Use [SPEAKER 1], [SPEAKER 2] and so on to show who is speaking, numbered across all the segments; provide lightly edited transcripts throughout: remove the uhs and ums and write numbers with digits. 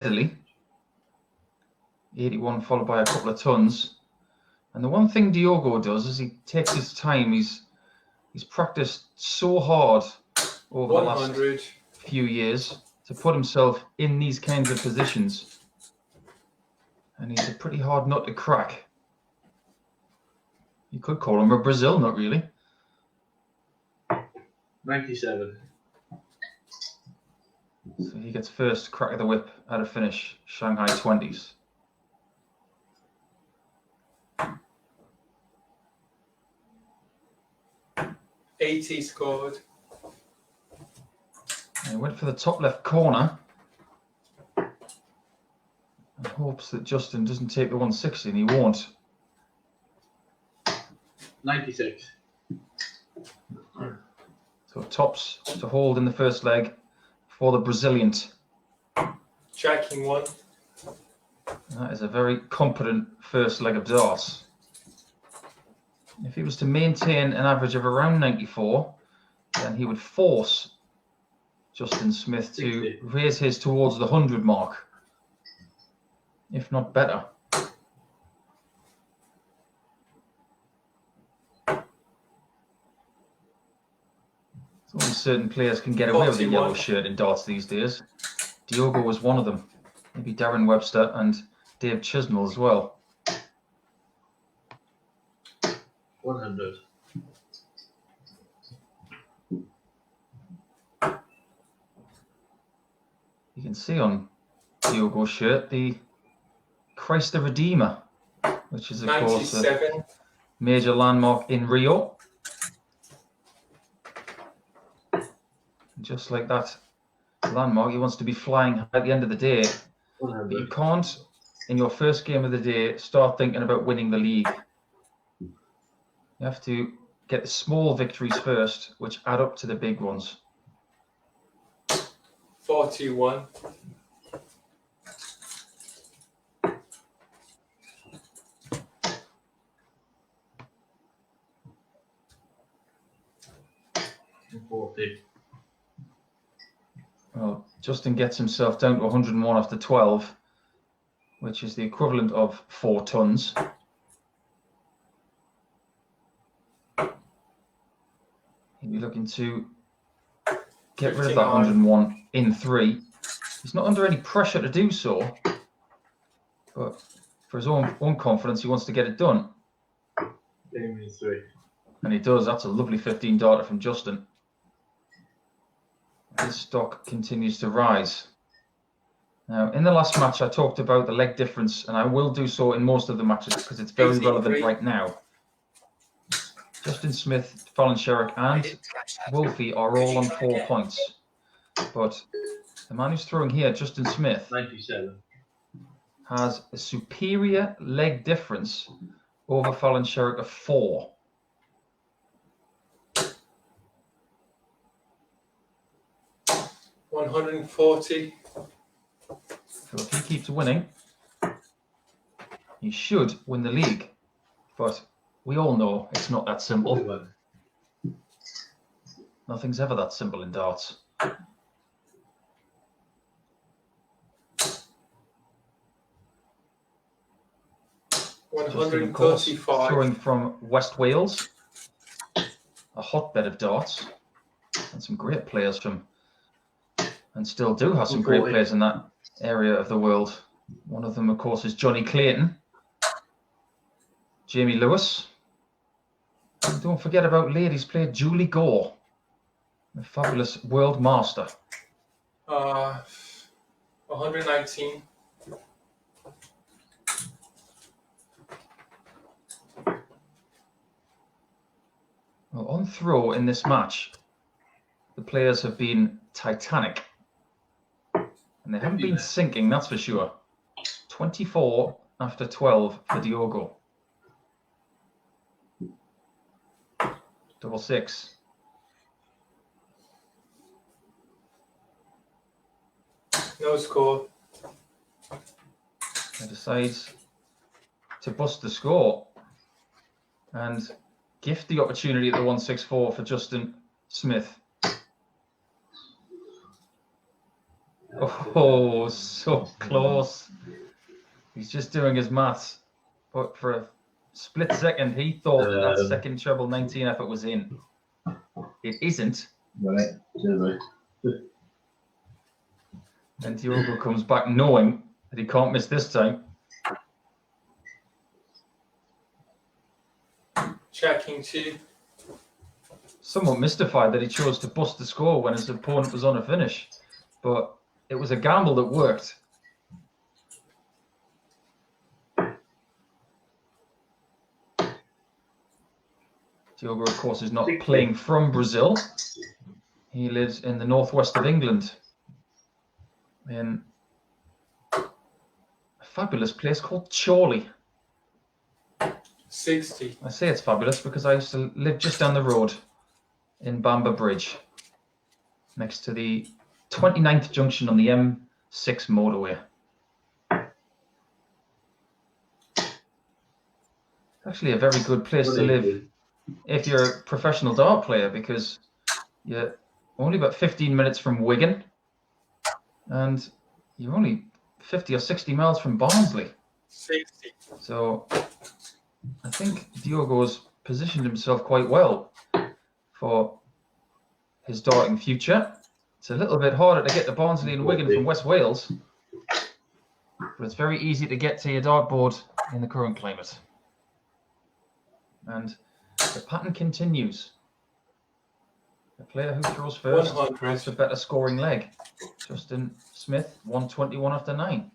[SPEAKER 1] steadily. 81 followed by a couple of tons. And the one thing Diogo does is he takes his time. He's practiced so hard over the last few years to put himself in these kinds of positions. And he's a pretty hard nut to crack. You could call him a Brazil nut, really.
[SPEAKER 2] 97.
[SPEAKER 1] So he gets first crack of the whip at a finish, Shanghai 20s.
[SPEAKER 3] $80 scored.
[SPEAKER 1] And he went for the top left corner and hopes that Justin doesn't take the 160, and he won't.
[SPEAKER 2] 96.
[SPEAKER 1] So tops to hold in the first leg for the Brazilian.
[SPEAKER 3] Checking one.
[SPEAKER 1] That is a very competent first leg of darts. If he was to maintain an average of around 94, then he would force Justin Smith to raise his towards the 100 mark, if not better. Only certain players can get away with a yellow shirt in darts these days. Diogo was one of them. Maybe Darren Webster and Dave Chisnell as well.
[SPEAKER 2] 100.
[SPEAKER 1] You can see on Diogo's shirt the Christ the Redeemer, which is of course a major landmark in Rio. Just like that landmark, he wants to be flying high at the end of the day.
[SPEAKER 2] 100.
[SPEAKER 1] But you can't, in your first game of the day, start thinking about winning the league. You have to get the small victories first, which add up to the big ones.
[SPEAKER 3] 41.
[SPEAKER 1] Well, Justin gets himself down to 101 after 12, which is the equivalent of 4 tons. He'll be looking to get rid of that 101 in 3. He's not under any pressure to do so, but for his own confidence, he wants to get it done.
[SPEAKER 2] Game 3.
[SPEAKER 1] And he does. That's a lovely 15 darter from Justin. His stock continues to rise. Now, in the last match, I talked about the leg difference, and I will do so in most of the matches because it's very relevant right now. Justin Smith, Fallon Sherrick, and Wolfie are all on 4 points. But the man who's throwing here, Justin Smith,
[SPEAKER 2] 97,
[SPEAKER 1] has a superior leg difference over Fallon Sherrick of 4.
[SPEAKER 3] $140.
[SPEAKER 1] So if he keeps winning, he should win the league. But we all know it's not that simple.
[SPEAKER 2] 41.
[SPEAKER 1] Nothing's ever that simple in darts. Justin, of course, throwing from West Wales, a hotbed of darts, and some great players from, and still do have some great players in that area of the world. One of them, of course, is Johnny Clayton, Jamie Lewis. And don't forget about ladies player Julie Gore, a fabulous world master.
[SPEAKER 3] 119.
[SPEAKER 1] Well, on throw in this match, the players have been titanic. And they haven't been sinking, that's for sure. 24 after 12 for Diogo. 666.
[SPEAKER 3] No score.
[SPEAKER 1] He decides to bust the score and gift the opportunity at the 164 for Justin Smith. Oh, so close. He's just doing his maths. But for a split second, he thought that second treble 19 effort was in. It isn't.
[SPEAKER 2] Right. Cheers,
[SPEAKER 1] And Diogo comes back knowing that he can't miss this time.
[SPEAKER 3] Checking 2.
[SPEAKER 1] Somewhat mystified that he chose to bust the score when his opponent was on a finish. But it was a gamble that worked. Diogo, of course, is not playing from Brazil. He lives in the northwest of England, in a fabulous place called Chorley.
[SPEAKER 3] 60.
[SPEAKER 1] I say it's fabulous because I used to live just down the road in Bamber Bridge, next to the 29th junction on the M6 motorway. It's actually a very good place to live if you're a professional dart player, because you're only about 15 minutes from Wigan and you're only 50 or 60 miles from Barnsley.
[SPEAKER 3] 60.
[SPEAKER 1] So I think Diogo's positioned himself quite well for his darting future. It's a little bit harder to get to Barnsley and Wigan from West Wales, but it's very easy to get to your dartboard in the current climate. And the pattern continues. The player who throws first
[SPEAKER 3] 100.
[SPEAKER 1] has the better scoring leg. Justin Smith, 121 after 9.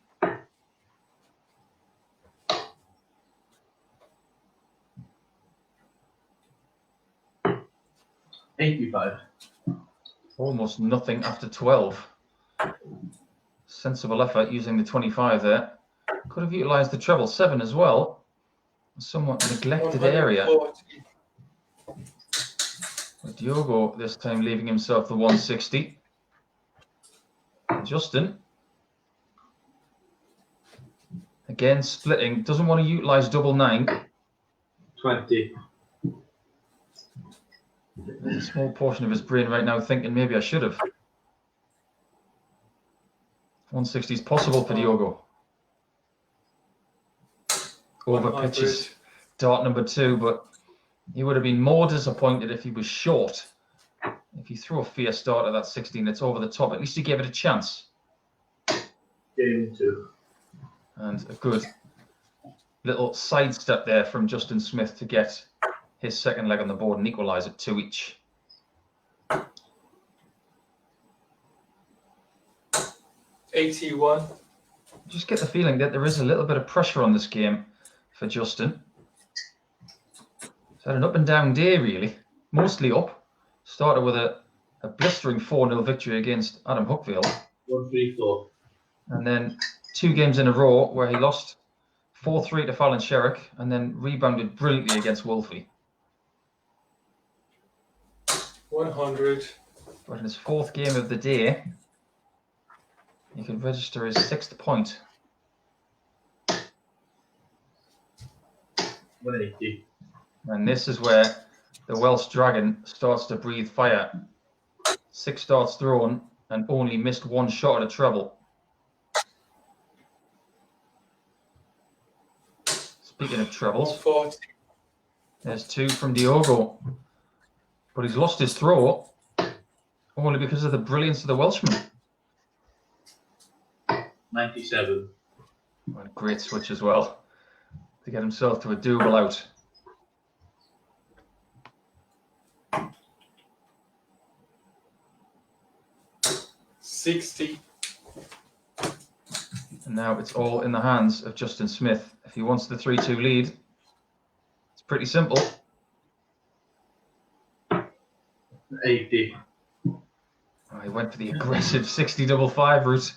[SPEAKER 2] $85.
[SPEAKER 1] Almost nothing after 12. Sensible effort using the 25 there. Could have utilised the treble 7 as well. A somewhat neglected area.
[SPEAKER 3] 140.
[SPEAKER 1] But Diogo this time leaving himself the 160. Justin, again splitting, doesn't want to utilise double 9.
[SPEAKER 2] 20.
[SPEAKER 1] There's a small portion of his brain right now thinking maybe I should have. 160 is possible for Diogo. Over
[SPEAKER 3] 100.
[SPEAKER 1] pitches dart number 2, but he would have been more disappointed if he was short. If you throw a fierce dart at that 16, it's over the top. At least he gave it a chance.
[SPEAKER 2] Game 2.
[SPEAKER 1] And a good little sidestep there from Justin Smith to get his second leg on the board and equalise at 2 each.
[SPEAKER 3] $81.
[SPEAKER 1] Just get the feeling that there is a little bit of pressure on this game for Justin. It's had an up and down day, really. Mostly up. Started with a blistering 4-0 victory against Adam Hookville.
[SPEAKER 2] 134.
[SPEAKER 1] And then 2 games in a row where he lost 4-3 to Fallon Sherrick and then rebounded brilliantly against Wolfie.
[SPEAKER 3] 100.
[SPEAKER 1] But in his 4th game of the day, he could register his 6th point.
[SPEAKER 2] 180.
[SPEAKER 1] And this is where the Welsh Dragon starts to breathe fire. 6 darts thrown and only missed 1 shot at a treble. Speaking of trebles,
[SPEAKER 3] 140.
[SPEAKER 1] there's 2 from Diogo. But he's lost his throw only because of the brilliance of the Welshman.
[SPEAKER 2] 97.
[SPEAKER 1] And a great switch as well to get himself to a doable out.
[SPEAKER 3] $60.
[SPEAKER 1] And now it's all in the hands of Justin Smith. If he wants the 3-2 lead, it's pretty simple.
[SPEAKER 2] 80.
[SPEAKER 1] He went for the aggressive 60 double 5 route,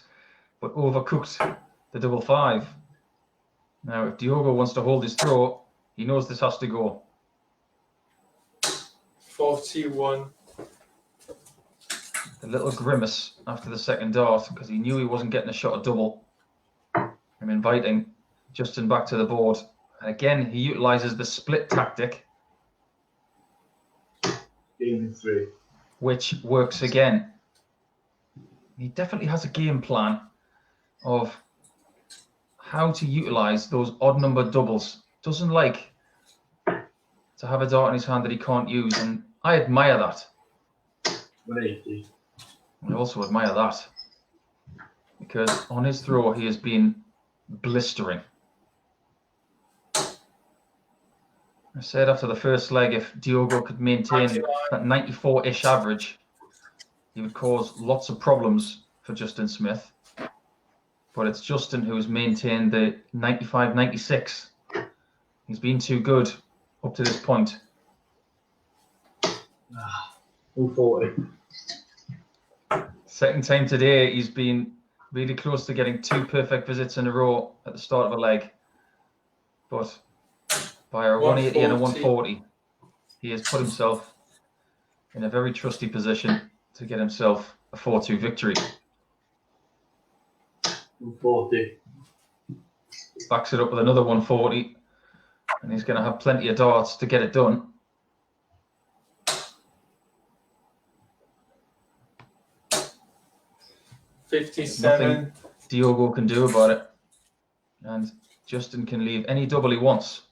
[SPEAKER 1] but overcooked the double 5. Now, if Diogo wants to hold his throw, he knows this has to go.
[SPEAKER 3] 41.
[SPEAKER 1] The little grimace after the second dart, because he knew he wasn't getting a shot at double. I'm inviting Justin back to the board. And again, he utilises the split tactic,
[SPEAKER 2] Game 3.
[SPEAKER 1] which works again. He definitely has a game plan of how to utilize those odd number doubles. Doesn't like to have a dart in his hand that he can't use, and I admire that.
[SPEAKER 2] 180.
[SPEAKER 1] I also admire that because on his throw he has been blistering. I said after the first leg, if Diogo could maintain that 94-ish average, he would cause lots of problems for Justin Smith. But it's Justin who has maintained the 95, 96. He's been too good up to this point.
[SPEAKER 2] 140.
[SPEAKER 1] Second time today, he's been really close to getting 2 perfect visits in a row at the start of a leg. But by a 180 and a 140, he has put himself in a very trusty position to get himself a 4-2 victory.
[SPEAKER 2] 140.
[SPEAKER 1] Backs it up with another 140, and he's going to have plenty of darts to get it done.
[SPEAKER 3] $57.
[SPEAKER 1] Diogo can do about it, and Justin can leave any double he wants.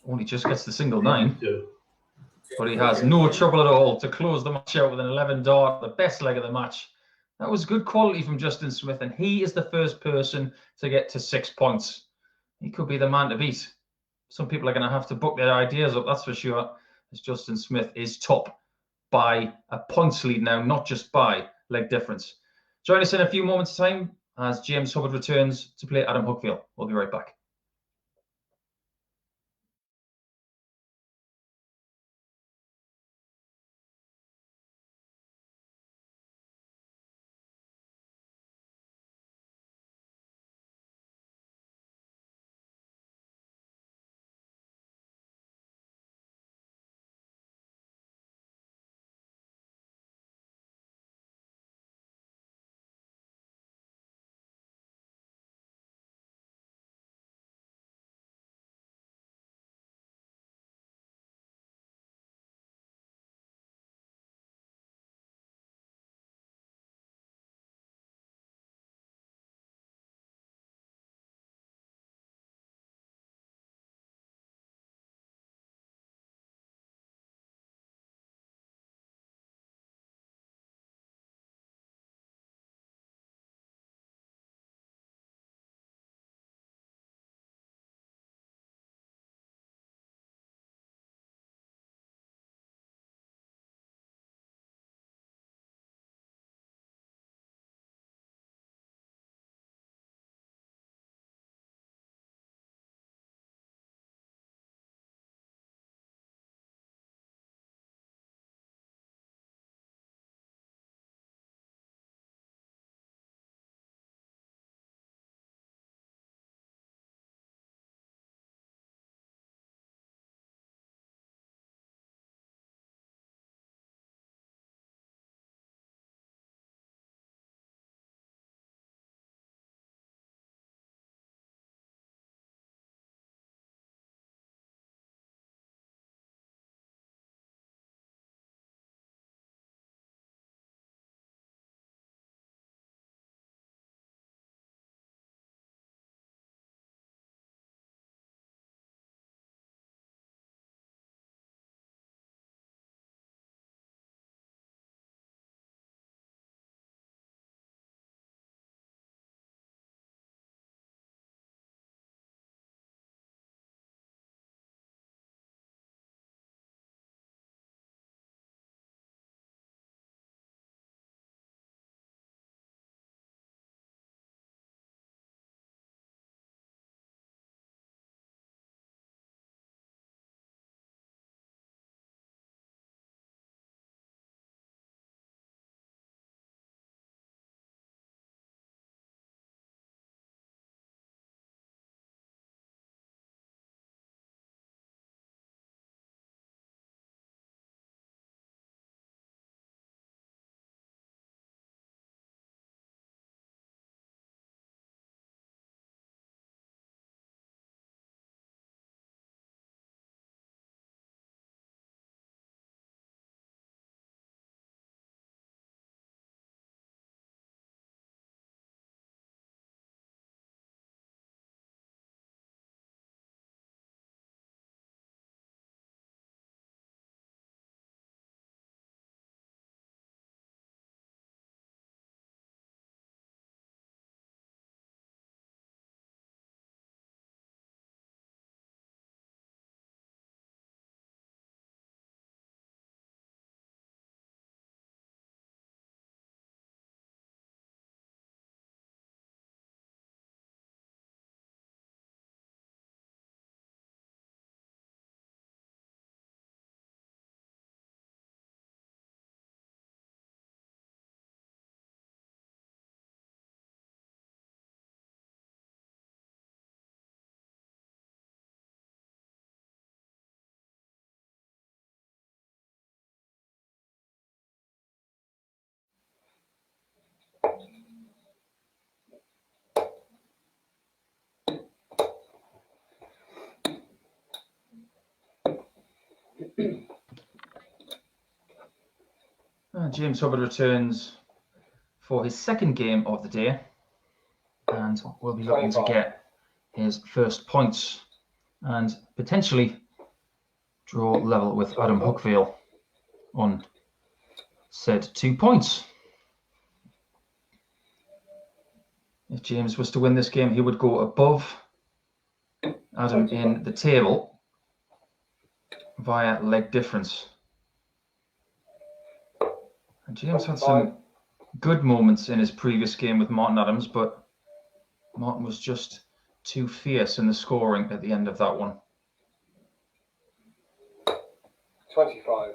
[SPEAKER 1] Only just gets the single 9,
[SPEAKER 2] 82.
[SPEAKER 1] but he has no trouble at all to close the match out with an 11 dart, the best leg of the match. That was good quality from Justin Smith, and he is the first person to get to 6 points. He could be the man to beat. Some people are going to have to book their ideas up, that's for sure, as Justin Smith is top by a points lead now, not just by leg difference. Join us in a few moments' time as James Hubbard returns to play Adam Hookfield. We'll be right back. James Hubbard returns for his second game of the day, and will be looking to get his first points and potentially draw level with Adam Hookvale on said 2 points. If James was to win this game, he would go above Adam in the table via leg difference. And James had some good moments in his previous game with Martin Adams, but Martin was just too fierce in the scoring at the end of that one.
[SPEAKER 4] 25.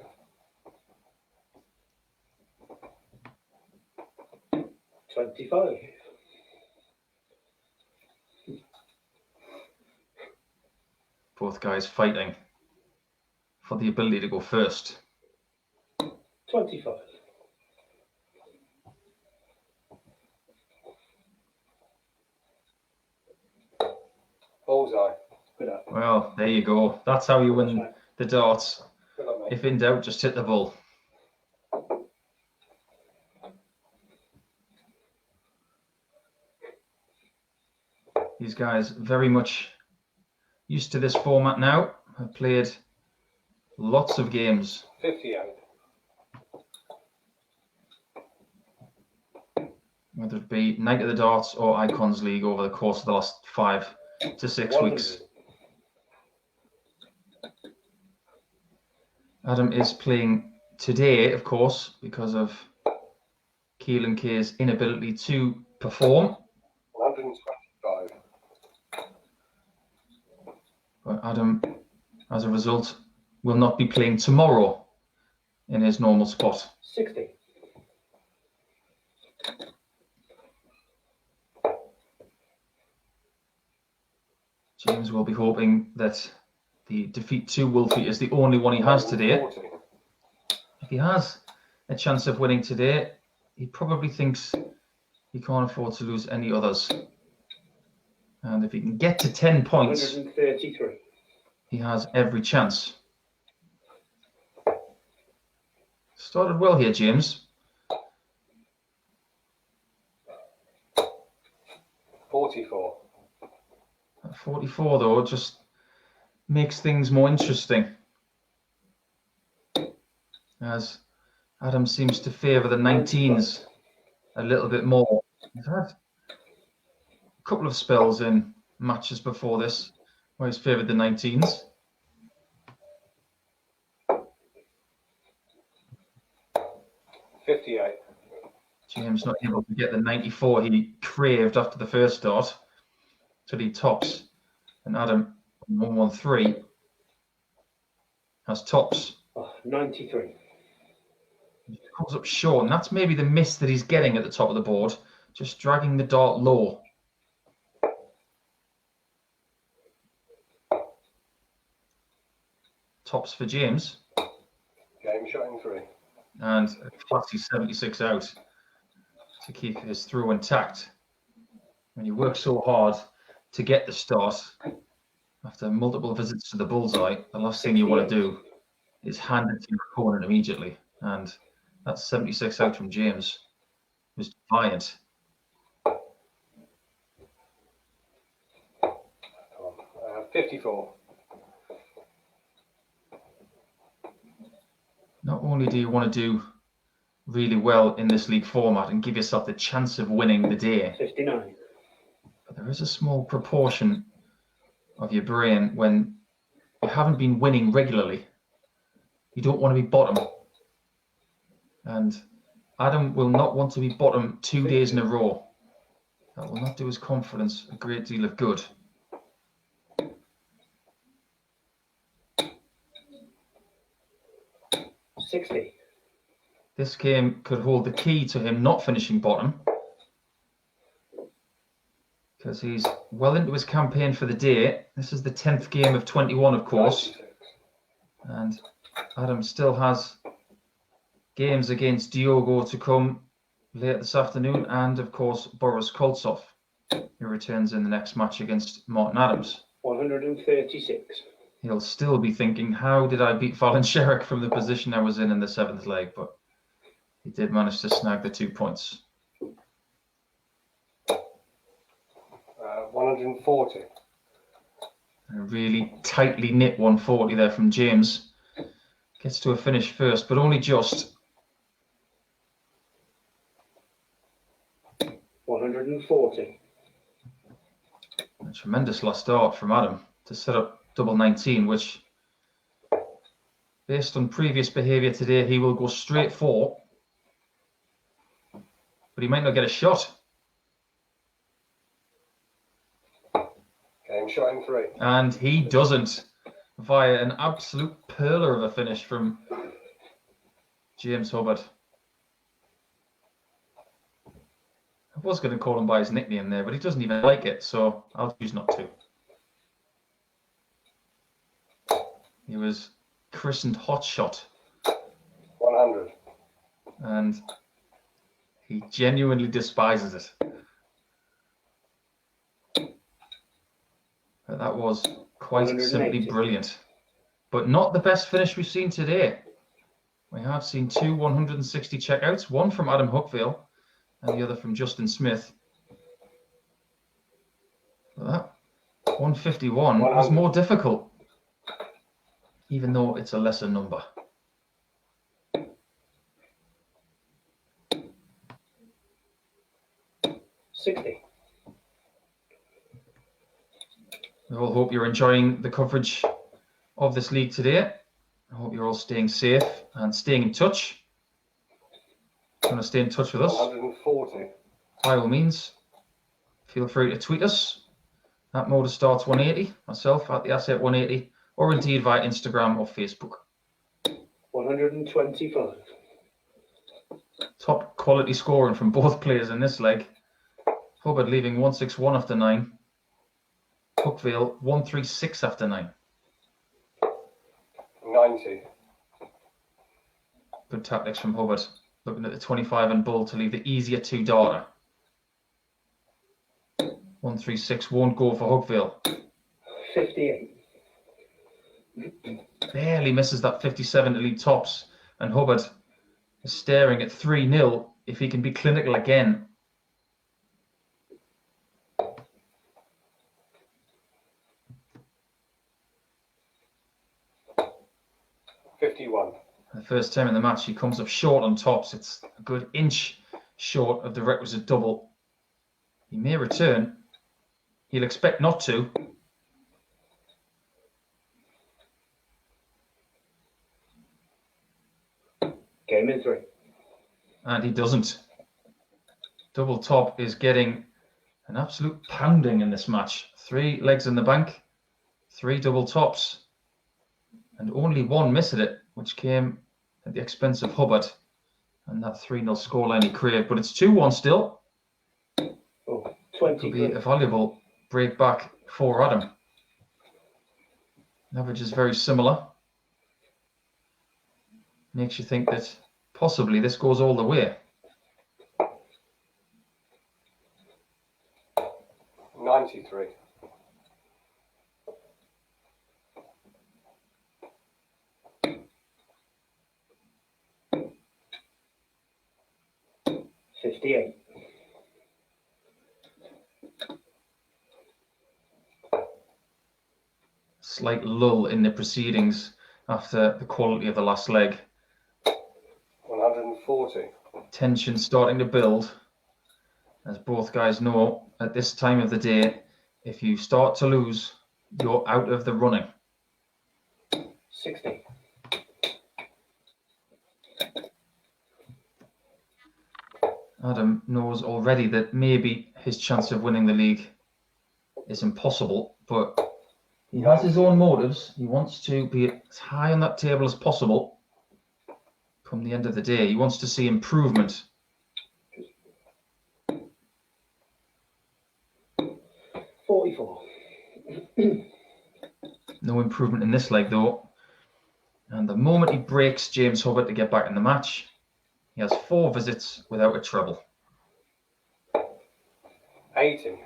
[SPEAKER 2] 25.
[SPEAKER 1] Both guys fighting for the ability to go first.
[SPEAKER 2] 25.
[SPEAKER 4] Bullseye.
[SPEAKER 2] Good up.
[SPEAKER 1] Well, there you go. That's how you win the darts.
[SPEAKER 4] Good luck, mate.
[SPEAKER 1] If in doubt, just hit the bull. These guys very much used to this format now. Have played lots of games.
[SPEAKER 4] 58.
[SPEAKER 1] Whether it be Night of the Darts or Icons League over the course of the last 5 to 6 weeks. Adam is playing today, of course, because of Keelan Kay's inability to perform.
[SPEAKER 4] 125.
[SPEAKER 1] But Adam, as a result, will not be playing tomorrow in his normal spot.
[SPEAKER 2] 60.
[SPEAKER 1] James will be hoping that the defeat to Wolfie is the only one he has today.
[SPEAKER 4] 40.
[SPEAKER 1] If he has a chance of winning today, he probably thinks he can't afford to lose any others. And if he can get to 10 points,
[SPEAKER 2] 133.
[SPEAKER 1] he has every chance. Started well here, James.
[SPEAKER 4] 44.
[SPEAKER 1] At 44, though, just makes things more interesting, as Adam seems to favour the 19s a little bit more. He's had a couple of spells in matches before this where he's favoured the 19s.
[SPEAKER 4] $58.
[SPEAKER 1] James not able to get the 94 he craved after the first start, so he tops, and Adam 113 has tops.
[SPEAKER 2] 93.
[SPEAKER 1] He comes up short, and that's maybe the miss that he's getting at the top of the board, just dragging the dart low. Tops for James,
[SPEAKER 4] Game shot in 3.
[SPEAKER 1] and a classy 76 out to keep his throw intact. When you work so hard to get the start after multiple visits to the bullseye, the last thing you want to do is hand it to your opponent immediately. And that's 76 out from James. He was defiant.
[SPEAKER 4] 54.
[SPEAKER 1] Not only do you want to do really well in this league format and give yourself the chance of winning the day,
[SPEAKER 2] 59.
[SPEAKER 1] but there is a small proportion of your brain when you haven't been winning regularly. You don't want to be bottom. And Adam will not want to be bottom 2 days in a row. That will not do his confidence a great deal of good.
[SPEAKER 2] $60.
[SPEAKER 1] This game could hold the key to him not finishing bottom, because he's well into his campaign for the day. This is the 10th game of 21, of course.
[SPEAKER 4] 96.
[SPEAKER 1] And Adam still has games against Diogo to come late this afternoon, and of course Boris Koltsov, who returns in the next match against Martin Adams.
[SPEAKER 2] 136.
[SPEAKER 1] He'll still be thinking, how did I beat Fallon Sherrick from the position I was in the 7th leg? But did manage to snag the 2 points.
[SPEAKER 4] 140.
[SPEAKER 1] A really tightly knit 140 there from James. Gets to a finish first, but only just.
[SPEAKER 2] 140.
[SPEAKER 1] A tremendous last start from Adam to set up double 19, which, based on previous behaviour today, he will go straight for. But he might not get a shot.
[SPEAKER 4] Game shot in 3.
[SPEAKER 1] And he doesn't, via an absolute perler of a finish from James Hubbard. I was going to call him by his nickname there, but he doesn't even like it, so I'll choose not to. He was christened Hotshot.
[SPEAKER 4] 100.
[SPEAKER 1] And he genuinely despises it. But that was quite simply
[SPEAKER 2] 180.
[SPEAKER 1] brilliant. But not the best finish we've seen today. We have seen 2 160 checkouts, one from Adam Hookville and the other from Justin Smith. But that 151 was more difficult, even though it's a lesser number.
[SPEAKER 2] $60.
[SPEAKER 1] We all hope you're enjoying the coverage of this league today. I hope you're all staying safe and staying in touch. If you want to stay in touch with us,
[SPEAKER 4] 140.
[SPEAKER 1] by all means, feel free to tweet us at MODUS DARTS 180, myself at the Asset 180, or indeed via Instagram or Facebook.
[SPEAKER 2] 125.
[SPEAKER 1] Top quality scoring from both players in this leg. Hubbard leaving 161 after 9. Hookville 136 after 9.
[SPEAKER 4] 90.
[SPEAKER 1] Good tactics from Hubbard. Looking at the 25 and bull to leave the easier 2 darter. 136 won't go for Hookville.
[SPEAKER 2] 58.
[SPEAKER 1] Barely misses that 57 to lead tops, and Hubbard is staring at 3-0 if he can be clinical again. The first time in the match he comes up short on tops. It's a good inch short of the requisite double. He may return. He'll expect not to.
[SPEAKER 2] Game in 3.
[SPEAKER 1] And he doesn't. Double top is getting an absolute pounding in this match. 3 legs in the bank, 3 double tops, and only 1 miss at it, which came at the expense of Hubbard and that 3-0 scoreline he craved. But it's 2-1 still.
[SPEAKER 2] Oh,
[SPEAKER 1] Could be
[SPEAKER 2] 20.
[SPEAKER 1] a valuable break back for Adam. Average is very similar. Makes you think that possibly this goes all the way.
[SPEAKER 4] 93.
[SPEAKER 2] $58.
[SPEAKER 1] Slight lull in the proceedings after the quality of the last leg.
[SPEAKER 4] 140.
[SPEAKER 1] Tension starting to build. As both guys know, at this time of the day, if you start to lose, you're out of the running.
[SPEAKER 2] 60.
[SPEAKER 1] Adam knows already that maybe his chance of winning the league is impossible, but he has his own motives. He wants to be as high on that table as possible come the end of the day. He wants to see improvement.
[SPEAKER 2] 44.
[SPEAKER 1] No improvement in this leg, though. And the moment he breaks James Hubbard to get back in the match, he has 4 visits without a treble.
[SPEAKER 4] 80.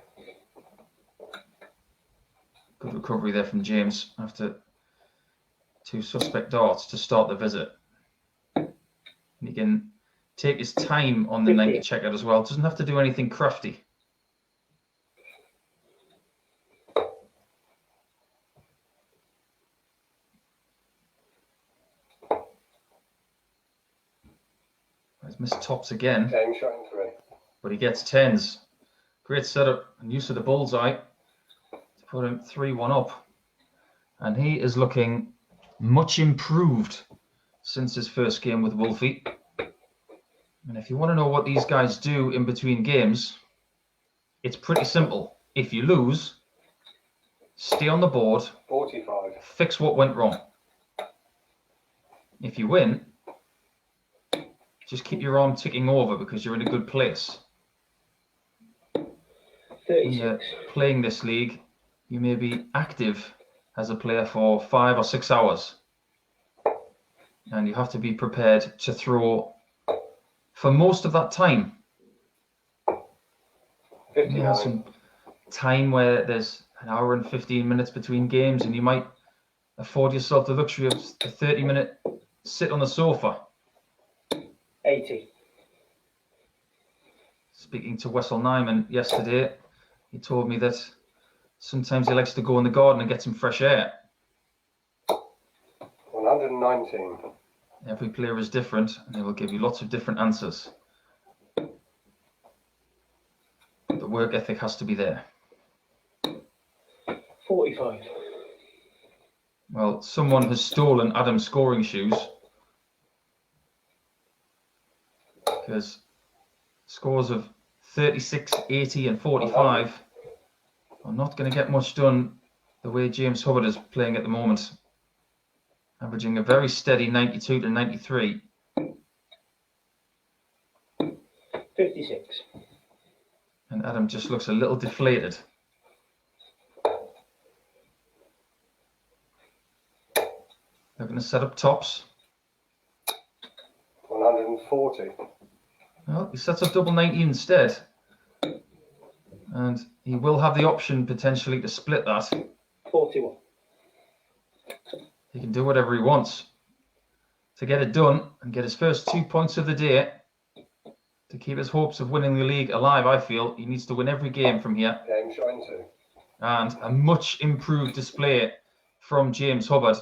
[SPEAKER 1] Good recovery there from James after 2 suspect darts to start the visit. He can take his time on the 90
[SPEAKER 2] 50.
[SPEAKER 1] checkout as well. Doesn't have to do anything crafty. He's missed tops again,
[SPEAKER 4] Game shot in 3.
[SPEAKER 1] but he gets 10s. Great setup and use of the bullseye to put him 3-1 up. And he is looking much improved since his first game with Wolfie. And if you want to know what these guys do in between games, it's pretty simple. If you lose, stay on the board,
[SPEAKER 4] 45.
[SPEAKER 1] fix what went wrong. If you win, just keep your arm ticking over because you're in a good place. When
[SPEAKER 2] 36.
[SPEAKER 1] you're playing this league, you may be active as a player for 5 or 6 hours. And you have to be prepared to throw for most of that time. You have
[SPEAKER 4] 59.
[SPEAKER 1] some time where there's an hour and 15 minutes between games, and you might afford yourself the luxury of a 30-minute sit on the sofa.
[SPEAKER 2] 80.
[SPEAKER 1] Speaking to Wessel Nyman yesterday, he told me that sometimes he likes to go in the garden and get some fresh air.
[SPEAKER 4] 119.
[SPEAKER 1] Every player is different, and they will give you lots of different answers. The work ethic has to be there.
[SPEAKER 2] 45.
[SPEAKER 1] Well, someone has stolen Adam's scoring shoes, because scores of 36, 80 and 45 are not going to get much done the way James Hubbard is playing at the moment, averaging a very steady 92 to 93.
[SPEAKER 2] 56.
[SPEAKER 1] And Adam just looks a little deflated. They're going to set up tops.
[SPEAKER 4] 140.
[SPEAKER 1] Well, he sets up double 90 instead. And he will have the option potentially to split that.
[SPEAKER 2] 41.
[SPEAKER 1] He can do whatever he wants to get it done and get his first 2 points of the day. To keep his hopes of winning the league alive, I feel he needs to win every game from here.
[SPEAKER 4] Game shot in 2.
[SPEAKER 1] And a much improved display from James Hubbard,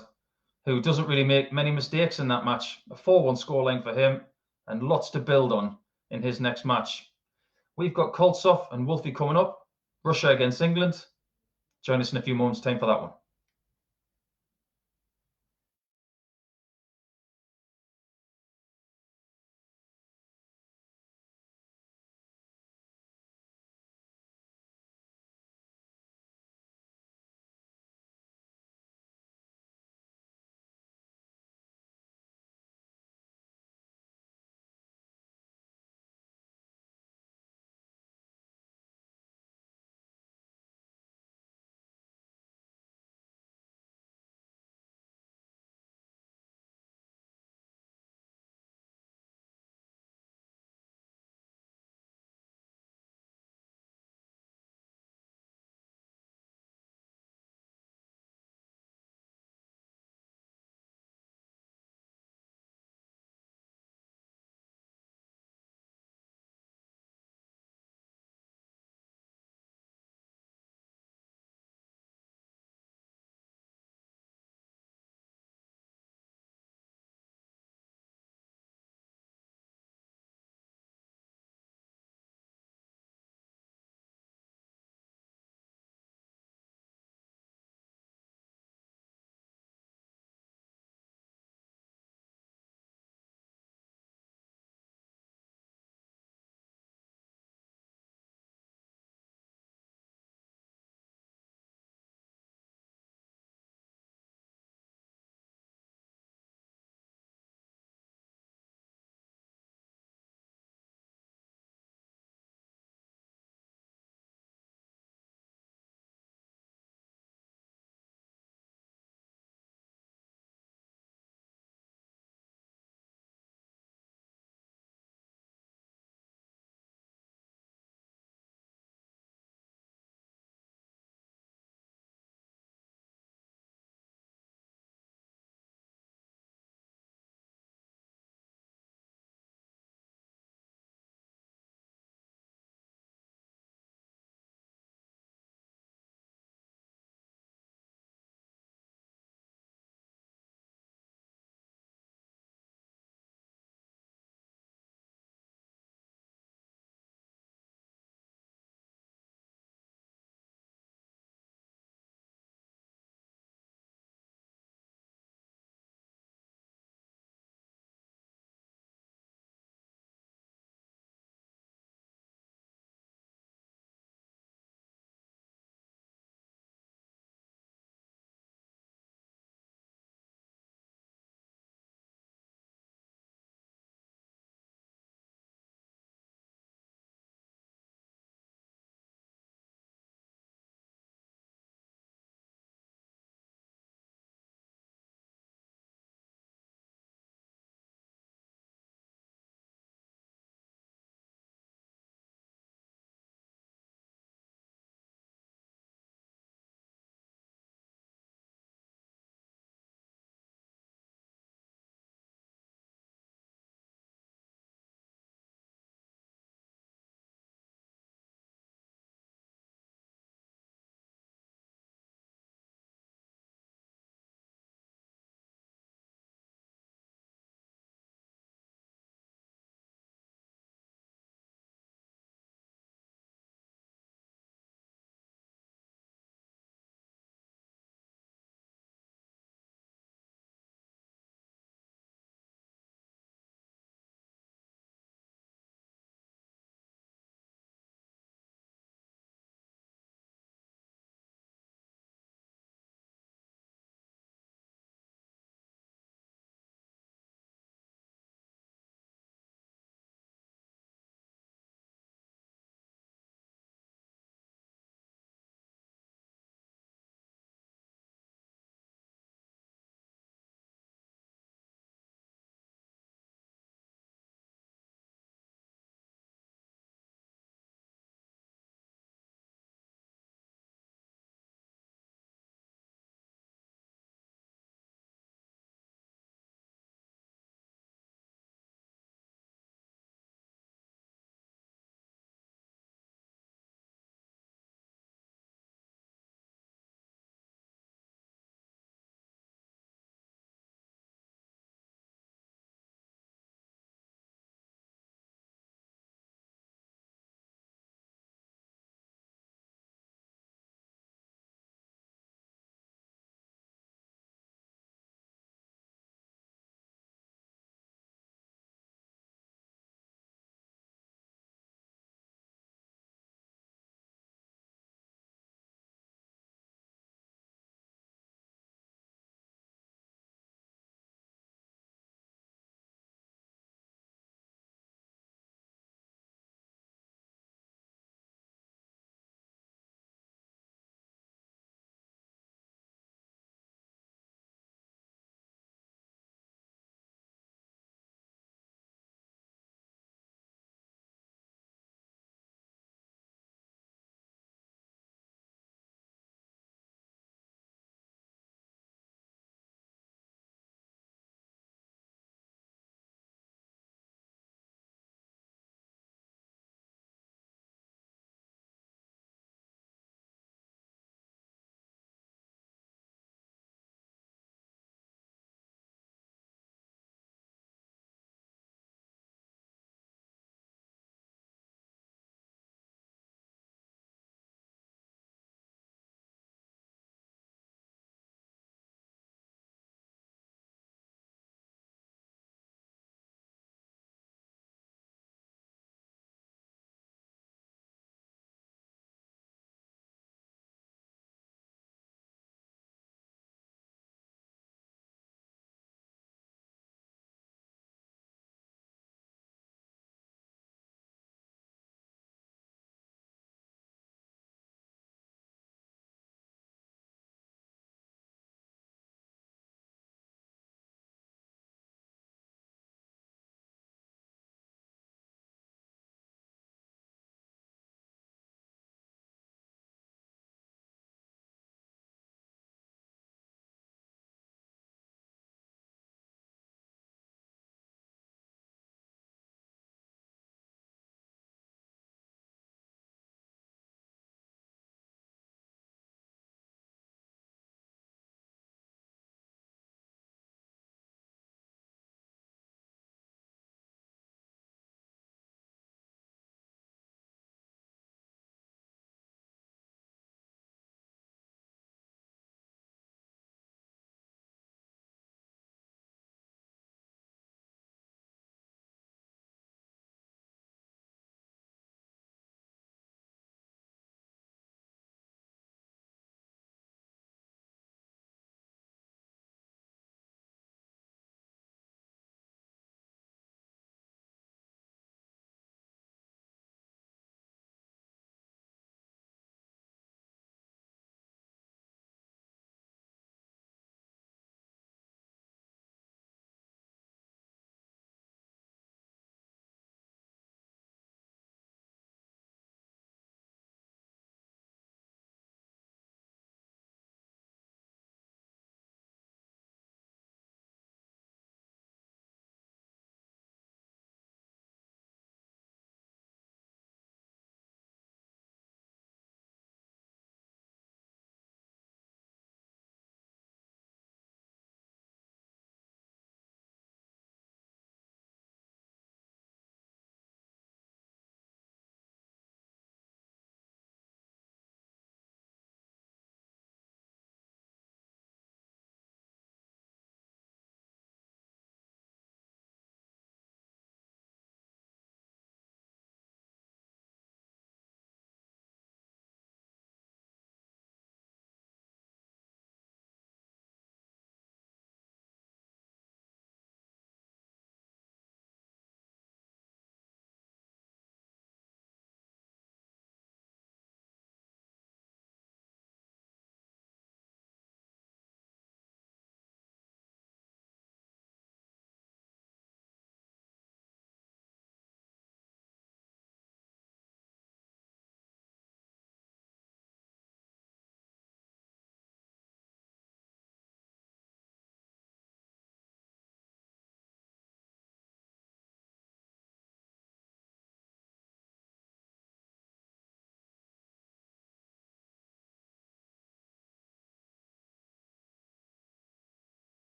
[SPEAKER 1] who doesn't really make many mistakes in that match. A 4-1 scoreline for him and lots to build on in his next match. We've got Koltsov and Wolfie coming up. Russia against England. Join us in a few moments' time for that one.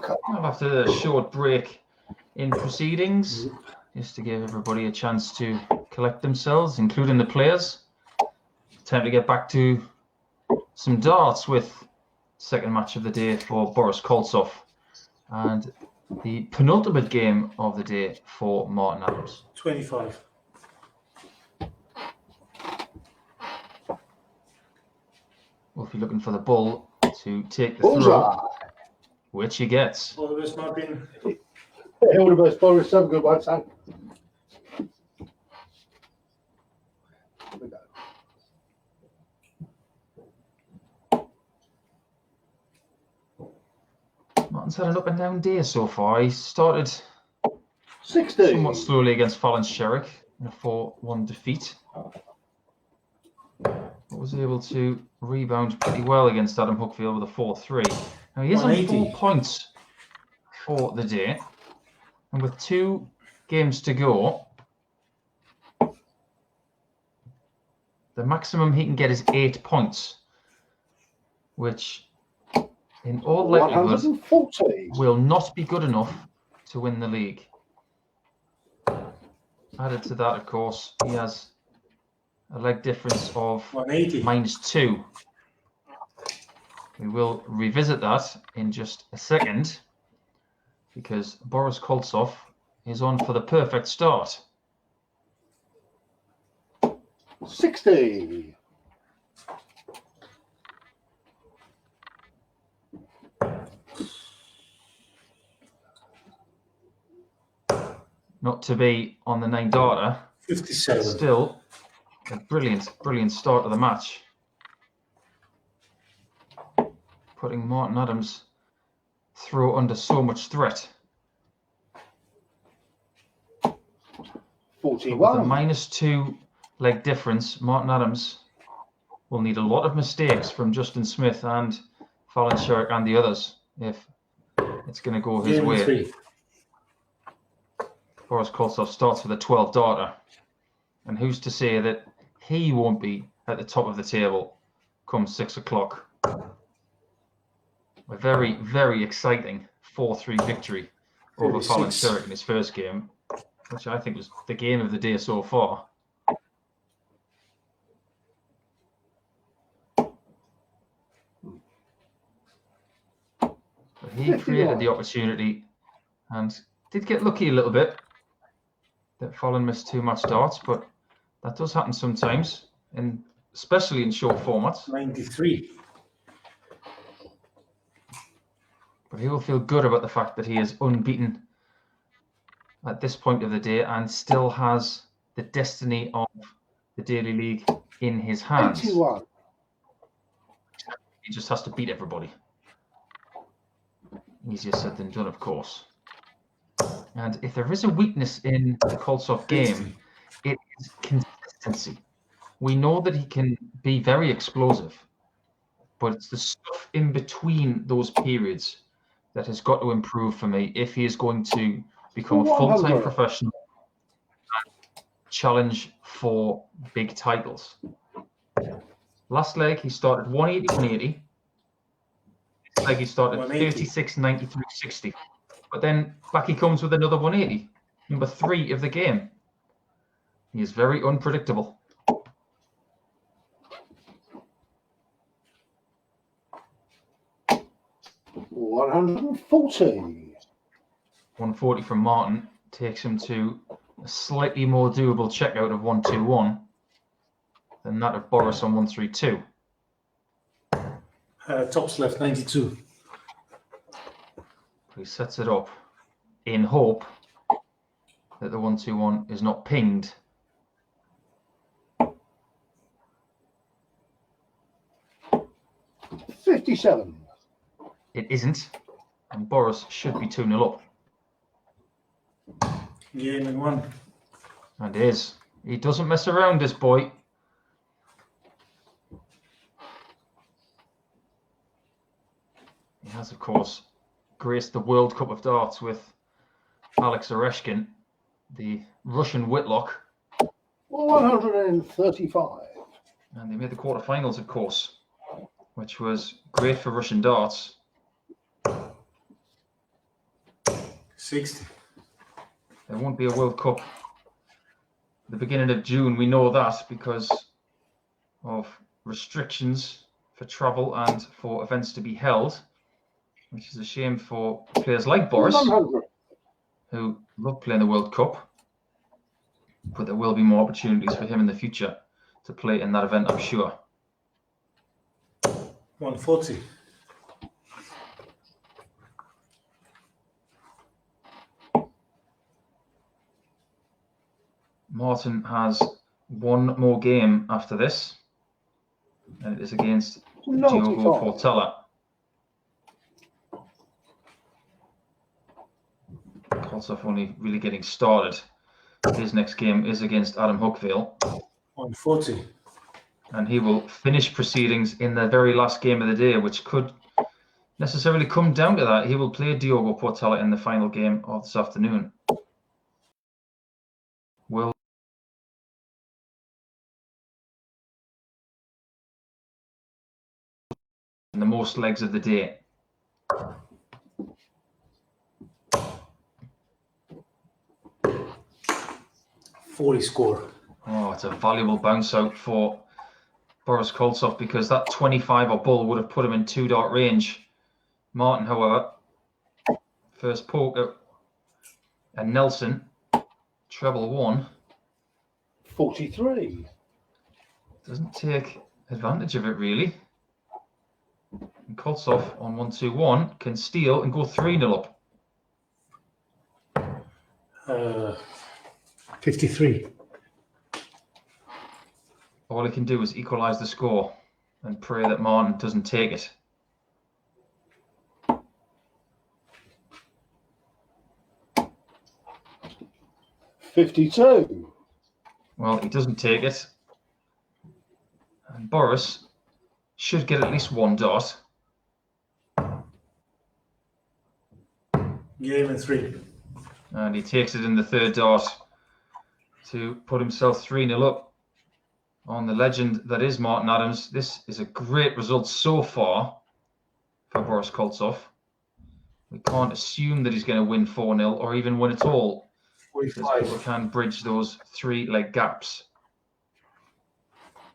[SPEAKER 5] Okay.
[SPEAKER 1] Well, after a short break in proceedings, just to give everybody a chance to collect themselves, including the players, time to get back to some darts with second match of the day for Boris Koltsov and the penultimate game of the day for Martin Adams.
[SPEAKER 3] 25.
[SPEAKER 1] We'll be looking for the bull to take the
[SPEAKER 5] Bullseye.
[SPEAKER 1] throw, which he gets.
[SPEAKER 3] All the best, Martin.
[SPEAKER 5] Hey, all the best, Boris. Have a good one, son. Here we go.
[SPEAKER 1] Martin's had an up and down day so far. He started
[SPEAKER 5] 60.
[SPEAKER 1] somewhat slowly against Fallon Sherrick in a 4-1 defeat, but was able to rebound pretty well against Adam Hookfield with a 4-3. Now he is on
[SPEAKER 3] 180.
[SPEAKER 1] 4 points for the day, and with 2 games to go, the maximum he can get is 8 points, which in all likelihood
[SPEAKER 5] 140.
[SPEAKER 1] will not be good enough to win the league. Added to that, of course, he has a leg difference of
[SPEAKER 3] 180.
[SPEAKER 1] -2. We will revisit that in just a second because Boris Koltsov is on for the perfect start.
[SPEAKER 5] 60.
[SPEAKER 1] Not to be on the 9 darter,
[SPEAKER 3] 57.
[SPEAKER 1] still a brilliant start to the match. Putting Martin Adams through under so much threat. But with a
[SPEAKER 5] 41.
[SPEAKER 1] -2 leg difference, Martin Adams will need a lot of mistakes from Justin Smith and Fallon Sherrick and the others if it's going to go his
[SPEAKER 3] Game
[SPEAKER 1] way.
[SPEAKER 3] 3.
[SPEAKER 1] Boris Koltsov starts with a 12 darter, and who's to say that he won't be at the top of the table come 6 o'clock. A very exciting 4-3 victory over Fallon
[SPEAKER 3] 46.
[SPEAKER 1] Sherrick in his first game, which I think was the game of the day so far. But he
[SPEAKER 5] 51.
[SPEAKER 1] created the opportunity and did get lucky a little bit that Fallon missed 2 match darts, but that does happen sometimes, and especially in short formats.
[SPEAKER 3] 93.
[SPEAKER 1] But he will feel good about the fact that he is unbeaten at this point of the day and still has the destiny of the Daily League in his hands.
[SPEAKER 5] 81.
[SPEAKER 1] He just has to beat everybody. Easier said than done, of course. And if there is a weakness in the Koltsov game, it is consistency. We know that he can be very explosive, but it's the stuff in between those periods that has got to improve for me if he is going to become a full-time
[SPEAKER 5] 100.
[SPEAKER 1] professional and challenge for big titles. Last leg, he started 180. This leg, he started
[SPEAKER 3] 180.
[SPEAKER 1] 36, 93, 60. But then back he comes with another 180, number 3 of the game. He is very unpredictable.
[SPEAKER 5] $140.
[SPEAKER 1] 140 from Martin takes him to a slightly more doable checkout of 121 than that of Boris on 132.
[SPEAKER 3] Tops left 92.
[SPEAKER 1] He sets it up in hope that the 121 is not pinged.
[SPEAKER 5] $57.
[SPEAKER 1] It isn't, and Boris should be 2-0 up.
[SPEAKER 3] Game and 1.
[SPEAKER 1] And is. He doesn't mess around, this boy. He has, of course, graced the World Cup of Darts with Alex Oreshkin, the Russian Whitlock.
[SPEAKER 5] 135.
[SPEAKER 1] And they made the quarterfinals, of course, which was great for Russian darts.
[SPEAKER 3] 60.
[SPEAKER 1] There won't be a World Cup at the beginning of June. We know that because of restrictions for travel and for events to be held, which is a shame for players like Boris,
[SPEAKER 5] 100.
[SPEAKER 1] who love playing the World Cup. But there will be more opportunities for him in the future to play in that event, I'm sure.
[SPEAKER 3] 140.
[SPEAKER 1] Martin has one more game after this, and it is against Diogo
[SPEAKER 5] 95.
[SPEAKER 1] Portela. Koltsov only really getting started. His next game is against Adam Hookville,
[SPEAKER 3] 140.
[SPEAKER 1] and he will finish proceedings in the very last game of the day, which could necessarily come down to that. He will play Diogo Portela in the final game of this afternoon. Will in the most legs of the day.
[SPEAKER 3] Forty score.
[SPEAKER 1] Oh, it's a valuable bounce out for Boris Koltsov because that 25 or bull would have put him in 2-dart range. Martin, however, first poker, and Nelson, treble 1,
[SPEAKER 5] 43.
[SPEAKER 1] doesn't take advantage of it really. And Koltsov on 1-2-1 can steal and go 3-0 up.
[SPEAKER 3] 53.
[SPEAKER 1] All he can do is equalise the score and pray that Martin doesn't take it.
[SPEAKER 5] $52.
[SPEAKER 1] Well, he doesn't take it. And Boris should get at least 1 dot.
[SPEAKER 3] Game and 3.
[SPEAKER 1] And he takes it in the 3rd dart to put himself 3-0 up on the legend that is Martin Adams. This is a great result so far for Boris Koltsov. We can't assume that he's going to win 4-0 or even win at all, because people
[SPEAKER 3] 45.
[SPEAKER 1] can bridge those 3-leg gaps.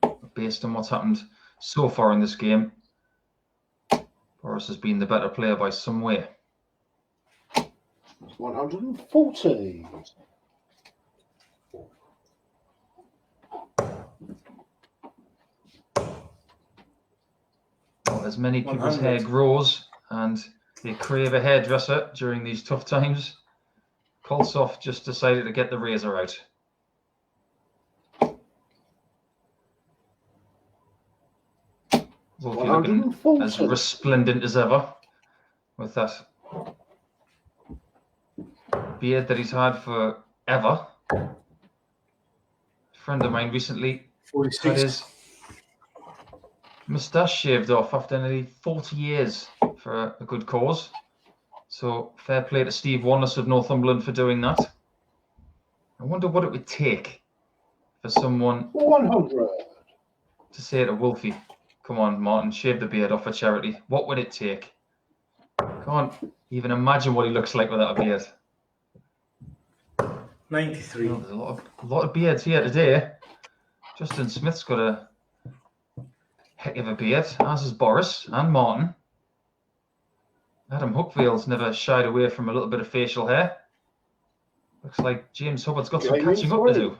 [SPEAKER 1] But based on what's happened so far in this game, Boris has been the better player by some way.
[SPEAKER 5] 140.
[SPEAKER 1] Well, as many people's
[SPEAKER 3] 100.
[SPEAKER 1] hair grows and they crave a hairdresser during these tough times, Koltsov just decided to get the razor out. Wolfie looking as
[SPEAKER 5] 140.
[SPEAKER 1] resplendent as ever with that beard that he's had forever. A friend of mine recently had
[SPEAKER 3] 46.
[SPEAKER 1] his moustache shaved off after nearly 40 years for a good cause. So fair play to Steve Wallace of Northumberland for doing that. I wonder what it would take for someone
[SPEAKER 5] 100.
[SPEAKER 1] to say to Wolfie, come on, Martin, shave the beard off for charity. What would it take? Can't even imagine what he looks like without a beard.
[SPEAKER 3] 93.
[SPEAKER 1] Well, there's a lot of beards here today. Justin Smith's got a heck of a beard, as is Boris and Martin. Adam Hookville's never shied away from a little bit of facial hair. Looks like James Hubbard's got some
[SPEAKER 5] Yeah, you
[SPEAKER 1] catching up to
[SPEAKER 5] three.
[SPEAKER 1] do.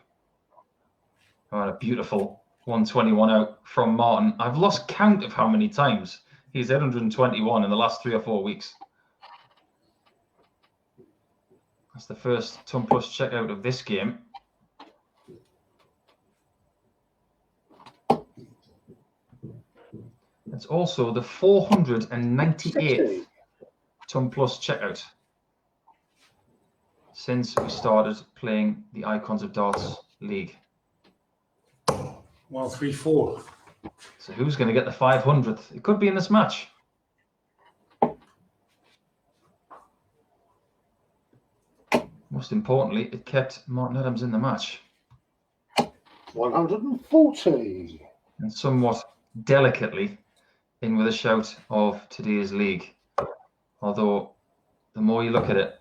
[SPEAKER 1] Oh, and a beautiful 121 out from Martin. I've lost count of how many times he's had 121 in the last 3 or 4 weeks. That's the first Ton Plus checkout of this game. It's also the 498th
[SPEAKER 5] 60.
[SPEAKER 1] Ton Plus checkout since we started playing the Icons of Darts League.
[SPEAKER 3] 134.
[SPEAKER 1] So who's going to get the 500th? It could be in this match. Most importantly, it kept Martin Adams in the match.
[SPEAKER 5] 140.
[SPEAKER 1] And somewhat delicately in with a shout of today's league. Although the more you look at it,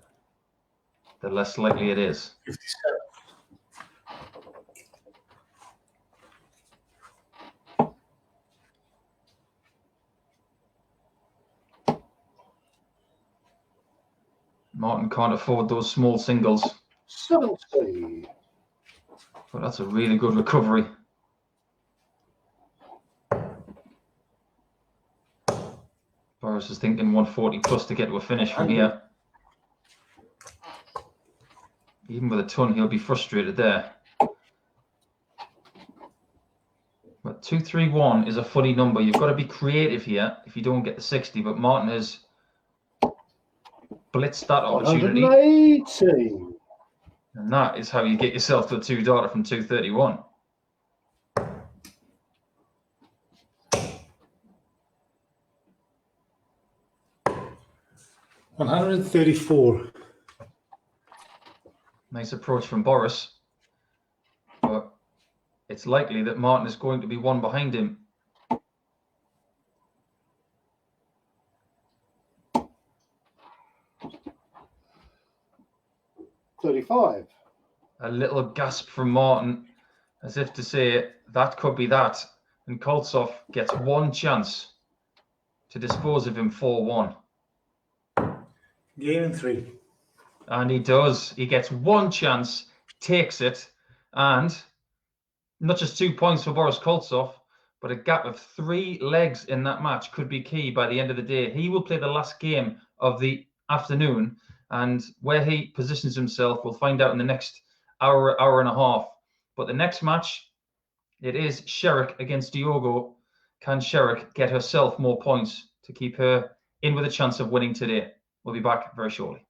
[SPEAKER 1] the less likely it is.
[SPEAKER 3] 57.
[SPEAKER 1] Martin can't afford those small singles,
[SPEAKER 5] 70.
[SPEAKER 1] but that's a really good recovery. Boris is thinking 140 plus to get to a finish from here. Even with a ton, he'll be frustrated there. But 231 is a funny number. You've got to be creative here if you don't get the 60. But Martin has blitzed that opportunity.
[SPEAKER 5] 180.
[SPEAKER 1] And that is how you get yourself to a $2 from 231.
[SPEAKER 3] $134.
[SPEAKER 1] Nice approach from Boris. But it's likely that Martin is going to be one behind him.
[SPEAKER 5] $35.
[SPEAKER 1] A little gasp from Martin, as if to say, that could be that. And Koltsov gets one chance to dispose of him 4-1.
[SPEAKER 3] Game in 3.
[SPEAKER 1] And he does. He gets one chance, takes it, and not just 2 points for Boris Koltsov, but a gap of 3 legs in that match could be key by the end of the day. He will play the last game of the afternoon, and where he positions himself, we'll find out in the next hour and a half. But the next match, it is Sherrick against Diogo. Can Sherrick get herself more points to keep her in with a chance of winning today? We'll be back very shortly.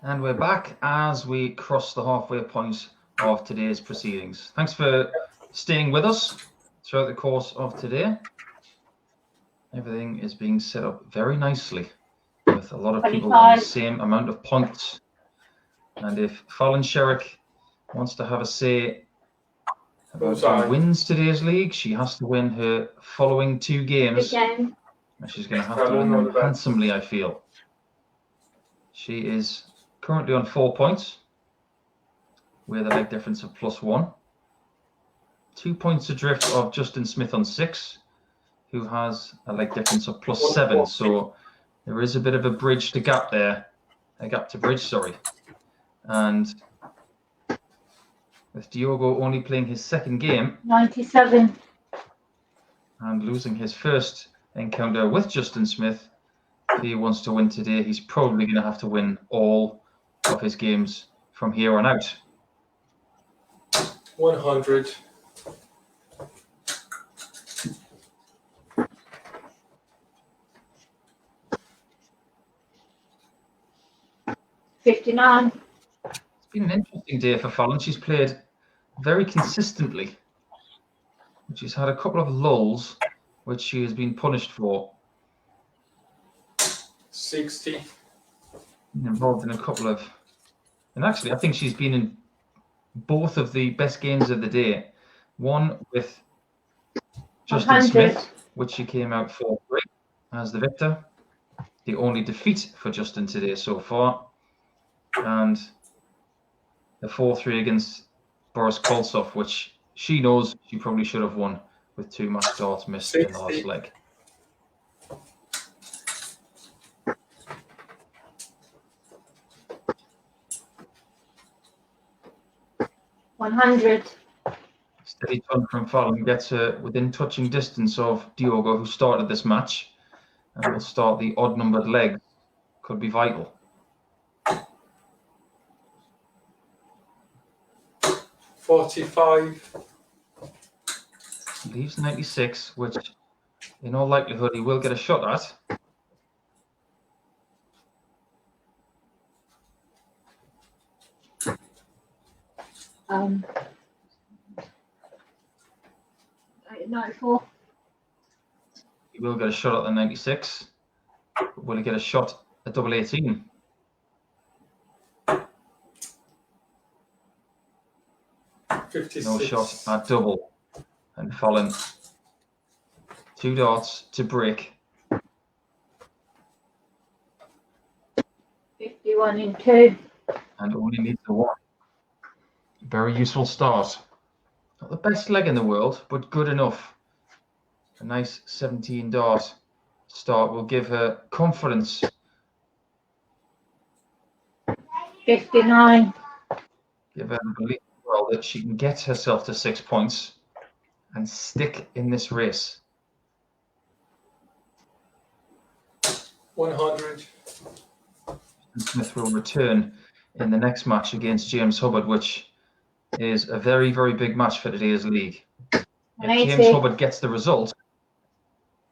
[SPEAKER 1] And we're back as we cross the halfway point of today's proceedings. Thanks for staying with us throughout the course of today. Everything is being set up very nicely with a lot of people on the same amount of points. And if Fallon Sherrick wants to have a say about who wins today's league, she has to win her following 2 games. And she's going to have to win them handsomely, I feel. She is currently on 4 points with a leg difference of +1. 2 points adrift of Justin Smith on 6, who has a leg difference of +7. So there is a bit of a bridge to gap there. A gap to bridge, sorry. And with Diogo only playing his 2nd game
[SPEAKER 6] 97
[SPEAKER 1] and losing his first encounter with Justin Smith, if he wants to win today, he's probably going to have to win all of his games from here on out.
[SPEAKER 7] 100.
[SPEAKER 6] $59.
[SPEAKER 1] It's been an interesting day for Fallon. She's played very consistently. She's had a couple of lulls, which she has been punished for.
[SPEAKER 7] 60.
[SPEAKER 1] Involved in a couple of... And actually, I think she's been in both of the best games of the day. One with Justin
[SPEAKER 6] 100.
[SPEAKER 1] Smith, which she came out 4-3 as the victor. The only defeat for Justin today so far. And the 4-3 against Boris Koltsov, which she knows she probably should have won with 2 match darts missed in the last leg.
[SPEAKER 6] $100.
[SPEAKER 1] Steady turn from Fallon gets her within touching distance of Diogo, who started this match, and will start the odd-numbered leg. Could be vital.
[SPEAKER 7] 45.
[SPEAKER 1] Leaves 96, which in all likelihood he will get a shot at.
[SPEAKER 6] Um, 94.
[SPEAKER 1] He will get a shot at the 96. But will he get a shot at double 18? No shot at double. And Fallon 2 darts to break.
[SPEAKER 6] 51 in 2.
[SPEAKER 1] And only needs the 1. Very useful start. Not the best leg in the world, but good enough. A nice 17 dart start will give her confidence.
[SPEAKER 6] 59.
[SPEAKER 1] Give her the belief as well that she can get herself to 6 points and stick in this race.
[SPEAKER 7] 100.
[SPEAKER 1] Smith will return in the next match against James Hubbard, which is a very, very big match for today's league. If
[SPEAKER 6] 180.
[SPEAKER 1] James Hubbard gets the result,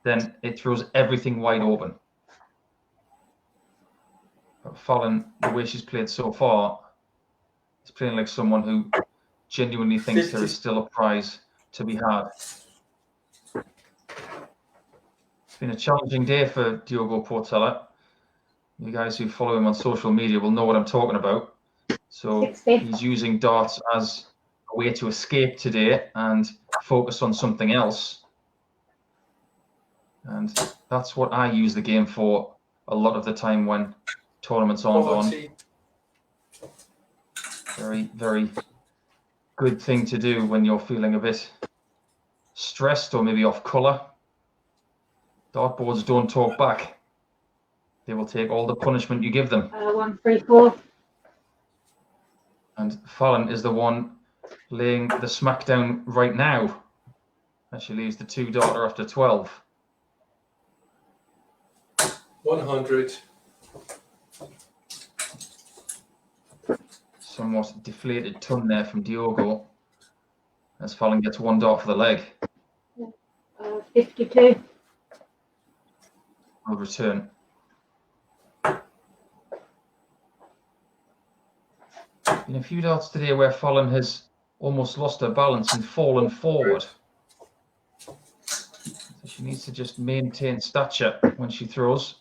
[SPEAKER 1] then it throws everything wide open. But Fallon, the way she's played so far, is playing like someone who genuinely thinks
[SPEAKER 7] 50.
[SPEAKER 1] there is still a prize to be had. It's been a challenging day for Diogo Portela. You guys who follow him on social media will know what I'm talking about. So
[SPEAKER 6] 60.
[SPEAKER 1] he's using darts as a way to escape today and focus on something else. And that's what I use the game for a lot of the time when tournaments aren't on.
[SPEAKER 7] 40.
[SPEAKER 1] Very, very good thing to do when you're feeling a bit stressed or maybe off colour. Dartboards don't talk back. They will take all the punishment you give them.
[SPEAKER 6] 134.
[SPEAKER 1] And Fallon is the one laying the smackdown right now. And she leaves the 2 darter after 12.
[SPEAKER 7] 100.
[SPEAKER 1] Somewhat deflated ton there from Diogo. As Fallon gets 1 dart for the leg.
[SPEAKER 6] 52.
[SPEAKER 1] Will return. Been a few darts today where Fallon has almost lost her balance and fallen forward. So she needs to just maintain stature when she throws.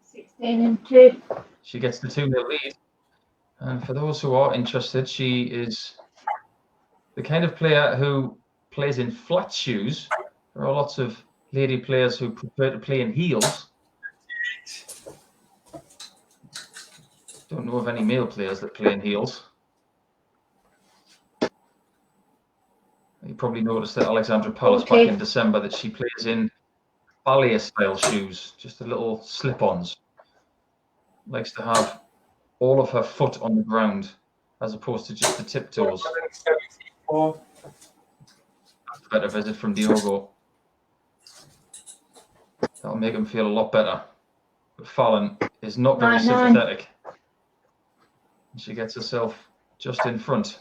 [SPEAKER 6] 16 and 2.
[SPEAKER 1] She gets the 2-0 lead. And for those who are interested, she is the kind of player who plays in flat shoes. There are lots of lady players who prefer to play in heels. Don't know of any male players that play in heels. You probably noticed that Alexandra Palace back in December that she plays in ballet style shoes, just the little slip-ons. Likes to have all of her foot on the ground as opposed to just the tiptoes.
[SPEAKER 7] 174.
[SPEAKER 1] That's a better visit from Diogo. That'll make him feel a lot better. But Fallon is not very
[SPEAKER 6] 9-9.
[SPEAKER 1] sympathetic. She gets herself just in front.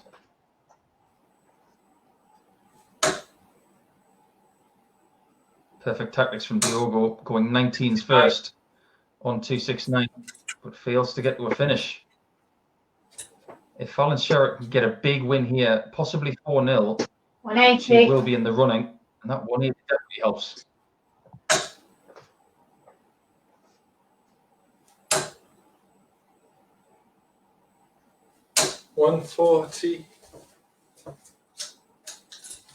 [SPEAKER 1] Perfect tactics from Diogo, going 19s first on 269, but fails to get to a finish. If Fallon Sherritt can get a big win here, possibly 4-0, she
[SPEAKER 6] 180.
[SPEAKER 1] will be in the running, and that 180 definitely helps.
[SPEAKER 7] $140.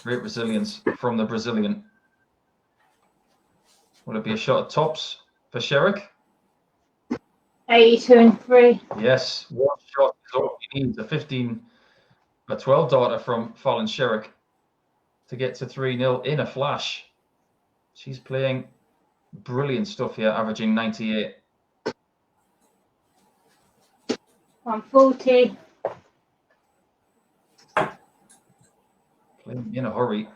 [SPEAKER 1] Great resilience from the Brazilian. Will it be a shot at tops for Sherrick?
[SPEAKER 6] 82 and 3.
[SPEAKER 1] Yes, one shot is all he needs. A 12 darter from Fallon Sherrick to get to 3-0 in a flash. She's playing brilliant stuff here, averaging 98.
[SPEAKER 6] 140.
[SPEAKER 1] Playing in a hurry.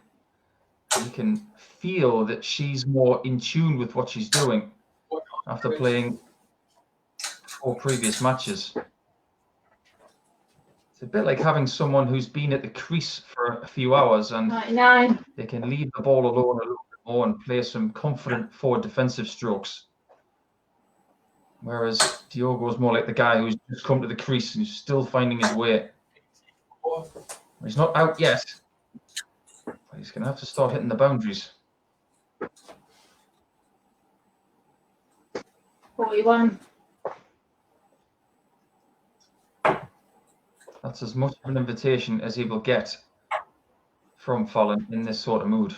[SPEAKER 1] You can feel that she's more in tune with what she's doing after playing 4 previous matches. It's a bit like having someone who's been at the crease for a few hours and
[SPEAKER 6] 99.
[SPEAKER 1] they can leave the ball alone a little bit more and play some confident forward defensive strokes. Whereas Diogo's more like the guy who's just come to the crease and he's still finding his way. He's not out yet, but he's going to have to start hitting the boundaries.
[SPEAKER 6] 41.
[SPEAKER 1] That's as much of an invitation as he will get from Fallon in this sort of mood.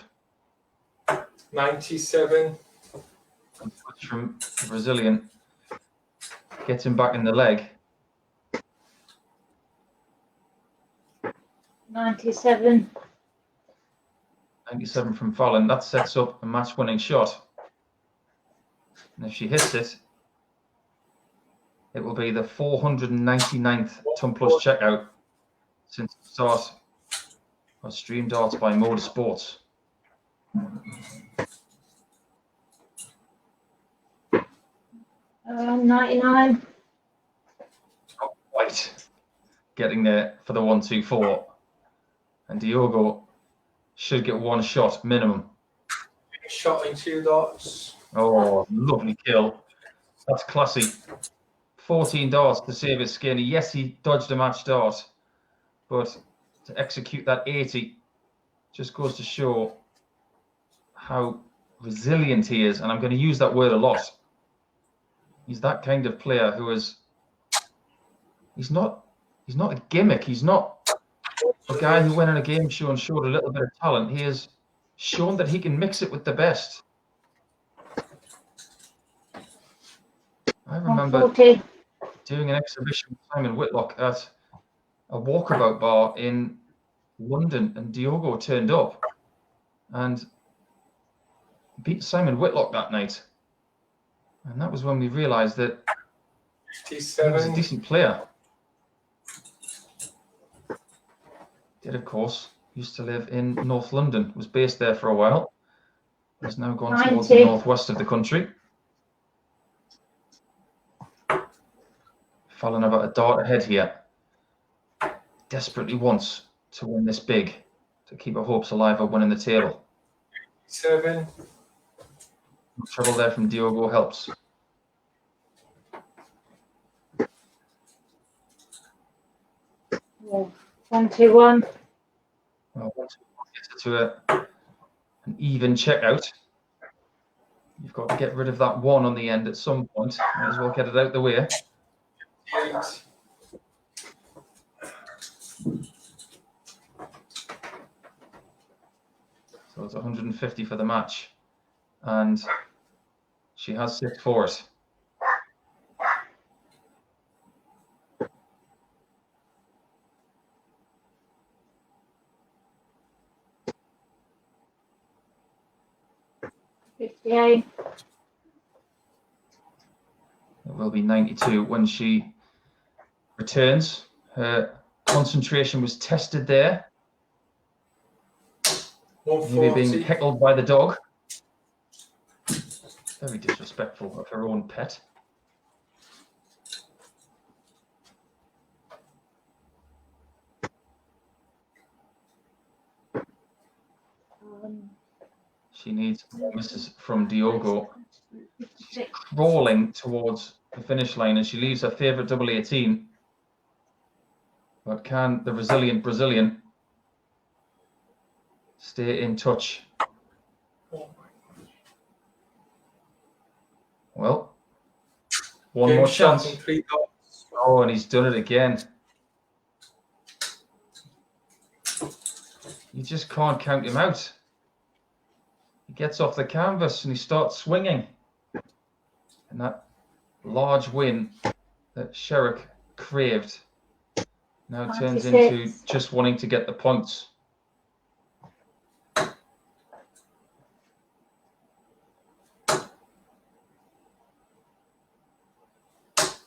[SPEAKER 7] 97.
[SPEAKER 1] And switch from the Brazilian gets him back in the leg.
[SPEAKER 6] 97.
[SPEAKER 1] 97 from Fallon. That sets up a match-winning shot. And if she hits it, it will be the 499th Ton Plus checkout since the start of Stream Darts by MODUS Sports.
[SPEAKER 6] 99.
[SPEAKER 1] Not quite getting there for the 1-2-4. And Diogo should get one shot minimum.
[SPEAKER 7] Shot in 2 darts.
[SPEAKER 1] Oh, lovely kill. That's classy. 14 darts to save his skin. Yes, he dodged a match dart, but to execute that 80 just goes to show how resilient he is. And I'm going to use that word a lot. He's that kind of player who is, he's not a gimmick. He's not a guy who went on a game show and showed a little bit of talent. He has shown that he can mix it with the best. I remember
[SPEAKER 6] 140.
[SPEAKER 1] doing an exhibition with Simon Whitlock at a walkabout bar in London, and Diogo turned up and beat Simon Whitlock that night. And that was when we realized that he was a
[SPEAKER 7] 57.
[SPEAKER 1] decent player. Did, of course, used to live in North London, was based there for a while. Has now gone towards the
[SPEAKER 6] 90.
[SPEAKER 1] northwest of the country. Fallon about a dart ahead here. Desperately wants to win this big, to keep her hopes alive of winning the table.
[SPEAKER 7] 7.
[SPEAKER 1] Trouble there from Diogo helps.
[SPEAKER 6] 121.
[SPEAKER 1] Well, once we get to an even checkout, you've got to get rid of that 1 on the end at some point. Might as well get it out the way.
[SPEAKER 7] 8.
[SPEAKER 1] So it's 150 for the match. And she has 6 fours.
[SPEAKER 6] $58.
[SPEAKER 1] It will be 92 when she returns. Her concentration was tested there. Maybe being
[SPEAKER 7] 140.
[SPEAKER 1] heckled by the dog. Very disrespectful of her own pet. She needs misses from Diogo. She's crawling towards the finish line and she leaves her favourite double 18. But can the resilient Brazilian stay in touch? Well, one
[SPEAKER 7] Game
[SPEAKER 1] more
[SPEAKER 7] shot
[SPEAKER 1] chance.
[SPEAKER 7] in 3 dots.
[SPEAKER 1] Oh, and he's done it again. You just can't count him out. He gets off the canvas and he starts swinging. And that large win that Sherrick craved now turns
[SPEAKER 6] 96.
[SPEAKER 1] into just wanting to get the points.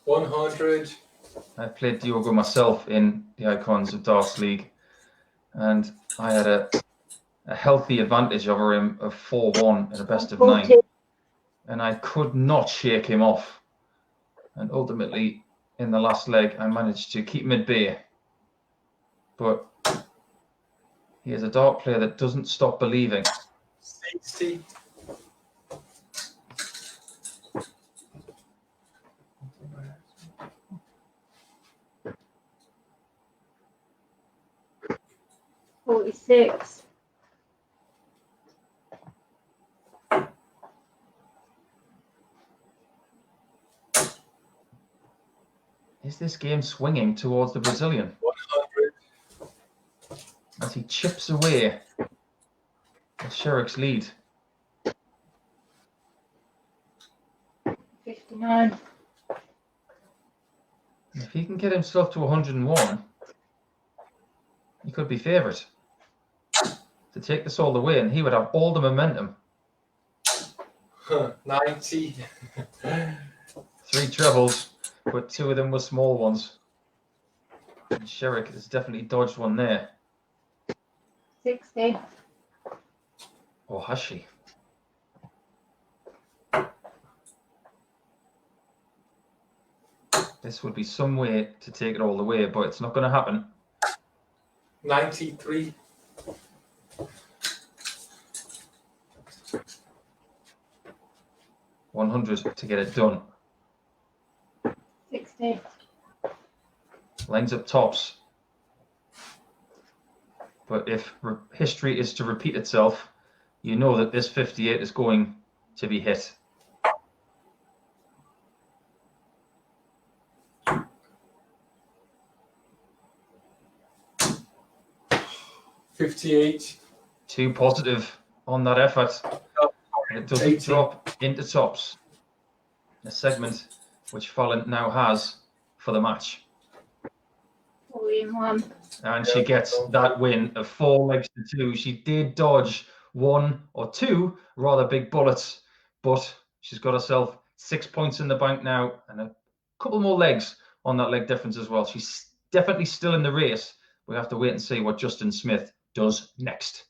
[SPEAKER 7] $100.
[SPEAKER 1] I played Diogo myself in the Icons of Darts League, and I had a healthy advantage over him of 4-1 in a best of 9,
[SPEAKER 6] 140.
[SPEAKER 1] and I could not shake him off. And ultimately, in the last leg, I managed to keep him at bay. But he is a dart player that doesn't stop believing.
[SPEAKER 7] 60.
[SPEAKER 6] $46.
[SPEAKER 1] Is this game swinging towards the Brazilian
[SPEAKER 7] 100.
[SPEAKER 1] as he chips away at Sherrick's lead?
[SPEAKER 6] 59.
[SPEAKER 1] If he can get himself to 101, he could be favourite to take this all the way, and he would have all the momentum.
[SPEAKER 7] 90.
[SPEAKER 1] 3 trebles, but 2 of them were small ones. And Sherrick has definitely dodged one there.
[SPEAKER 6] 60.
[SPEAKER 1] Or has she? This would be some way to take it all the way, but it's not going to happen.
[SPEAKER 7] 93.
[SPEAKER 1] $100 to get it done.
[SPEAKER 6] 60.
[SPEAKER 1] Lines up tops. But if history is to repeat itself, you know that this 58 is going to be hit.
[SPEAKER 7] $58.
[SPEAKER 1] Too positive on that effort. And it doesn't
[SPEAKER 7] 80.
[SPEAKER 1] drop into tops. A segment which Fallon now has for the match.
[SPEAKER 6] 41.
[SPEAKER 1] And she gets that win of 4 legs to 2. She did dodge 1 or 2 rather big bullets, but she's got herself 6 points in the bank now and a couple more legs on that leg difference as well. She's definitely still in the race. We have to wait and see what Justin Smith does next.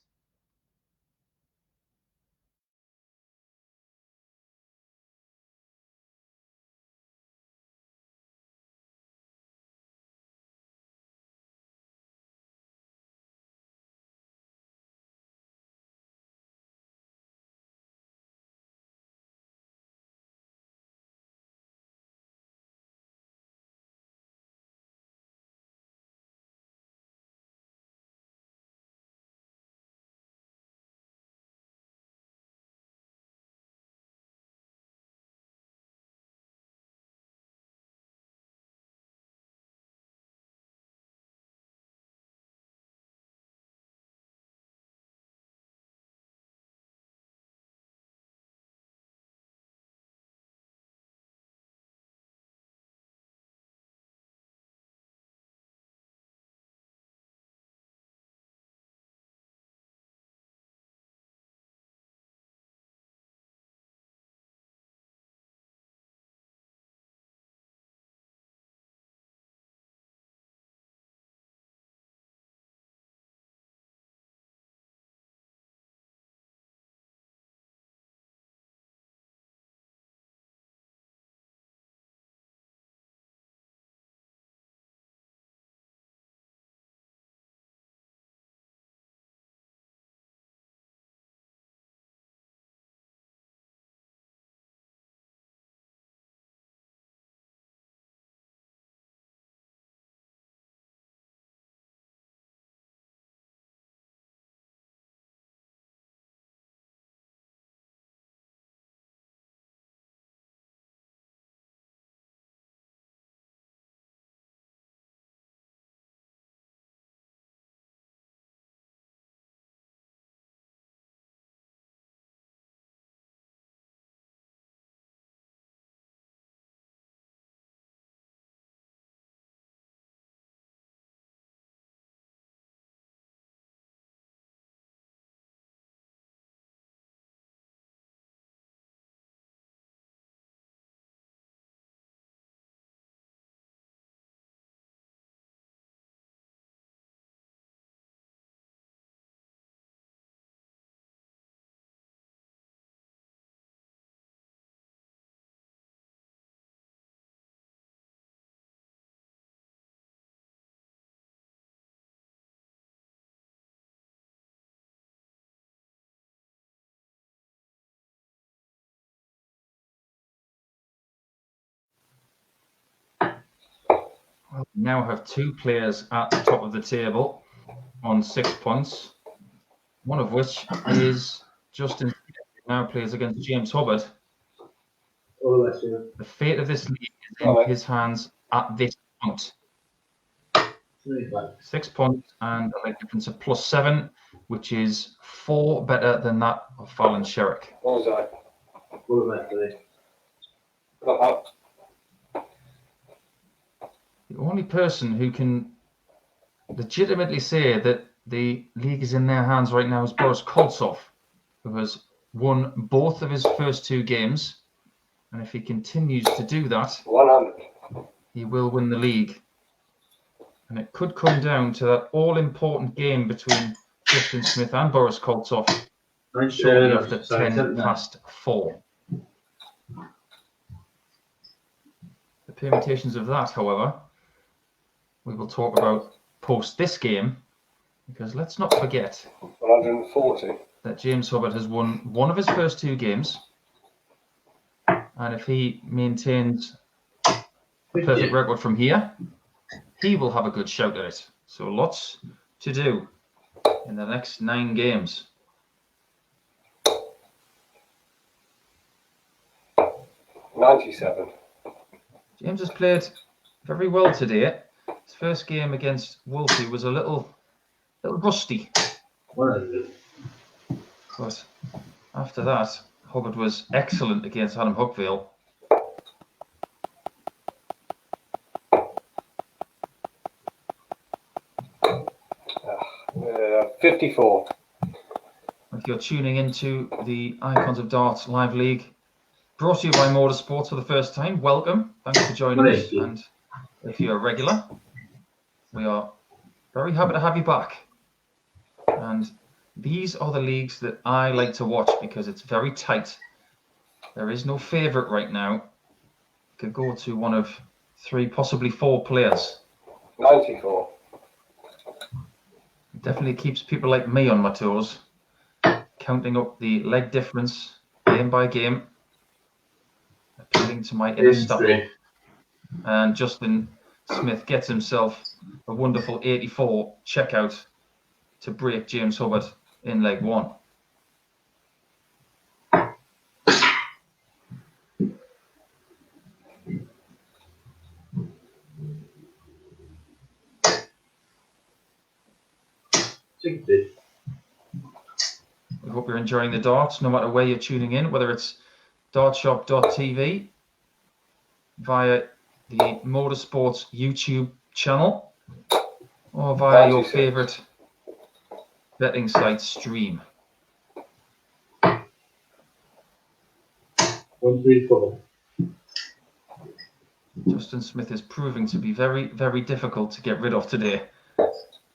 [SPEAKER 1] Well, we now have two players at the top of the table on 6 points, one of which is Justin, who now plays against James Hubbard. The fate of this league is in his hands at this point. 6 points and a leg difference of +7, which is 4 better than that of Fallon Sherrick.
[SPEAKER 4] What was that? Got
[SPEAKER 1] The only person who can legitimately say that the league is in their hands right now is Boris Koltsov, who has won both of his first 2 games. And if he continues to do that,
[SPEAKER 4] that? 100.
[SPEAKER 1] he will win the league. And it could come down to that all-important game between Justin Smith and Boris Koltsov shortly after 10 past 4. The permutations of that, however, we will talk about post this game, because let's not forget
[SPEAKER 4] 140.
[SPEAKER 1] that James Hubbard has won one of his first 2 games, and if he maintains a perfect record from here, he will have a good shout at it. So lots to do in the next 9 games.
[SPEAKER 4] 97.
[SPEAKER 1] James has played very well today. His first game against Wolsey was a little rusty. But after that, Hubbard was excellent against Adam Huckvale.
[SPEAKER 4] Uh, 54.
[SPEAKER 1] If you're tuning into the Icons of Darts Live League, brought to you by MODUS Sports for the first time, welcome. Thanks for joining us. And if you're a regular, we are very happy to have you back. And these are the leagues that I like to watch because it's very tight. There is no favourite right now. Could go to one of 3, possibly 4 players.
[SPEAKER 4] 94.
[SPEAKER 1] It definitely keeps people like me on my toes, counting up the leg difference game by game, appealing to my inner stubble. And Justin Smith gets himself a wonderful 84 checkout to break James Hubbard in leg 1. We hope you're enjoying the darts, no matter where you're tuning in, whether it's dartshop.tv, via the MODUS Sports YouTube channel, or via your
[SPEAKER 4] 96.
[SPEAKER 1] favourite betting site stream.
[SPEAKER 3] 134.
[SPEAKER 1] Justin Smith is proving to be very, very difficult to get rid of today.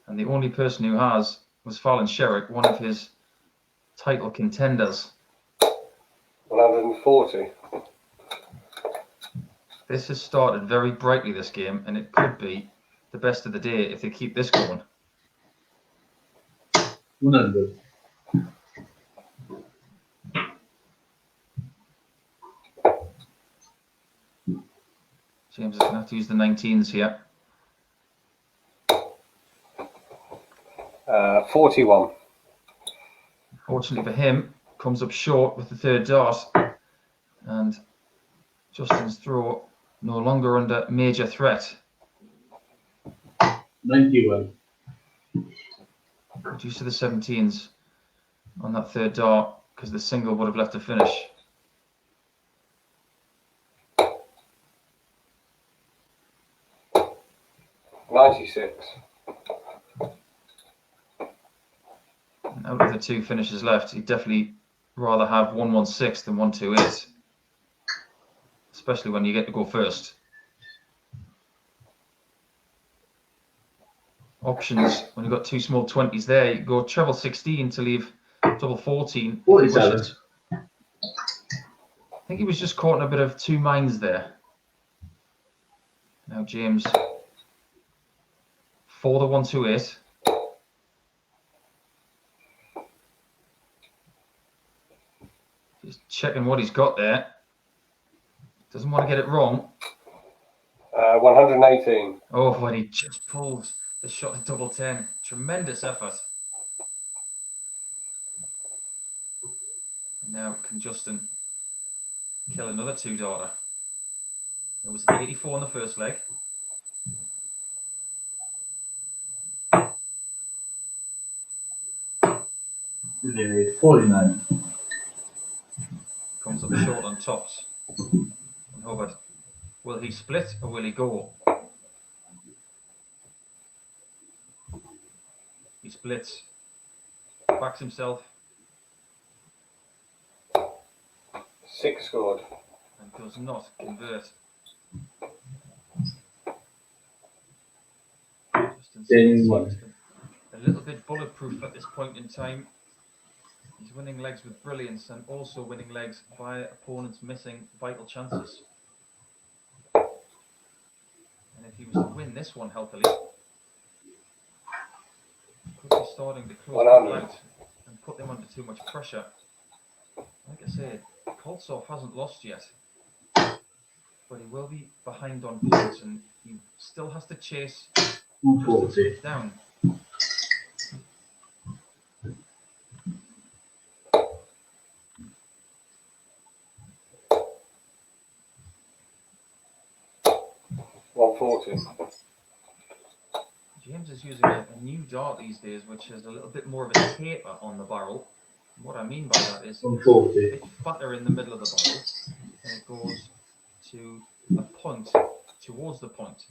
[SPEAKER 1] And the only person who has was Fallon Sherrick, one of his title contenders.
[SPEAKER 4] 140.
[SPEAKER 1] This has started very brightly, this game, and it could be the best of the day if they keep this going.
[SPEAKER 3] 100.
[SPEAKER 1] James is going to have to use the 19s here.
[SPEAKER 4] 41.
[SPEAKER 1] Fortunately for him, comes up short with the 3rd dart, and Justin's throw no longer under major threat.
[SPEAKER 3] 91.
[SPEAKER 1] Reduced to the 17s on that 3rd dart because the single would have left a finish.
[SPEAKER 4] $96.
[SPEAKER 1] And out of the 2 finishes left, he'd definitely rather have 116 than 128, especially when you get to go first. Options, when you've got 2 small 20s there, you go treble 16 to leave double 14.
[SPEAKER 3] 47.
[SPEAKER 1] I think he was just caught in a bit of 2 minds there. Now James for the 128. Just checking what he's got there. Doesn't want to get it wrong.
[SPEAKER 4] 118.
[SPEAKER 1] Oh, when he just pulled the shot at double 10. Tremendous effort. And now can Justin kill another 2-darter? It was 84 in the first leg.
[SPEAKER 3] The 49.
[SPEAKER 1] Comes up short on tops. And Hubbard, will he split or will he go? He splits, backs himself,
[SPEAKER 4] 6 scored.
[SPEAKER 1] and does not convert. Justin
[SPEAKER 3] Then
[SPEAKER 1] Smith
[SPEAKER 3] what?
[SPEAKER 1] seems a little bit bulletproof at this point in time. He's winning legs with brilliance and also winning legs via opponents missing vital chances. And if he was to win this one healthily, could be starting to close people
[SPEAKER 4] 100.
[SPEAKER 1] out and put them under too much pressure. Like I said, Koltsov hasn't lost yet, but he will be behind on points and he still has to chase Justin
[SPEAKER 3] 240.
[SPEAKER 1] Smith down. James is using a new dart these days, which has a little bit more of a taper on the barrel. And what I mean by that is it's a
[SPEAKER 3] 140.
[SPEAKER 1] bit fatter in the middle of the barrel, and it goes to a point towards the point.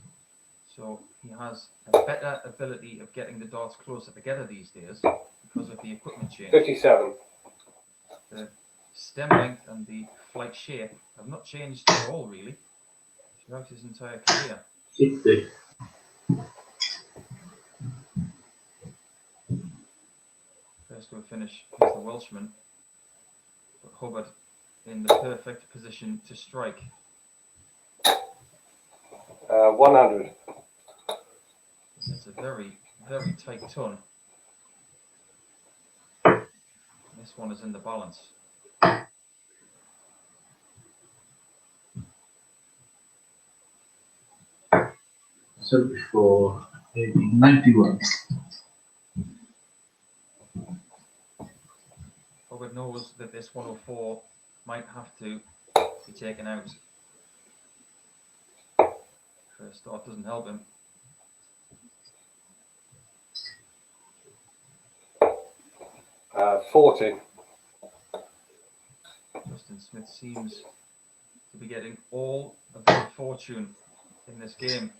[SPEAKER 1] So he has a better ability of getting the darts closer together these days because of the equipment change.
[SPEAKER 4] 57.
[SPEAKER 1] The stem length and the flight shape have not changed at all, really, throughout his entire career.
[SPEAKER 3] 60.
[SPEAKER 1] First to a finish is the Welshman, but Hubbard in the perfect position to strike.
[SPEAKER 4] 100.
[SPEAKER 1] It's a very, very tight ton. This one is in the balance.
[SPEAKER 3] So before 91.
[SPEAKER 1] Hubbard knows that this 104 might have to be taken out. First start doesn't help him.
[SPEAKER 4] Uh, 40.
[SPEAKER 1] Justin Smith seems to be getting all of the fortune in this game.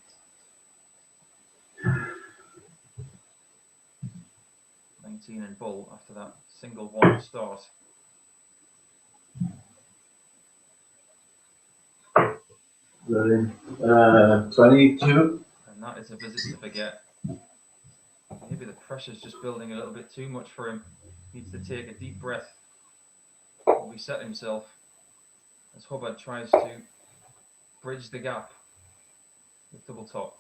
[SPEAKER 1] In bull after that single one start.
[SPEAKER 3] 22.
[SPEAKER 1] And that is a visit to forget. Maybe the pressure's just building a little bit too much for him. Needs to take a deep breath, reset himself as Hubbard tries to bridge the gap with double top.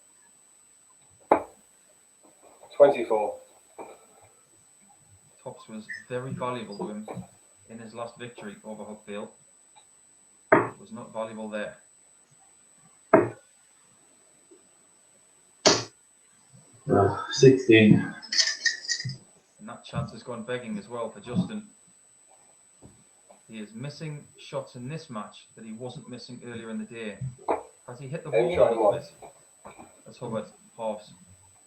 [SPEAKER 4] 24.
[SPEAKER 1] Tops was very valuable to him in his last victory over Hookvale. It was not valuable there.
[SPEAKER 3] 16.
[SPEAKER 1] And that chance has gone begging as well for Justin. He is missing shots in this match that he wasn't missing earlier in the day. Has he hit the wall a little bit? As Hubbard halves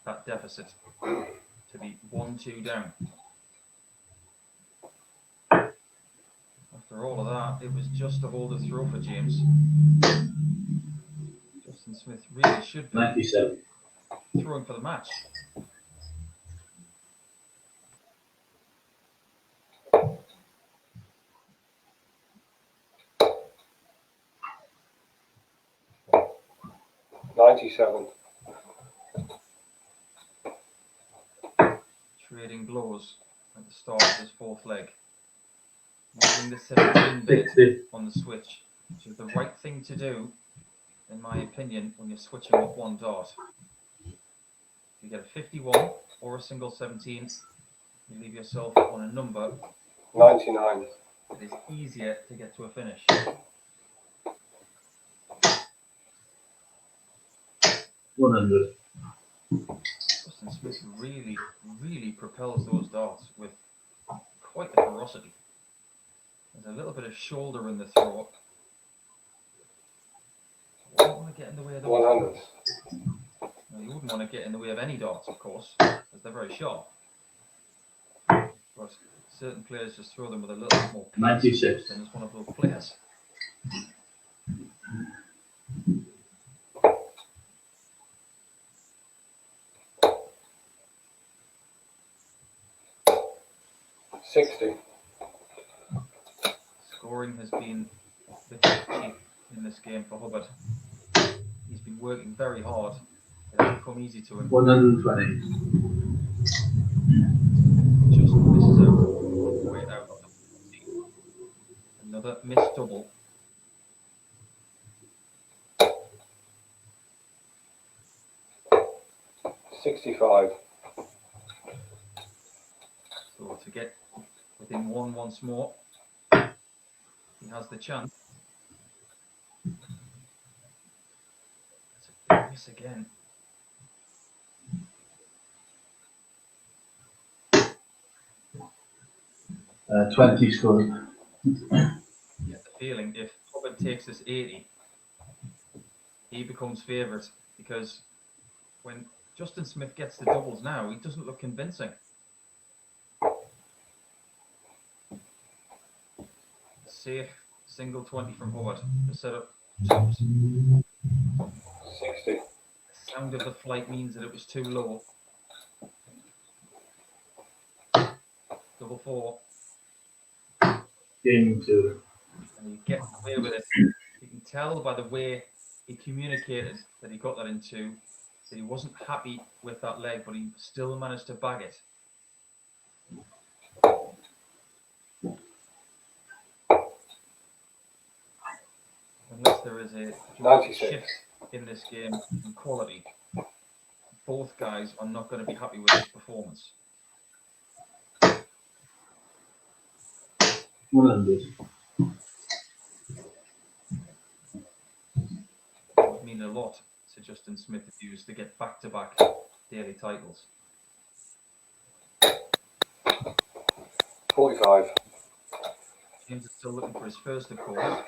[SPEAKER 1] that deficit to be 1-2 down. After all of that, it was just a hold of throw for James. Justin Smith really should be
[SPEAKER 3] 97.
[SPEAKER 1] throwing for the match. Trading blows at the start of his fourth leg. Using the 17 bit
[SPEAKER 3] 60.
[SPEAKER 1] on the switch, which is the right thing to do, in my opinion, when you're switching up one dart. If you get a 51 or a single 17, you leave yourself on a number
[SPEAKER 4] 99.
[SPEAKER 1] that is easier to get to a finish.
[SPEAKER 3] 100.
[SPEAKER 1] Justin Smith really, really propels those darts with quite a ferocity. There's a little bit of shoulder in the throat. You don't want to get in the way of those
[SPEAKER 4] 100.
[SPEAKER 1] darts. Now, you wouldn't want to get in the way of any darts, of course, because they're very sharp. But certain players just throw them with a little bit more pace.
[SPEAKER 3] 96.
[SPEAKER 1] Justin is one of those players. Scoring has been a bit tricky in this game for Hubbard. He's been working very hard. It hasn't come easy to him.
[SPEAKER 3] 120.
[SPEAKER 1] Just misses out. Way out of the 14. Another missed double.
[SPEAKER 4] $65.
[SPEAKER 1] So to get within one once more, he has the chance. That's a big miss again.
[SPEAKER 3] 20 scored.
[SPEAKER 1] You get the feeling if Hubbard takes this 80, he becomes favourite, because when Justin Smith gets the doubles now, he doesn't look convincing. Safe single 20 from Hubbard to set up twos.
[SPEAKER 4] 60.
[SPEAKER 1] The sound of the flight means that it was too low. Double four.
[SPEAKER 3] Game 2.
[SPEAKER 1] And he gets away with it. You can tell by the way he communicated that he got that in two, that he wasn't happy with that leg, but he still managed to bag it. Unless there is a
[SPEAKER 4] 96.
[SPEAKER 1] shift in this game in quality, both guys are not going to be happy with this performance.
[SPEAKER 3] 100.
[SPEAKER 1] It would mean a lot to Justin Smith if he was to get back-to-back daily titles.
[SPEAKER 4] 45.
[SPEAKER 1] James is still looking for his first, of course.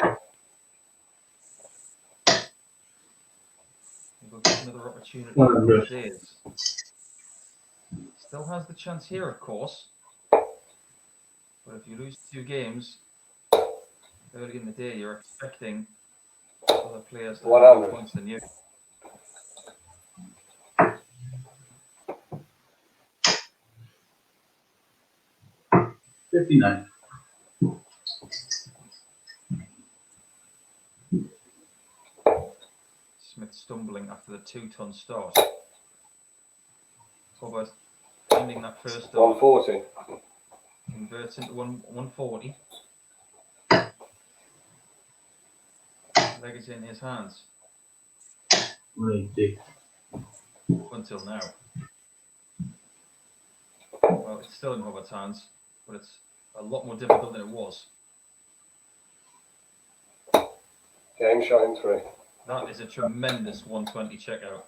[SPEAKER 1] We'll get another opportunity.
[SPEAKER 3] 100.
[SPEAKER 1] Days. Still has the chance here, of course. But if you lose 2 games early in the day, you're expecting other players to have
[SPEAKER 4] 100.
[SPEAKER 1] more points than you.
[SPEAKER 3] $59.
[SPEAKER 1] Smith stumbling after the 2-ton start. Hubbard finding that first dart,
[SPEAKER 4] 140.
[SPEAKER 1] converts into 140. Leg is in his hands
[SPEAKER 3] 180.
[SPEAKER 1] until now. Well, it's still in Hubbard's hands, but it's a lot more difficult than it was.
[SPEAKER 4] Game shot in 3.
[SPEAKER 1] That is a tremendous 120 checkout.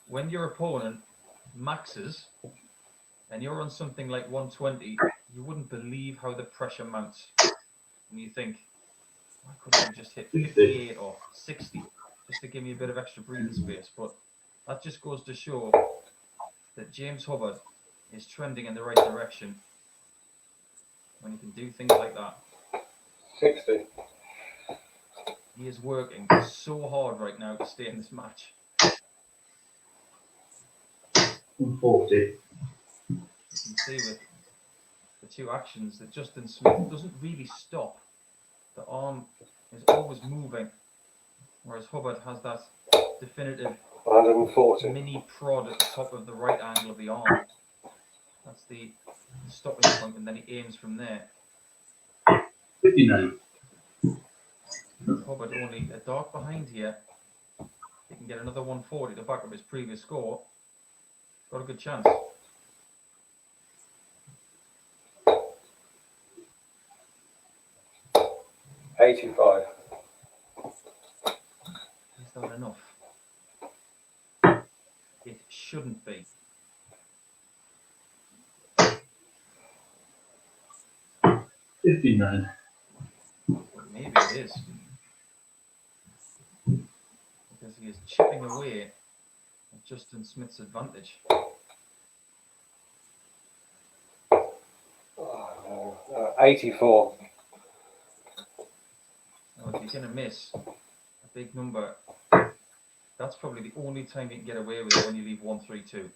[SPEAKER 1] When your opponent maxes and you're on something like 120, you wouldn't believe how the pressure mounts. And you think, why couldn't I just hit 58 or 60 just to give me a bit of extra breathing space? But that just goes to show that James Hubbard is trending in the right direction when he can do things like that.
[SPEAKER 4] 60.
[SPEAKER 1] He is working so hard right now to stay in this match.
[SPEAKER 3] 140.
[SPEAKER 1] You can see with the 2 actions that Justin Smith doesn't really stop. The arm is always moving, whereas Hubbard has that definitive
[SPEAKER 4] 140.
[SPEAKER 1] mini prod at the top of the right angle of the arm. That's the stopping point, and then he aims from there.
[SPEAKER 3] 59.
[SPEAKER 1] Hubbard only a dart behind here. He can get another 140 to back up his previous score. Got a good chance.
[SPEAKER 4] $85.
[SPEAKER 1] Is that enough? it shouldn't be.
[SPEAKER 3] 59.
[SPEAKER 1] But maybe it is. Because he is chipping away at Justin Smith's advantage.
[SPEAKER 4] Oh, no. 84.
[SPEAKER 1] Now, if you're going to miss a big number, that's probably the only time you can get away with it when you leave 132.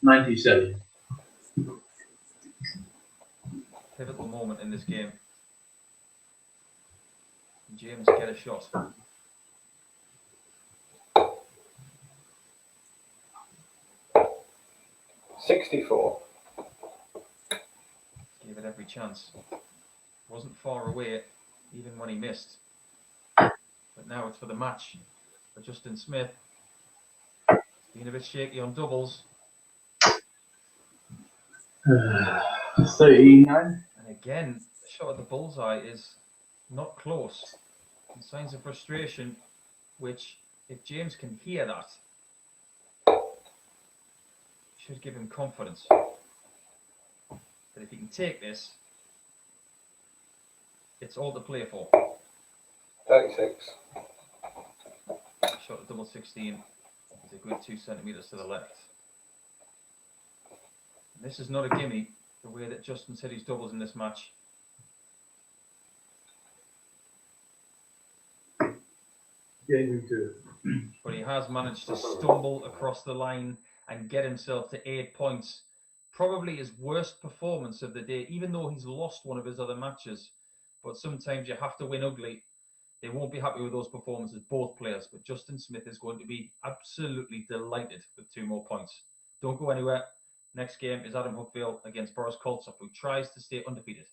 [SPEAKER 3] 97.
[SPEAKER 1] Pivotal moment in this game. James, get a shot.
[SPEAKER 4] $64.
[SPEAKER 1] Gave it every chance. Wasn't far away, even when he missed. But now it's for the match for Justin Smith. Being a bit shaky on doubles.
[SPEAKER 3] 39.
[SPEAKER 1] And again, the shot at the bullseye is not close. And signs of frustration, which, if James can hear that, should give him confidence. That if he can take this, it's all to play for.
[SPEAKER 4] 36.
[SPEAKER 1] Shot at double 16 is a good 2 centimetres to the left. And this is not a gimme, the way that Justin's hit his doubles in this match.
[SPEAKER 3] Gaming 2.
[SPEAKER 1] But he has managed to stumble across the line and get himself to 8 points. Probably his worst performance of the day, even though he's lost one of his other matches. But sometimes you have to win ugly. They won't be happy with those performances, both players. But Justin Smith is going to be absolutely delighted with 2 more points. Don't go anywhere. Next game is Adam Hookville against Boris Koltsov, who tries to stay undefeated.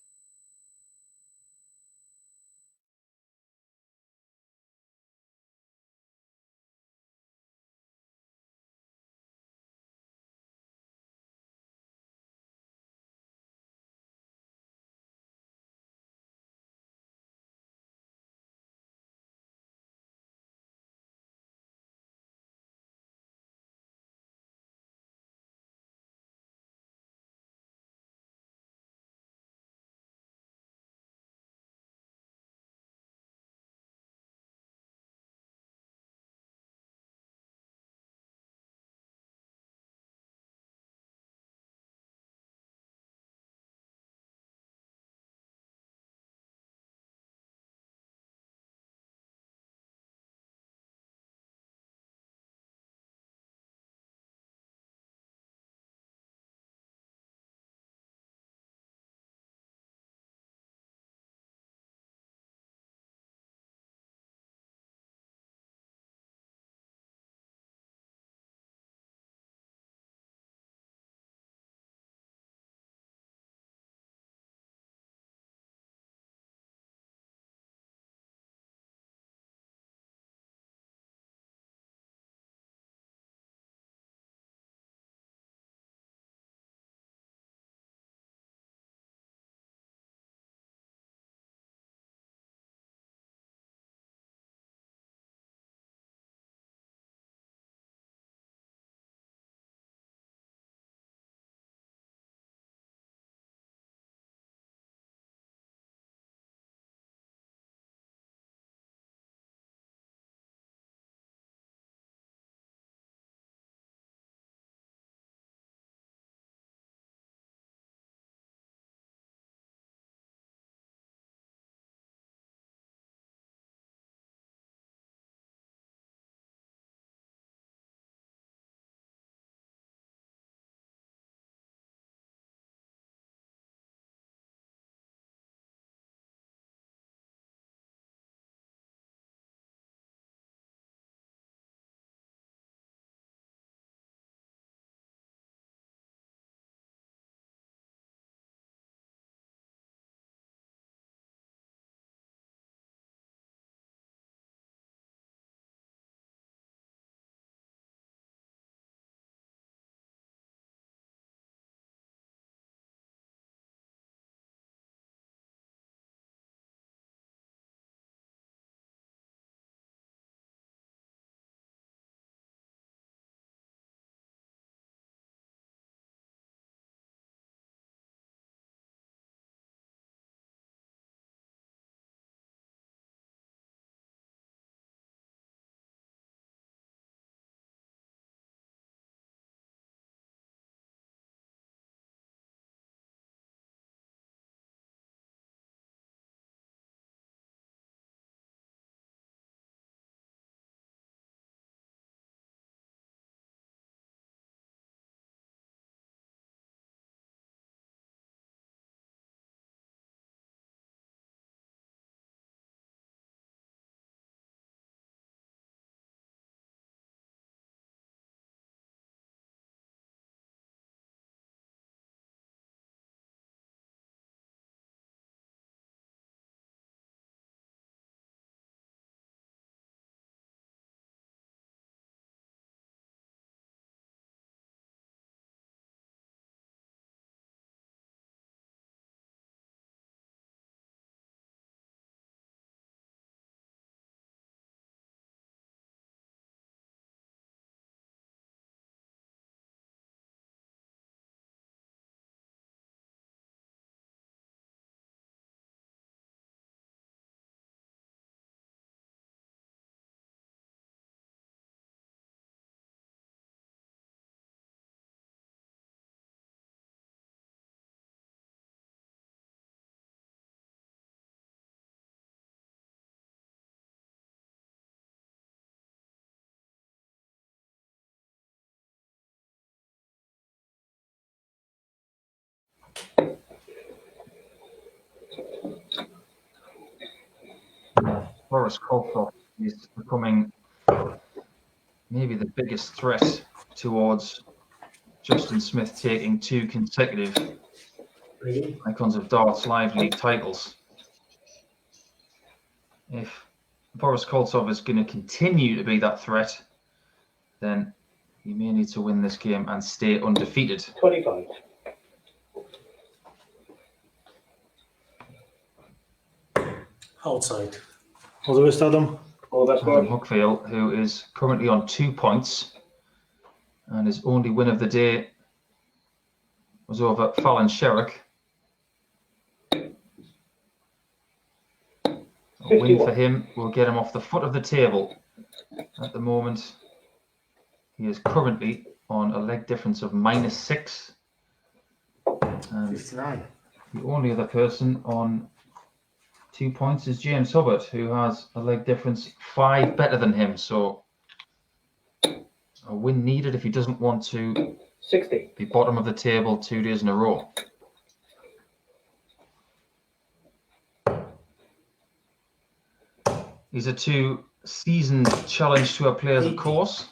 [SPEAKER 1] Boris Kolkov is becoming maybe the biggest threat towards Justin Smith taking 2 consecutive Icons of Darts Live League titles. If Boris Koltsov is going to continue to be that threat, then he may need to win this game and stay undefeated.
[SPEAKER 2] 25.
[SPEAKER 8] Outside. All the rest, Adam?
[SPEAKER 2] All that's
[SPEAKER 1] Adam
[SPEAKER 2] good.
[SPEAKER 1] Huckfield, who is currently on 2 points, and his only win of the day was over Fallon Sherrick. A win for him will get him off the foot of the table. At the moment, he is currently on a leg difference of -6. And
[SPEAKER 8] 59.
[SPEAKER 1] the only other person on 2 points is James Hubbard, who has a leg difference 5 better than him. So a win needed if he doesn't want to
[SPEAKER 2] 60.
[SPEAKER 1] be bottom of the table 2 days in a row. These are 2 seasoned Challenge Tour players, of course.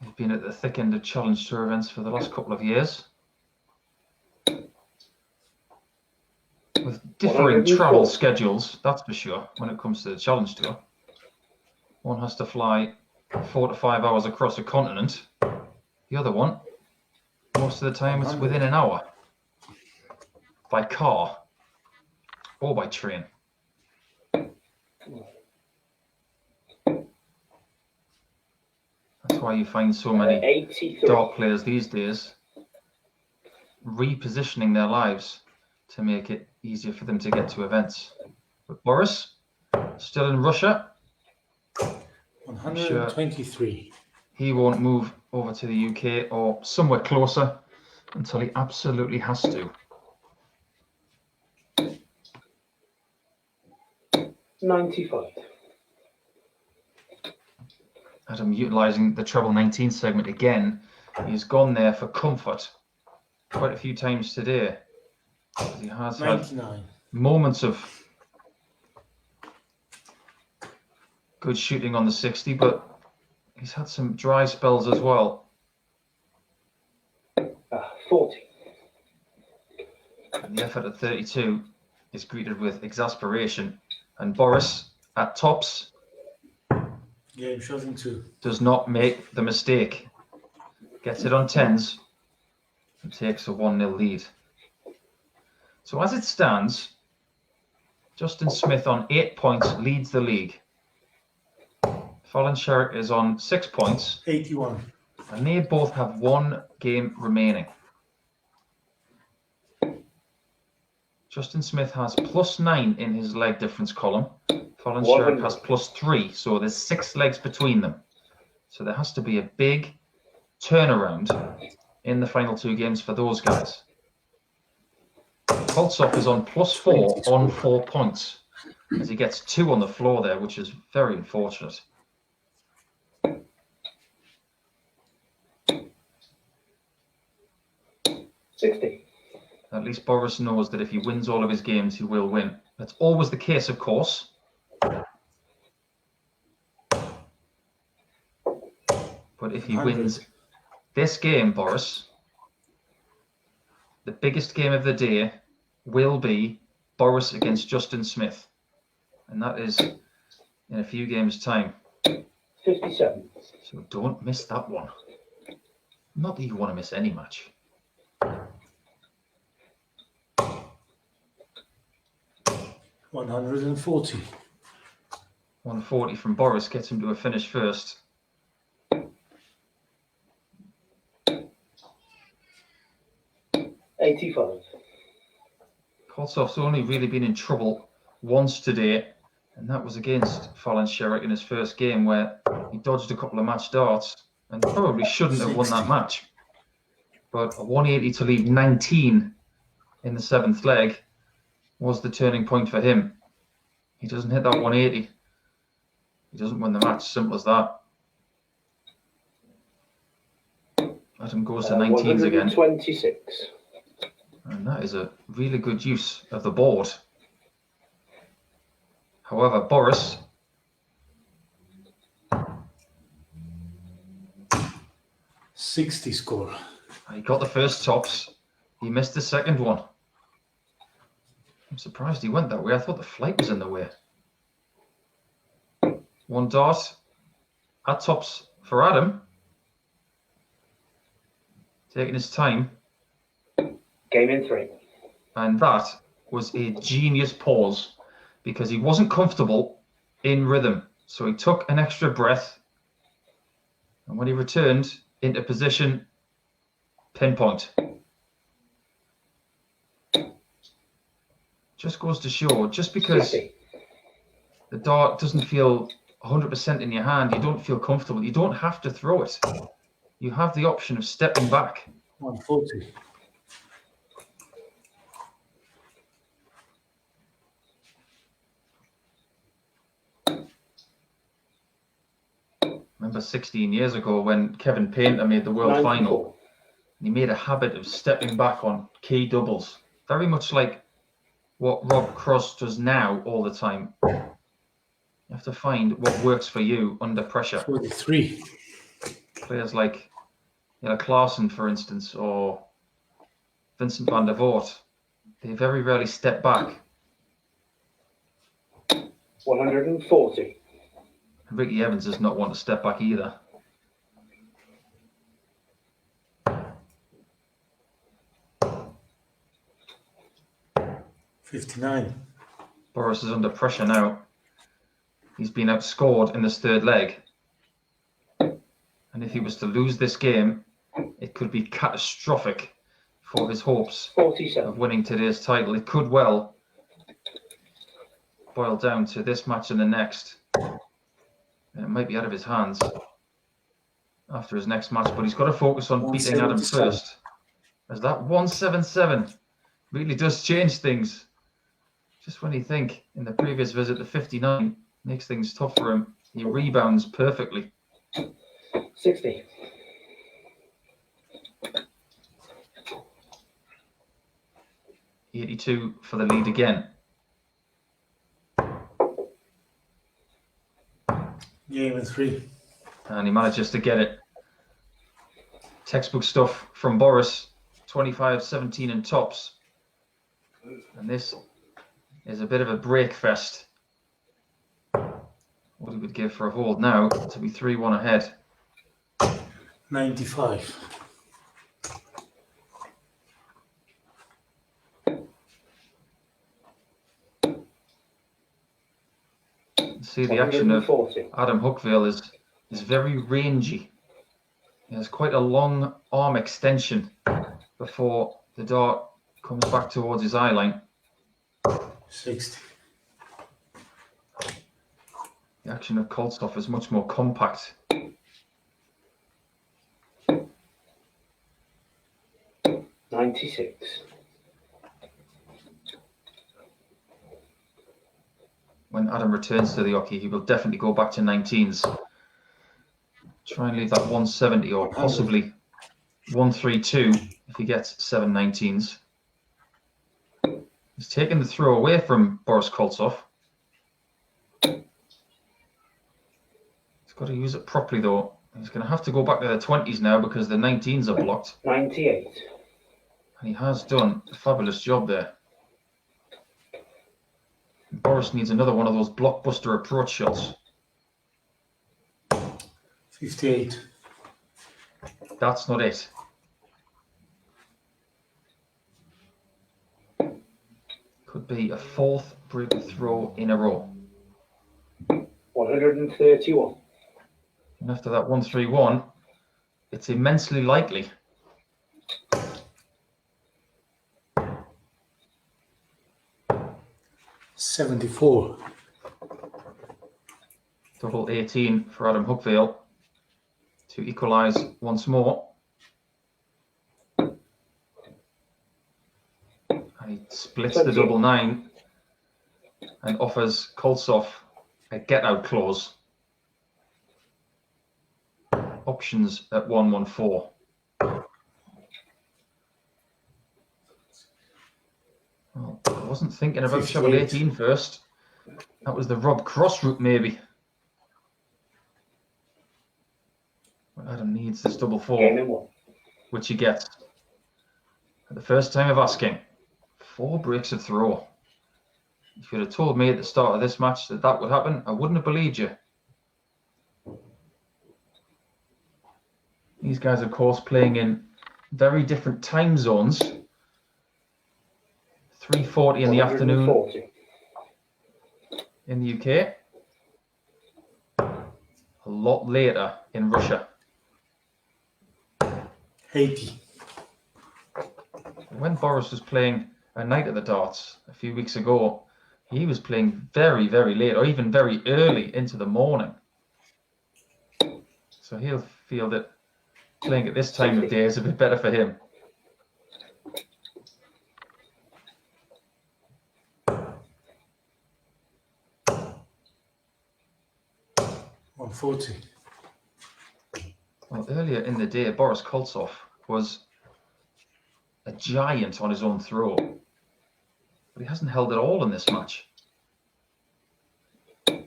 [SPEAKER 1] They've been at the thick end of Challenge Tour events for the last couple of years. With differing travel schedules, that's for sure, when it comes to the Challenge Tour. One has to fly 4 to 5 hours across a continent. The other one, most of the time, it's within an hour. By car or by train. That's why you find so many
[SPEAKER 2] 83.
[SPEAKER 1] dart players these days repositioning their lives to make it easier for them to get to events. But Boris, still in Russia.
[SPEAKER 8] 123.
[SPEAKER 1] He won't move over to the UK or somewhere closer until he absolutely has to.
[SPEAKER 2] 95.
[SPEAKER 1] Adam utilising the treble 19 segment again. He's gone there for comfort quite a few times today. He has had
[SPEAKER 8] 99.
[SPEAKER 1] moments of good shooting on the 60, but he's had some dry spells as well.
[SPEAKER 2] 40.
[SPEAKER 1] And the effort at 32 is greeted with exasperation. And Boris, at tops,
[SPEAKER 8] Game shot 2.
[SPEAKER 1] does not make the mistake. Gets it on 10s and takes a 1-0 lead. So as it stands, Justin Smith on 8 points leads the league. Fallon Sherrick is on 6 points.
[SPEAKER 8] 81.
[SPEAKER 1] And they both have 1 game remaining. Justin Smith has +9 in his leg difference column. Fallon Sherrick has +3, so there's 6 legs between them. So there has to be a big turnaround in the final 2 games for those guys. Koltsov is on +4 on 4 points, as he gets 2 on the floor there, which is very unfortunate.
[SPEAKER 2] $60.
[SPEAKER 1] At least Boris knows that if he wins all of his games, he will win. That's always the case, of course. But if he wins this game, Boris, the biggest game of the day will be Boris against Justin Smith. And that is in a few games' time.
[SPEAKER 2] 57.
[SPEAKER 1] So don't miss that one. Not that you want to miss any match.
[SPEAKER 8] $140.
[SPEAKER 1] 140 from Boris gets him to a finish first.
[SPEAKER 2] $85.
[SPEAKER 1] Koltsov's only really been in trouble once today, and that was against Fallon Sherrick in his first game, where he dodged a couple of match darts and probably shouldn't have won that match. But a 180 to leave 19 in the 7th leg was the turning point for him. He doesn't hit that 180. He doesn't win the match. Simple as that. Adam goes to 19s again.
[SPEAKER 2] 126.
[SPEAKER 1] And that is a really good use of the board. However, Boris
[SPEAKER 8] 60 score.
[SPEAKER 1] he got the first tops. He missed the second one. I'm surprised he went that way. I thought the flight was in the way. One dart at tops for Adam. Taking his time.
[SPEAKER 2] Game in 3.
[SPEAKER 1] And that was a genius pause because he wasn't comfortable in rhythm. So he took an extra breath. And when he returned into position, pinpoint. Just goes to show, just because
[SPEAKER 2] 60.
[SPEAKER 1] the dart doesn't feel 100% in your hand, you don't feel comfortable. You don't have to throw it. You have the option of stepping back.
[SPEAKER 8] 140.
[SPEAKER 1] Remember 16 years ago when Kevin Painter made the world
[SPEAKER 2] 94.
[SPEAKER 1] final. He made a habit of stepping back on key doubles. Very much like what Rob Cross does now all the time. You have to find what works for you under pressure.
[SPEAKER 8] 43.
[SPEAKER 1] Players like Klaassen, for instance, or Vincent van der Voort, they very rarely step back.
[SPEAKER 2] 140.
[SPEAKER 1] And Ricky Evans does not want to step back either.
[SPEAKER 8] $59.
[SPEAKER 1] Boris is under pressure now. He's been outscored in this third leg. And if he was to lose this game, it could be catastrophic for his hopes
[SPEAKER 2] 47.
[SPEAKER 1] of winning today's title. It could well boil down to this match and the next. And it might be out of his hands after his next match, but he's got to focus on beating Adam
[SPEAKER 8] 177.
[SPEAKER 1] first. As that 177 really does change things. Just when you think in the previous visit, the 59 makes things tough for him, he rebounds perfectly.
[SPEAKER 2] 60.
[SPEAKER 1] $82 for the lead again.
[SPEAKER 8] Game in 3.
[SPEAKER 1] And he manages to get it. Textbook stuff from Boris, 25-17 in tops. And this is a bit of a break fest. What he would give for a hold now to be 3-1 ahead.
[SPEAKER 8] 95.
[SPEAKER 1] See, the action of
[SPEAKER 2] 140.
[SPEAKER 1] Adam Hookville is very rangy. He has quite a long arm extension before the dart comes back towards his eye line.
[SPEAKER 8] 60.
[SPEAKER 1] The action of Koltsov is much more compact.
[SPEAKER 2] 96.
[SPEAKER 1] When Adam returns to the hockey, he will definitely go back to 19s. Try and leave that 170 or possibly 132 if he gets 7 19s. He's taken the throw away from Boris Koltsov. He's got to use it properly though. He's going to have to go back to the 20s now because the 19s are blocked.
[SPEAKER 2] 98.
[SPEAKER 1] And he has done a fabulous job there. Boris needs another one of those blockbuster approach shots.
[SPEAKER 8] 58.
[SPEAKER 1] That's not it. Could be a fourth break throw in a row.
[SPEAKER 2] 131.
[SPEAKER 1] And after that 131, it's immensely likely.
[SPEAKER 8] $74.
[SPEAKER 1] Double 18 for Adam Hookvale to equalise once more. And he splits the double 9 and offers Koltsov a get-out clause. Options at 114. Well, I wasn't thinking about shovel 18 first. That was the Rob Cross route, maybe. Well, Adam needs this double
[SPEAKER 2] Game
[SPEAKER 1] four,
[SPEAKER 2] in 1.
[SPEAKER 1] which he gets. At the first time of asking, 4 breaks of throw. If you'd have told me at the start of this match that that would happen, I wouldn't have believed you. These guys, of course, playing in very different time zones. 3:40 in the afternoon
[SPEAKER 2] 140.
[SPEAKER 1] in the UK. A lot later in Russia.
[SPEAKER 8] 80.
[SPEAKER 1] When Boris was playing a night at the darts a few weeks ago, he was playing very, very late, or even very early into the morning. So he'll feel that playing at this time of day is a bit better for him.
[SPEAKER 8] $140.
[SPEAKER 1] Well, earlier in the day, Boris Koltsov was a giant on his own throw, but he hasn't held it all in this match.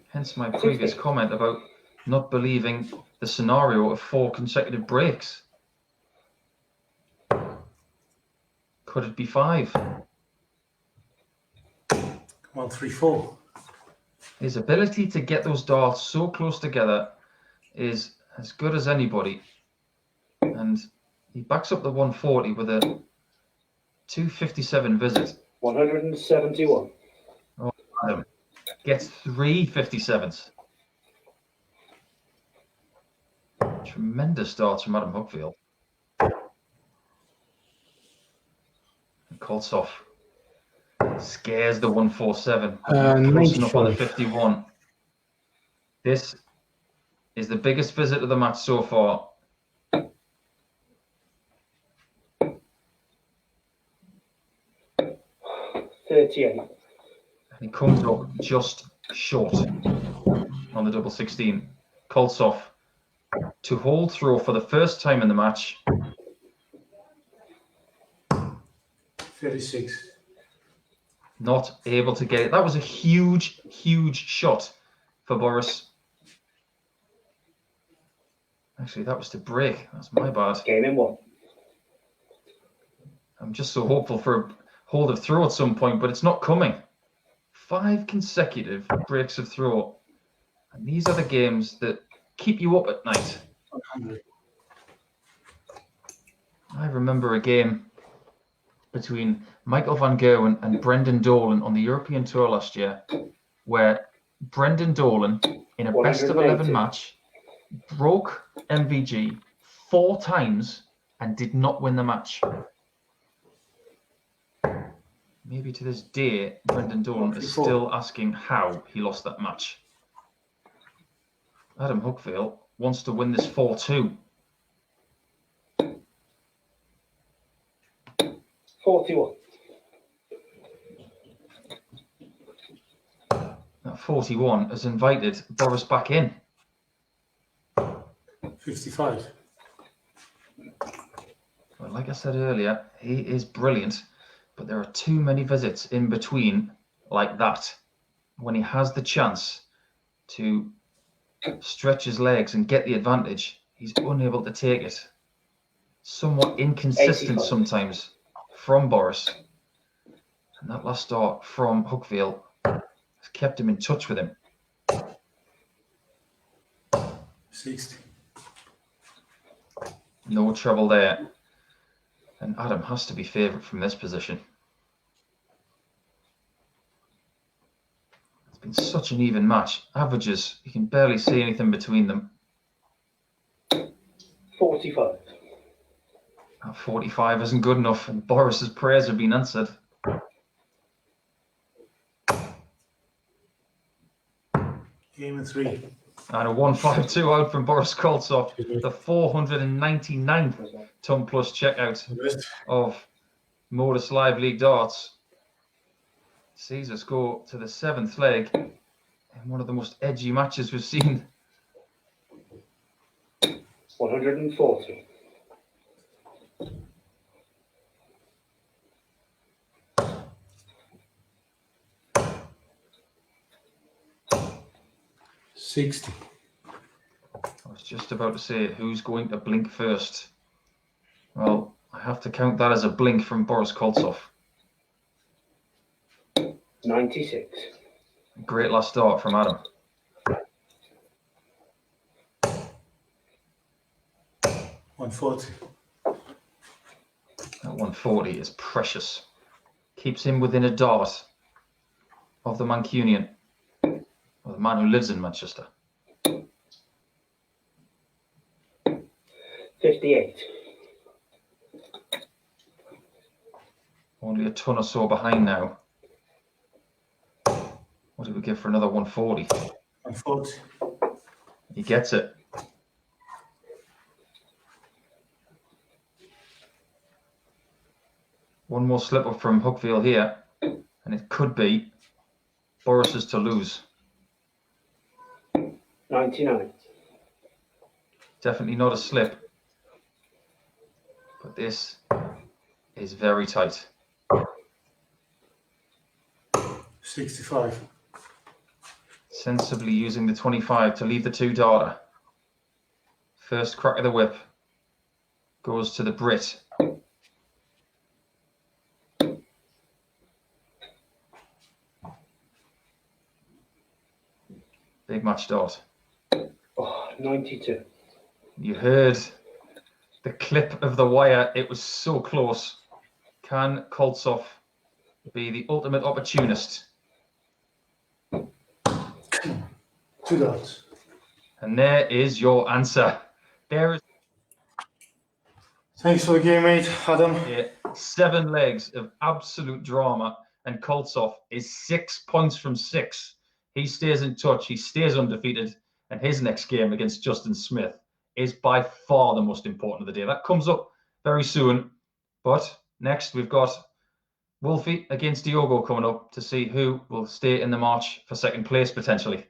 [SPEAKER 1] Hence my previous comment about not believing the scenario of 4 consecutive breaks. Could it be 5?
[SPEAKER 8] 134.
[SPEAKER 1] His ability to get those darts so close together is as good as anybody. And he backs up the 140 with a 257 visit.
[SPEAKER 2] 171.
[SPEAKER 1] Adam gets 3 57s. Tremendous starts from Adam Hookfield. Koltsov scares the 147. Close enough on the 51. This is the biggest visit of the match so far.
[SPEAKER 2] $38.
[SPEAKER 1] And he comes up just short on the double 16. Koltsov to hold throw for the first time in the match.
[SPEAKER 8] 36.
[SPEAKER 1] Not able to get it. That was a huge, huge shot for Boris. Actually, that was to break. That's my bad.
[SPEAKER 2] Game in 1.
[SPEAKER 1] I'm just so hopeful for a hold of throw at some point, but it's not coming. 5 consecutive breaks of throw. And these are the games that keep you up at night.
[SPEAKER 8] 100.
[SPEAKER 1] I remember a game between Michael van Gerwen and Brendan Dolan on the European Tour last year, where Brendan Dolan, in a best of 11
[SPEAKER 2] 180.
[SPEAKER 1] match, broke MVG 4 times and did not win the match. Maybe to this day, Brendan Dolan is still asking how he lost that match. Adam Hookfield wants to win this 4-2.
[SPEAKER 2] 41.
[SPEAKER 1] That 41 has invited Boris back in.
[SPEAKER 8] 55.
[SPEAKER 1] Well, like I said earlier, he is brilliant, but there are too many visits in between like that. When he has the chance to stretch his legs and get the advantage, he's unable to take it. Somewhat inconsistent
[SPEAKER 2] 85.
[SPEAKER 1] sometimes from Boris. And that last start from Hookfield has kept him in touch with him.
[SPEAKER 8] 60.
[SPEAKER 1] No trouble there. And Adam has to be favourite from this position. It's been such an even match. Averages, you can barely see anything between them.
[SPEAKER 2] 45.
[SPEAKER 1] That 45 isn't good enough, and Boris's prayers have been answered.
[SPEAKER 8] Game in 3.
[SPEAKER 1] And a 152 out from Boris Koltsov, the 499th ton plus checkout
[SPEAKER 8] Rest.
[SPEAKER 1] of Modus Live League Darts. Sees us go to the 7th leg in one of the most edgy matches we've seen.
[SPEAKER 2] 140.
[SPEAKER 8] 60.
[SPEAKER 1] I was just about to say, who's going to blink first? Well, I have to count that as a blink from Boris Koltsov.
[SPEAKER 2] 96.
[SPEAKER 1] Great last start from Adam.
[SPEAKER 8] 140.
[SPEAKER 1] That 140 is precious. Keeps him within a dart of the Mancunian, or the man who lives in Manchester.
[SPEAKER 2] 58.
[SPEAKER 1] Only a ton or so behind now. What do we give for another 140?
[SPEAKER 8] 140.
[SPEAKER 1] He gets it. One more slip up from Hookville here, and it could be Boris's to lose.
[SPEAKER 2] 99.
[SPEAKER 1] Definitely not a slip, but this is very tight.
[SPEAKER 8] 65.
[SPEAKER 1] Sensibly using the 25 to lead the two darter. First crack of the whip goes to the Brit. Big match dart.
[SPEAKER 2] Oh, 92.
[SPEAKER 1] You heard the clip of the wire. It was so close. Can Koltsov be the ultimate opportunist?
[SPEAKER 8] 2 darts.
[SPEAKER 1] And there is your answer. There is
[SPEAKER 8] Thanks for the game, mate, Adam.
[SPEAKER 1] 7 legs of absolute drama, and Koltsov is 6 points from 6. He stays in touch. He stays undefeated, and his next game against Justin Smith is by far the most important of the day. That comes up very soon. But next, we've got Wolfie against Diogo coming up to see who will stay in the march for second place potentially.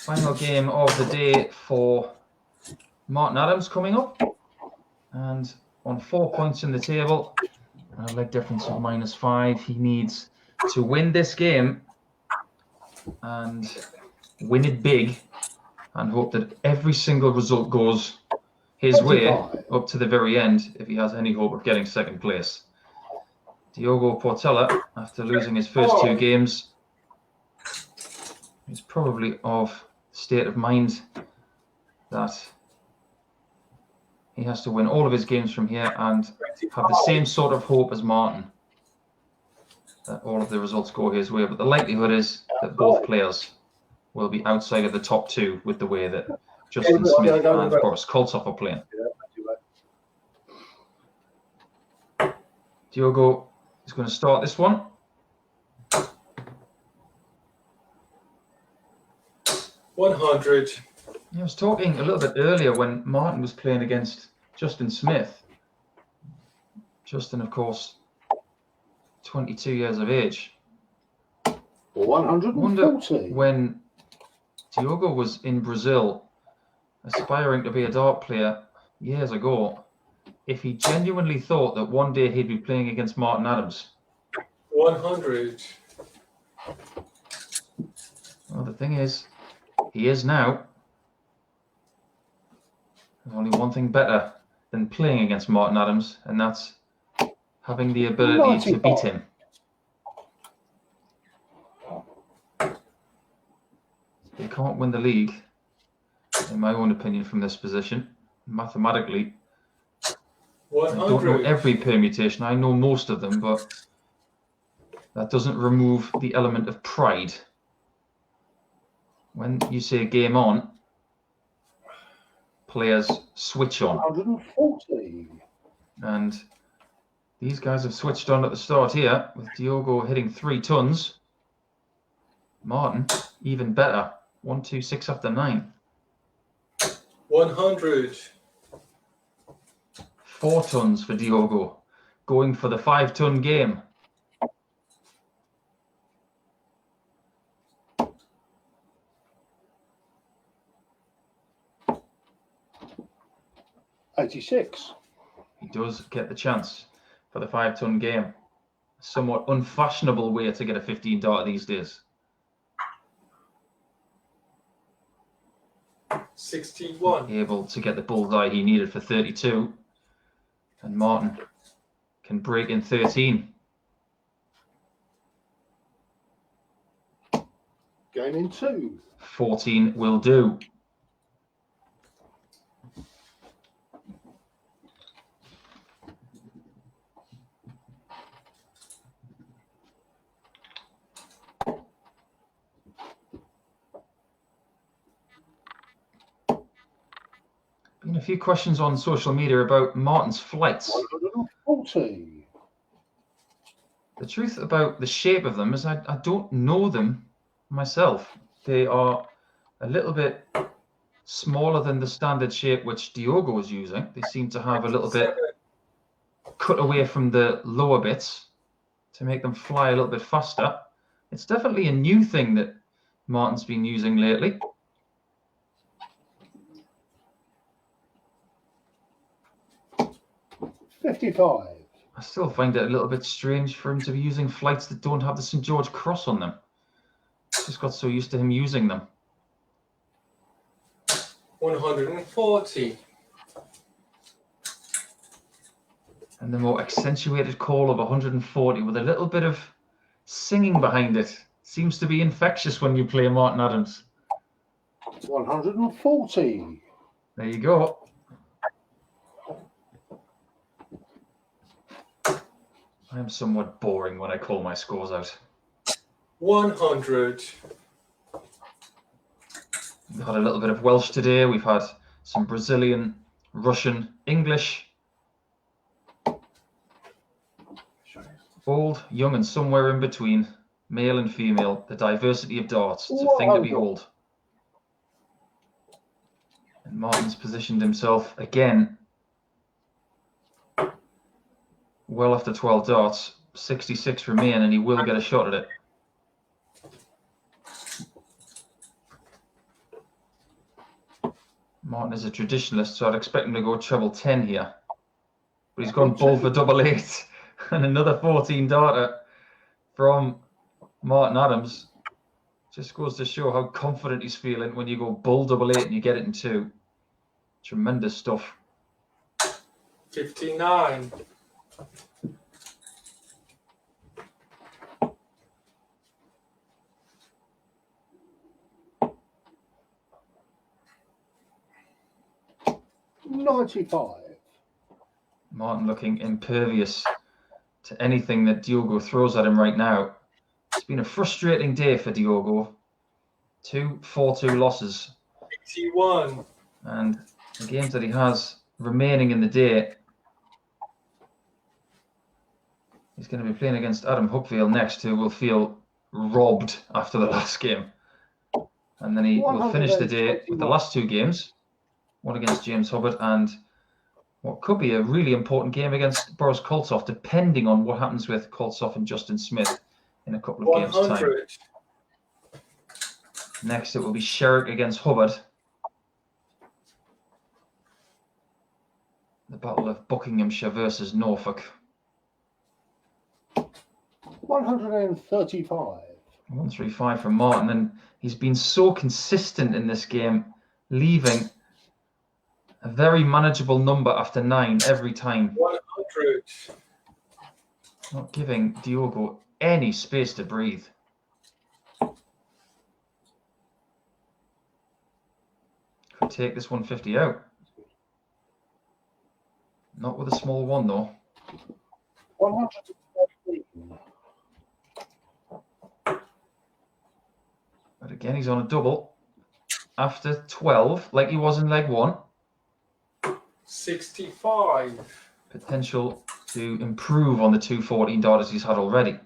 [SPEAKER 1] Final game of the day for Martin Adams coming up. And on 4 points in the table, a leg difference of -5. He needs to win this game and win it big and hope that every single result goes his way
[SPEAKER 5] 25.
[SPEAKER 1] up to the very end if he has any hope of getting second place. Diogo Portela, after losing his first 2 games, is probably of state of mind that he has to win all of his games from here and have the same sort of hope as Martin that all of the results go his way. But the likelihood is that both players will be outside of the top 2 with the way that Justin Smith and Boris Koltsov are playing. Diogo is going to start this one.
[SPEAKER 7] 100.
[SPEAKER 1] I was talking a little bit earlier when Martin was playing against Justin Smith. Justin, of course, 22 years of age.
[SPEAKER 5] 140.
[SPEAKER 1] When Diogo was in Brazil, aspiring to be a dart player years ago, if he genuinely thought that one day he'd be playing against Martin Adams.
[SPEAKER 7] 100.
[SPEAKER 1] Well, the thing is, he is now. There's only one thing better than playing against Martin Adams, and that's having the ability to beat him. They can't win the league, in my own opinion, from this position. Mathematically, I don't know
[SPEAKER 7] 100.
[SPEAKER 1] every permutation. I know most of them, but that doesn't remove the element of pride. When you say game on, players switch on.
[SPEAKER 5] 140.
[SPEAKER 1] And these guys have switched on at the start here, with Diogo hitting 3 tons. Martin, even better. 126 after 9.
[SPEAKER 7] 100.
[SPEAKER 1] 4 tons for Diogo, going for the 5-ton game.
[SPEAKER 5] $86.
[SPEAKER 1] He does get the chance for the 5-ton game. A somewhat unfashionable way to get a 15 darter these days.
[SPEAKER 7] 61.
[SPEAKER 1] Able to get the bullseye he needed for 32. And Martin can break in 13.
[SPEAKER 5] Going in 2.
[SPEAKER 1] 14 will do. Been a few questions on social media about Martin's flights.
[SPEAKER 5] 140.
[SPEAKER 1] The truth about the shape of them is I don't know them myself. They are a little bit smaller than the standard shape which Diogo was using. They seem to have a little bit cut away from the lower bits to make them fly a little bit faster. It's definitely a new thing that Martin's been using lately.
[SPEAKER 5] $55.
[SPEAKER 1] I still find it a little bit strange for him to be using flights that don't have the St. George Cross on them. Just got so used to him using them.
[SPEAKER 7] 140.
[SPEAKER 1] And the more accentuated call of 140 with a little bit of singing behind it. Seems to be infectious when you play Martin Adams.
[SPEAKER 5] 140.
[SPEAKER 1] There you go. I am somewhat boring when I call my scores out.
[SPEAKER 7] 100.
[SPEAKER 1] We've had a little bit of Welsh today. We've had some Brazilian, Russian, English. Old, young, and somewhere in between. Male and female. The diversity of darts. It's a thing to behold. And Martin's positioned himself again. Well after 12 darts. 66 remain, and he will get a shot at it. Martin is a traditionalist, so I'd expect him to go treble 10 here. But he's gone bull for double 8 and another 14 darter from Martin Adams. Just goes to show how confident he's feeling when you go bull double 8 and you get it in 2. Tremendous stuff.
[SPEAKER 7] 59.
[SPEAKER 5] $95.
[SPEAKER 1] Martin looking impervious to anything that Diogo throws at him right now. It's been a frustrating day for Diogo. 2 4-2 losses.
[SPEAKER 7] 81.
[SPEAKER 1] And the games that he has remaining in the day, he's going to be playing against Adam Hookfield next, who will feel robbed after the last game. And then he will finish the day with the last 2 games, one against James Hubbard and what could be a really important game against Boris Koltsov, depending on what happens with Koltsov and Justin Smith in a couple of games' time.
[SPEAKER 7] 100.
[SPEAKER 1] Next, it will be Sherrick against Hubbard. The Battle of Buckinghamshire versus Norfolk.
[SPEAKER 5] 135.
[SPEAKER 1] 135 from Martin, and he's been so consistent in this game, leaving a very manageable number after 9 every time.
[SPEAKER 7] 100.
[SPEAKER 1] Not giving Diogo any space to breathe. Could take this 150 out. Not with a small one, though.
[SPEAKER 5] 113.
[SPEAKER 1] But again, he's on a double. After 12, like he was in leg 1.
[SPEAKER 7] 65.
[SPEAKER 1] Potential to improve on the 2 14 darters he's had already.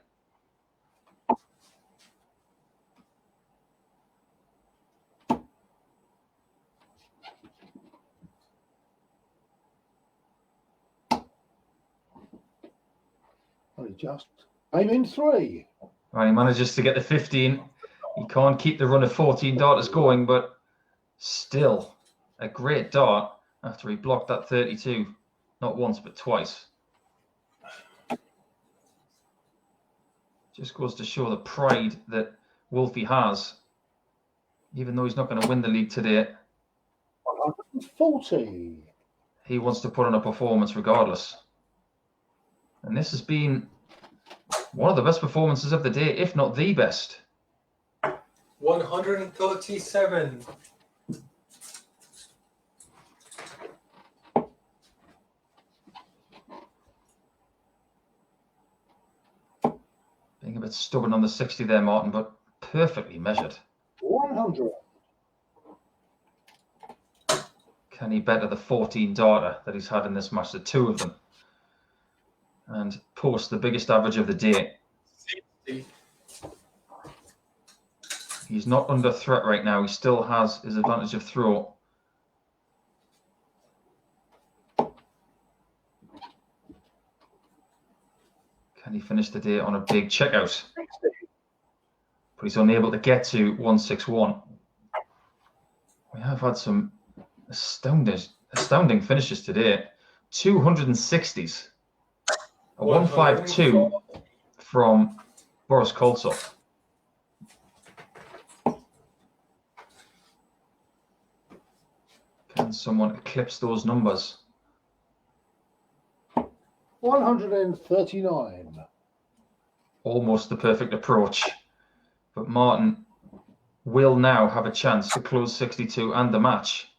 [SPEAKER 5] Only just. I'm in 3.
[SPEAKER 1] Right, he manages to get the 15. He can't keep the run of 14 darters going, but still a great dart after he blocked that 32. Not once, but twice. Just goes to show the pride that Wolfie has, even though he's not going to win the league today.
[SPEAKER 5] 140.
[SPEAKER 1] He wants to put on a performance regardless. And this has been one of the best performances of the day, if not the best.
[SPEAKER 7] 137.
[SPEAKER 1] Being a bit stubborn on the 60 there, Martin, but perfectly measured.
[SPEAKER 5] 100.
[SPEAKER 1] Can he better the 14 darter that he's had in this match, the 2 of them, and post the biggest average of the day?
[SPEAKER 7] 60.
[SPEAKER 1] He's not under threat right now. He still has his advantage of throw. Can he finish the day on a big checkout? But he's unable to get to 161. We have had some astounding finishes today. 260s. A 152 from Boris Koltsov. Can someone eclipse those numbers?
[SPEAKER 5] 139.
[SPEAKER 1] Almost the perfect approach. But Martin will now have a chance to close 62 and the match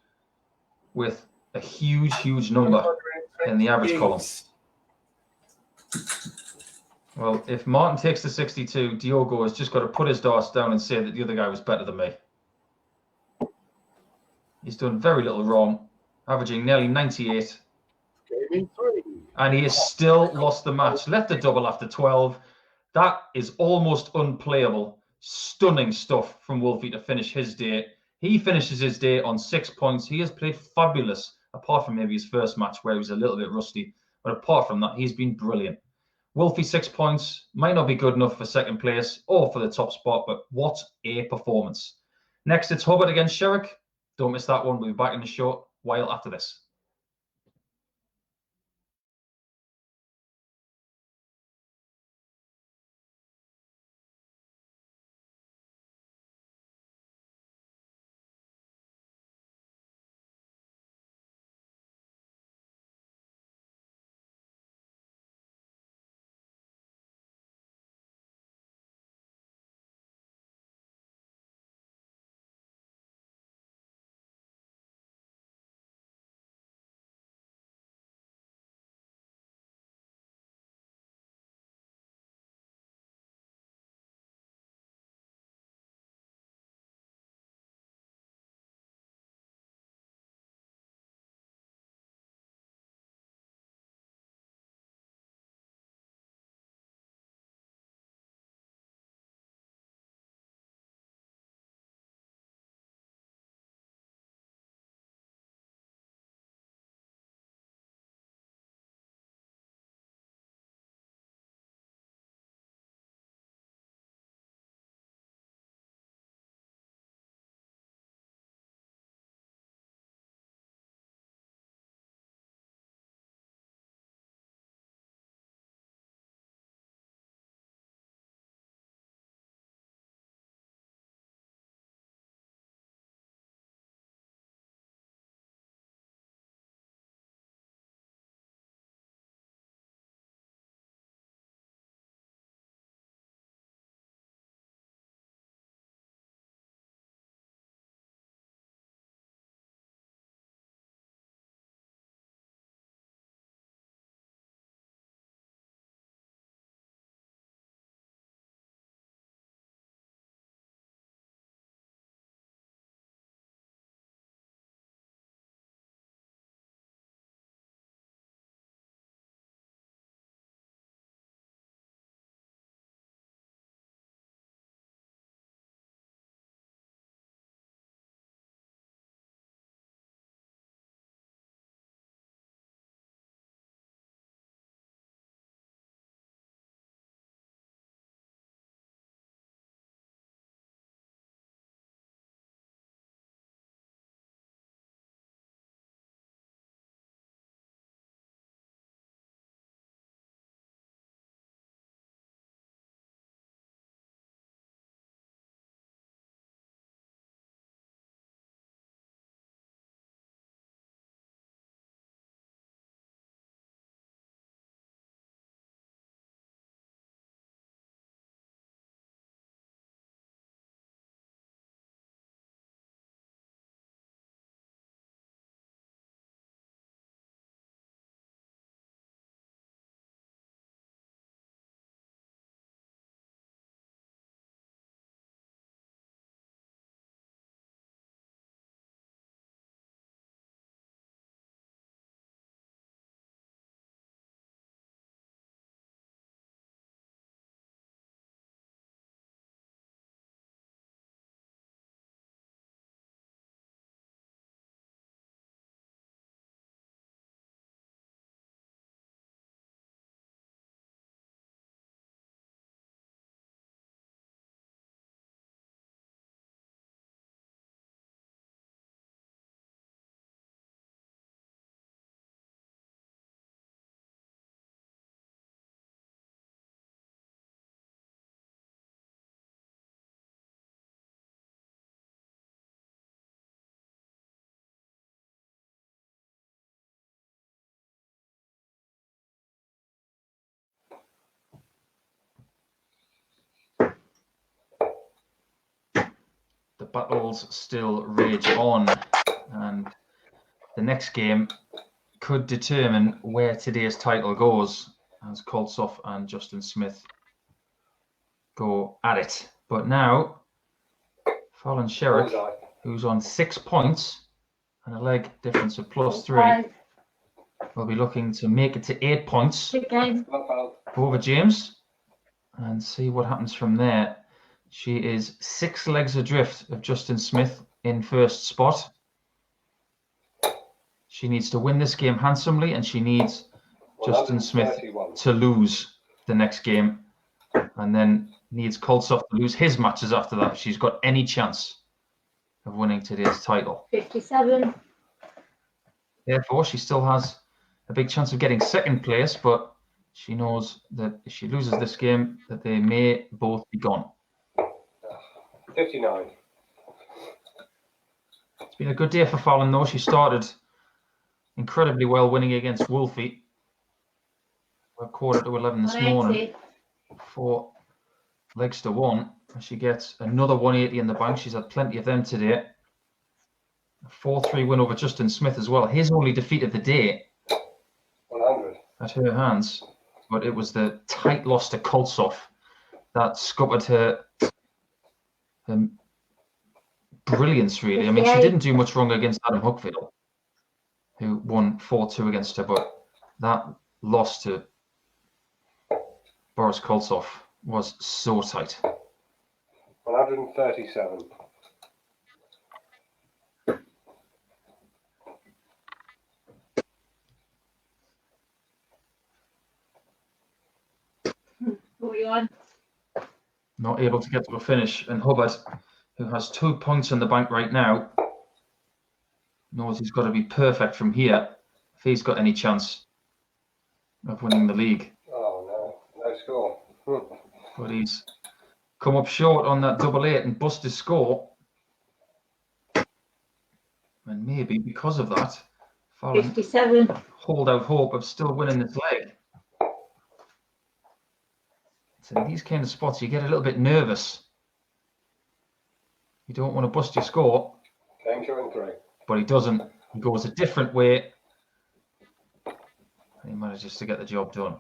[SPEAKER 1] with a huge number in the average column. Well, if Martin takes the 62, Diogo has just got to put his darts down and say that the other guy was better than me. He's done very little wrong, averaging nearly 98.
[SPEAKER 5] Game in 3.
[SPEAKER 1] And he has still lost the match. Left a double after 12. That is almost unplayable. Stunning stuff from Wolfie to finish his day. He finishes his day on 6 points. He has played fabulous, apart from maybe his first match where he was a little bit rusty. But apart from that, he's been brilliant. Wolfie, 6 points. Might not be good enough for second place or for the top spot, but what a performance. Next, it's Hubbard against Sherrick. Don't miss that one. We'll be back in the short while after this. The battles still rage on, and the next game could determine where today's title goes as Koltsov and Justin Smith go at it. But now, Fallon Sherrick,
[SPEAKER 4] Bullseye.
[SPEAKER 1] who's on 6 points and a leg difference of +3, will be looking to make it to 8 points
[SPEAKER 6] Big game.
[SPEAKER 4] Not out.
[SPEAKER 1] over James and see what happens from there. She is 6 legs adrift of Justin Smith in first spot. She needs to win this game handsomely, and she needs Justin Smith
[SPEAKER 4] 131.
[SPEAKER 1] to lose the next game, and then needs Koltsov to lose his matches after that if she's got any chance of winning today's title.
[SPEAKER 6] 57.
[SPEAKER 1] Therefore, she still has a big chance of getting second place, but she knows that if she loses this game, that they may both be gone.
[SPEAKER 4] 59.
[SPEAKER 1] It's been a good day for Fallon, though. She started incredibly well, winning against Wolfie. We're 11:15 this morning.
[SPEAKER 6] 180.
[SPEAKER 1] 4 legs to 1. And she gets another 180 in the bank. She's had plenty of them today. A 4-3 win over Justin Smith as well. His only defeat of the day
[SPEAKER 4] 100.
[SPEAKER 1] at her hands, but it was the tight loss to Koltsov that scuppered her brilliance, really. I mean, she didn't do much wrong against Adam Huckfield, who won 4-2 against her, but that loss to Boris Koltsov was so tight.
[SPEAKER 4] 137.
[SPEAKER 6] Hmm, 41.
[SPEAKER 1] Not able to get to a finish, and Hubbard, who has 2 points in the bank right now, knows he's got to be perfect from here if he's got any chance of winning the league.
[SPEAKER 4] Oh, no. No score.
[SPEAKER 1] But he's come up short on that 8-8 and bust his score. And maybe because of that, Fallon
[SPEAKER 6] 57.
[SPEAKER 1] hold out hope of still winning this leg. So in these kind of spots, you get a little bit nervous. You don't want to bust your score,
[SPEAKER 4] Game short in 3.
[SPEAKER 1] but he doesn't. He goes a different way. And he manages to get the job done.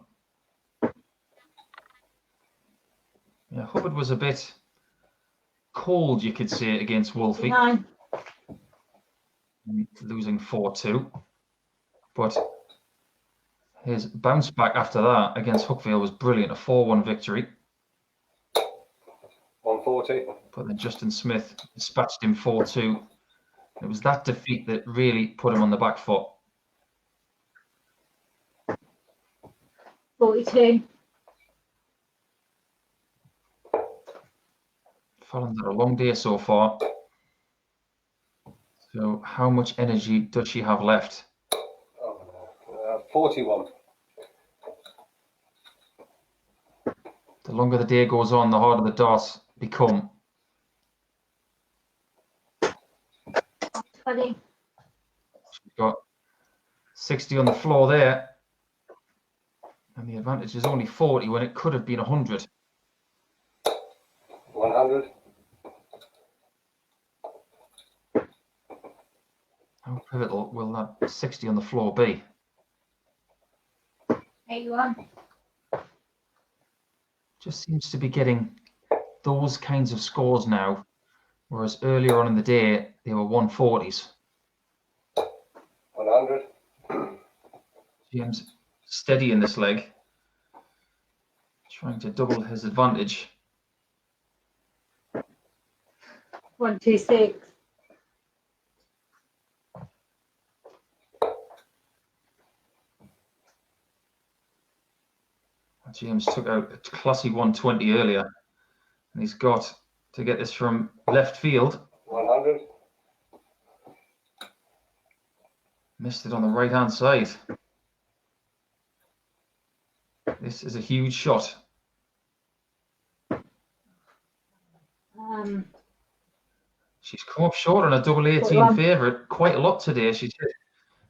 [SPEAKER 1] Yeah, Hubbard was a bit cold, you could say, against Wolfie,
[SPEAKER 6] 9.
[SPEAKER 1] losing 4-2. But his bounce back after that against Huckfield was brilliant, a 4-1 victory.
[SPEAKER 4] 140.
[SPEAKER 1] But then Justin Smith dispatched him 4-2. It was that defeat that really put him on the back foot.
[SPEAKER 6] 42.
[SPEAKER 1] Fallon's had a long day so far. So how much energy does she have left?
[SPEAKER 4] Oh, no. 41.
[SPEAKER 1] The longer the day goes on, the harder the darts become.
[SPEAKER 6] 20.
[SPEAKER 1] She's got 60 on the floor there. And the advantage is only 40 when it could have been 100.
[SPEAKER 4] 100.
[SPEAKER 1] How pivotal will that 60 on the floor be?
[SPEAKER 6] 81.
[SPEAKER 1] Just seems to be getting those kinds of scores now, whereas earlier on in the day, they were 140s.
[SPEAKER 4] 100.
[SPEAKER 1] James steady in this leg, trying to double his advantage.
[SPEAKER 6] 126.
[SPEAKER 1] James took out a classy 120 earlier, and he's got to get this from left field.
[SPEAKER 4] 100.
[SPEAKER 1] Missed it on the right-hand side. This is a huge shot. She's come up short on a double 18 favourite quite a lot today. She's hit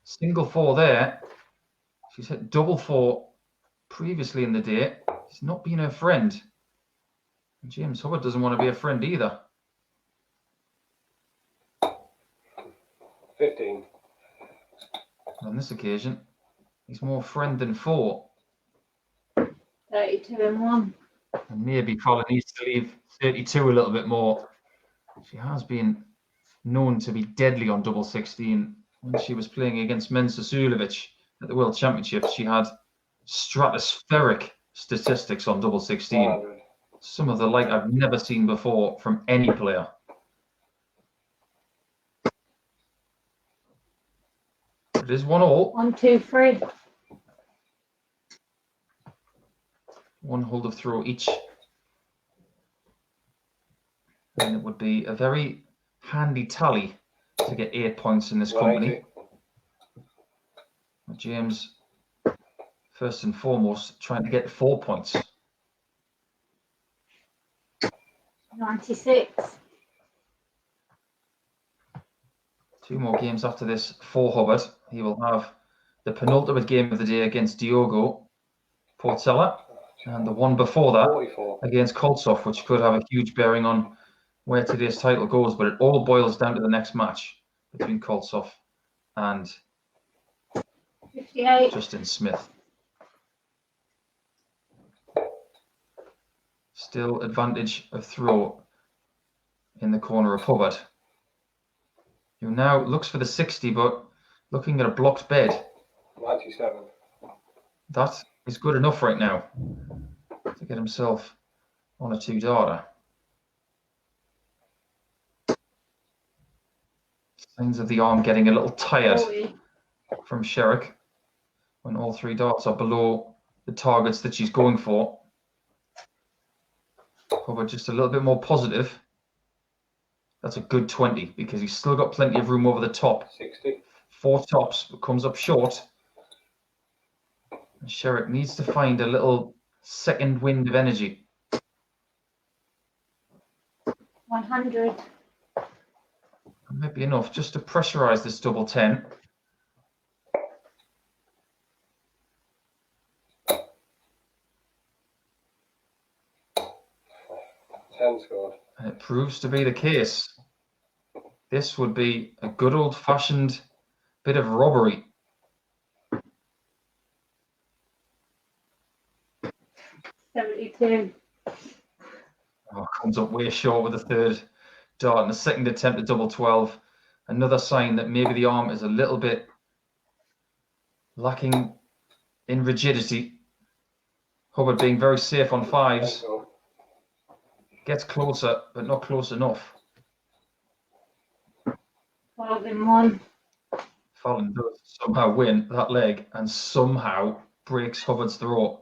[SPEAKER 1] single 4 there. She's hit double 4 previously in the day. It's not been her friend. And James Hubbard doesn't want to be a friend either.
[SPEAKER 4] 15.
[SPEAKER 1] On this occasion, he's more friend than foe.
[SPEAKER 6] 32 and 1.
[SPEAKER 1] And maybe Fallon needs to leave 32 a little bit more. She has been known to be deadly on double 16. When she was playing against Mensa Sulevic at the World Championships, she had stratospheric statistics on double 16.
[SPEAKER 4] 100.
[SPEAKER 1] Some of the like I've never seen before from any player. It is 1-1.
[SPEAKER 6] 1, 2, 3.
[SPEAKER 1] One hold of throw each. And it would be a very handy tally to get 8 points in this company.
[SPEAKER 4] 180.
[SPEAKER 1] James, first and foremost, trying to get 4 points.
[SPEAKER 6] 96.
[SPEAKER 1] 2 more games after this for Hubbard. He will have the penultimate game of the day against Diogo Portela, and the one before that
[SPEAKER 4] 44.
[SPEAKER 1] against Koltsov, which could have a huge bearing on where today's title goes. But it all boils down to the next match between Koltsov and
[SPEAKER 6] 58.
[SPEAKER 1] Justin Smith. Still advantage of throw in the corner of Hubbard, who now looks for the 60, but looking at a blocked bed.
[SPEAKER 4] 97.
[SPEAKER 1] That is good enough right now to get himself on a 2-darter. Signs of the arm getting a little tired
[SPEAKER 6] 40.
[SPEAKER 1] from Sherrick when all 3 darts are below the targets that she's going for. Hubbard just a little bit more positive. That's a good 20 because he's still got plenty of room over the top.
[SPEAKER 4] 60.
[SPEAKER 1] 4 tops, but comes up short. And Sherrick needs to find a little second wind of energy.
[SPEAKER 6] 100.
[SPEAKER 1] That might be enough just to pressurize this double 10.
[SPEAKER 4] Scored.
[SPEAKER 1] And it proves to be the case. This would be a good old-fashioned bit of robbery.
[SPEAKER 6] 72.
[SPEAKER 1] Oh, comes up way short with the 3rd dart and the 2nd attempt at double 12. Another sign that maybe the arm is a little bit lacking in rigidity. Hubbard being very safe on 5s. Gets closer, but not close enough.
[SPEAKER 6] 12 in 1.
[SPEAKER 1] Fallon does somehow win that leg and somehow breaks Hubbard's throw.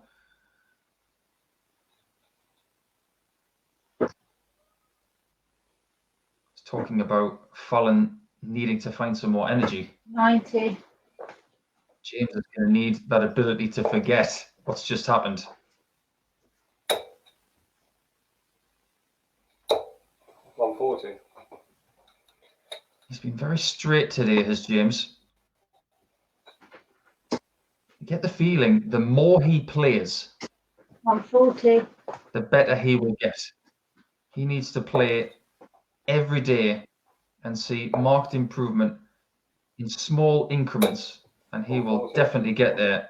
[SPEAKER 1] It's talking about Fallon needing to find some more energy.
[SPEAKER 6] 90.
[SPEAKER 1] James is going to need that ability to forget what's just happened.
[SPEAKER 4] 140.
[SPEAKER 1] He's been very straight today, has James. You get the feeling the more he plays,
[SPEAKER 6] 140.
[SPEAKER 1] the better he will get. He needs to play every day and see marked improvement in small increments, and he will definitely get there.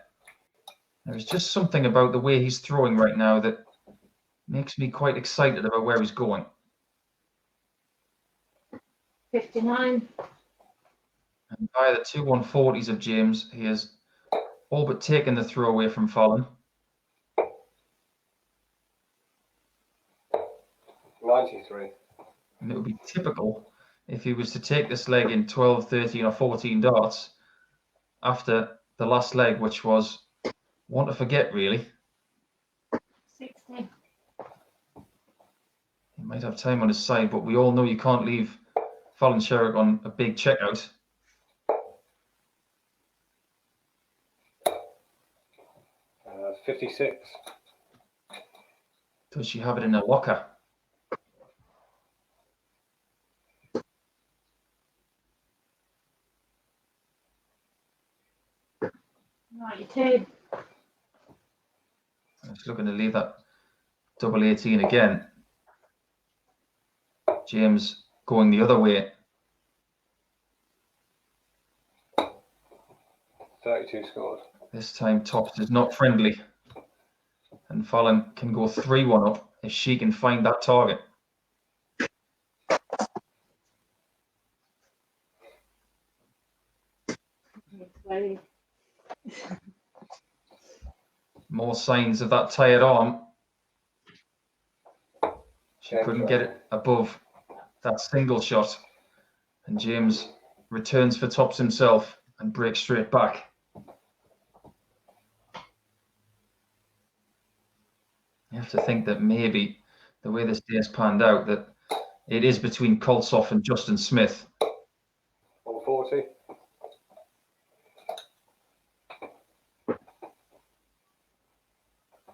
[SPEAKER 1] There's just something about the way he's throwing right now that makes me quite excited about where he's going.
[SPEAKER 6] 59.
[SPEAKER 1] And by the 2 140s of James, he has all but taken the throw away from Fallon.
[SPEAKER 4] 93.
[SPEAKER 1] And it would be typical if he was to take this leg in 12, 13 or 14 darts after the last leg, which was one to forget, really.
[SPEAKER 6] 60.
[SPEAKER 1] He might have time on his side, but we all know you can't leave Fallon Sherrick on a big checkout.
[SPEAKER 4] Uh, 56.
[SPEAKER 1] Does she have it in her locker?
[SPEAKER 6] $92.
[SPEAKER 1] I'm just looking to leave that double 18 again. James going the other way.
[SPEAKER 4] 32 scored.
[SPEAKER 1] This time tops is not friendly. And Fallon can go 3-1 up if she can find that target. More signs of that tired arm. She couldn't get it above that single shot. And James returns for tops himself and breaks straight back. You have to think that maybe the way this day has panned out, that It is between Koltsov and Justin Smith.
[SPEAKER 4] 140.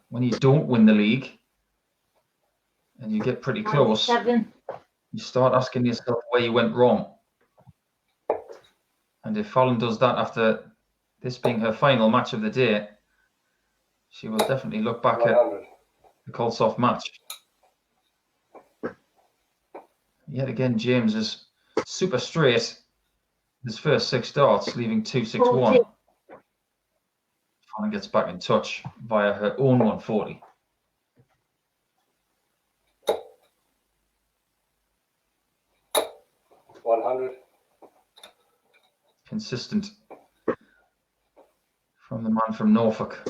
[SPEAKER 1] When you don't win the league and you get pretty close,
[SPEAKER 6] 97.
[SPEAKER 1] you start asking yourself where you went wrong. And if Fallon does that after this being her final match of the day, she will definitely look back at
[SPEAKER 4] 100.
[SPEAKER 1] the Koltsov match. Yet again, James is super straight. His first 6 darts, leaving 261.
[SPEAKER 6] 40.
[SPEAKER 1] Fallon gets back in touch via her own 140.
[SPEAKER 4] $100.
[SPEAKER 1] Consistent from the man from Norfolk.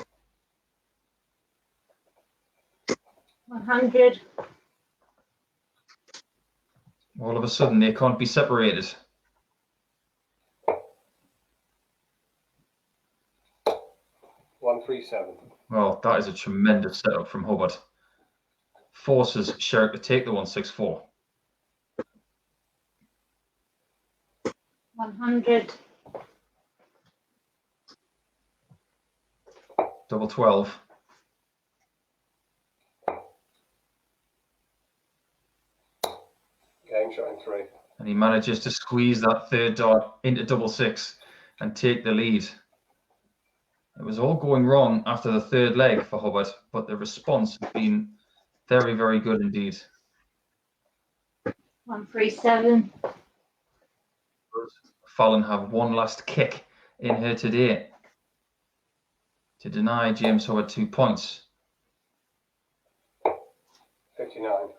[SPEAKER 6] 100.
[SPEAKER 1] All of a sudden, they can't be separated.
[SPEAKER 4] $137.
[SPEAKER 1] Well, that is a tremendous setup from Hubbard. Forces Sherrick to take the 164.
[SPEAKER 6] 100.
[SPEAKER 1] Double 12.
[SPEAKER 4] Game shot in 3.
[SPEAKER 1] And he manages to squeeze that third dart into double 6 and take the lead. It was all going wrong after the third leg for Hubbard, but the response has been very, very good indeed.
[SPEAKER 6] 137.
[SPEAKER 1] Fallon have one last kick in her today to deny James Hubbard 2 points.
[SPEAKER 4] 59.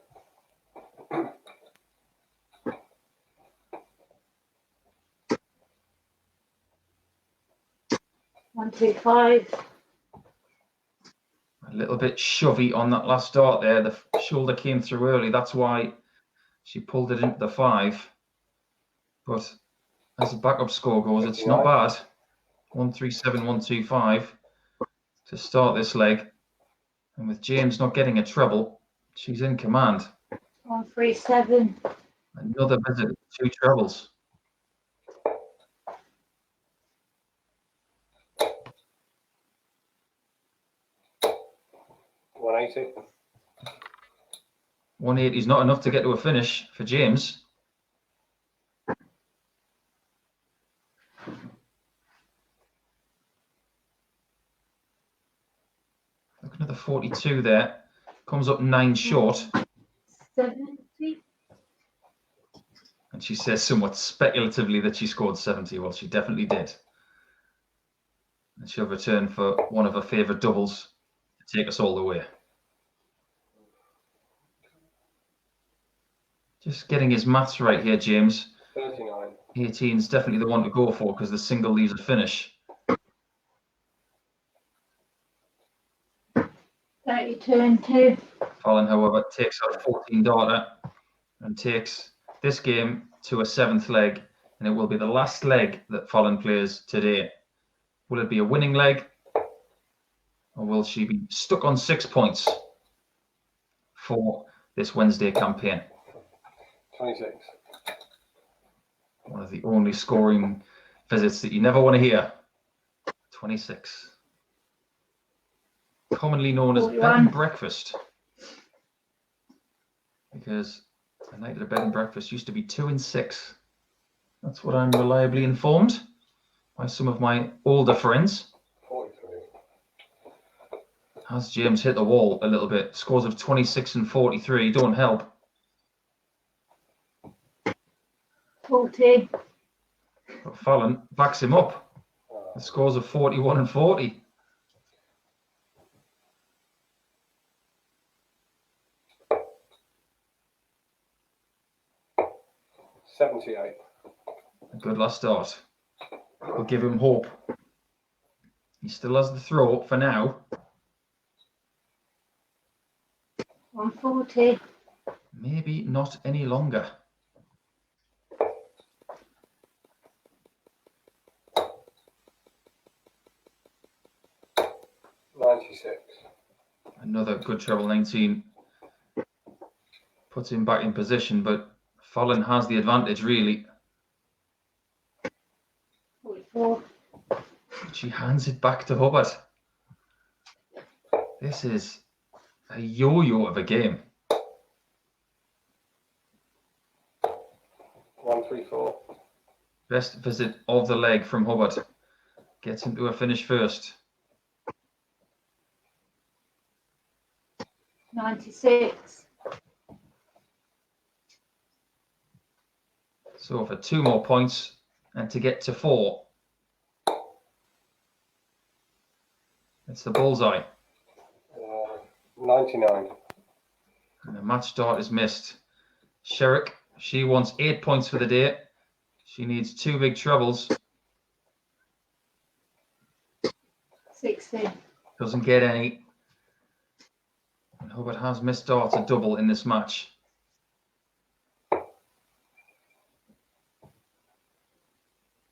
[SPEAKER 6] 125.
[SPEAKER 1] A little bit shovey on that last dart there. The shoulder came through early. That's why she pulled it into the 5. But as the backup score goes, it's not bad. 137, 125 to start this leg. And with James not getting a treble, she's in command.
[SPEAKER 6] 137.
[SPEAKER 1] Another visit, 2 trebles.
[SPEAKER 4] $180.
[SPEAKER 1] 180 is not enough to get to a finish for James. Looking at the 42 there. Comes up 9 short.
[SPEAKER 6] 70.
[SPEAKER 1] And she says somewhat speculatively that she scored 70. Well, she definitely did. And she'll return for one of her favourite doubles to take us all the way. Just getting his maths right here, James.
[SPEAKER 4] 39.
[SPEAKER 1] 18 is definitely the one to go for because the single leaves a finish.
[SPEAKER 6] 32 and 2.
[SPEAKER 1] Fallon, however, takes out a 14 darter and takes this game to a 7th leg, and it will be the last leg that Fallon plays today. Will it be a winning leg, or will she be stuck on 6 points for this Wednesday campaign?
[SPEAKER 4] 26.
[SPEAKER 1] One of the only scoring visits that you never want to hear. 26. Commonly known as bed
[SPEAKER 6] 41.
[SPEAKER 1] and breakfast. Because a night at a bed and breakfast used to be 2 and 6. That's what I'm reliably informed by some of my older friends.
[SPEAKER 4] 43.
[SPEAKER 1] Has James hit the wall a little bit? Scores of 26 and 43 don't help.
[SPEAKER 6] 40.
[SPEAKER 1] But Fallon backs him up. The scores of 41 and 40.
[SPEAKER 4] $78.
[SPEAKER 1] A good last start. We'll give him hope. He still has the throw for now.
[SPEAKER 6] 140.
[SPEAKER 1] Maybe not any longer.
[SPEAKER 4] $96.
[SPEAKER 1] Another good treble 19. Puts him back in position, but Fallon has the advantage, really.
[SPEAKER 6] 44.
[SPEAKER 1] She hands it back to Hubbard. This is a yo-yo of a game.
[SPEAKER 4] 134.
[SPEAKER 1] Best visit of the leg from Hubbard. Gets him to a finish first.
[SPEAKER 6] 96.
[SPEAKER 1] So for 2 more points and to get to 4. It's the bullseye.
[SPEAKER 4] 99.
[SPEAKER 1] And the match dart is missed. Sherrick, she wants 8 points for the day. She needs 2 big trebles.
[SPEAKER 6] 60.
[SPEAKER 1] Doesn't get any. And Hubbard has missed darts a double in this match.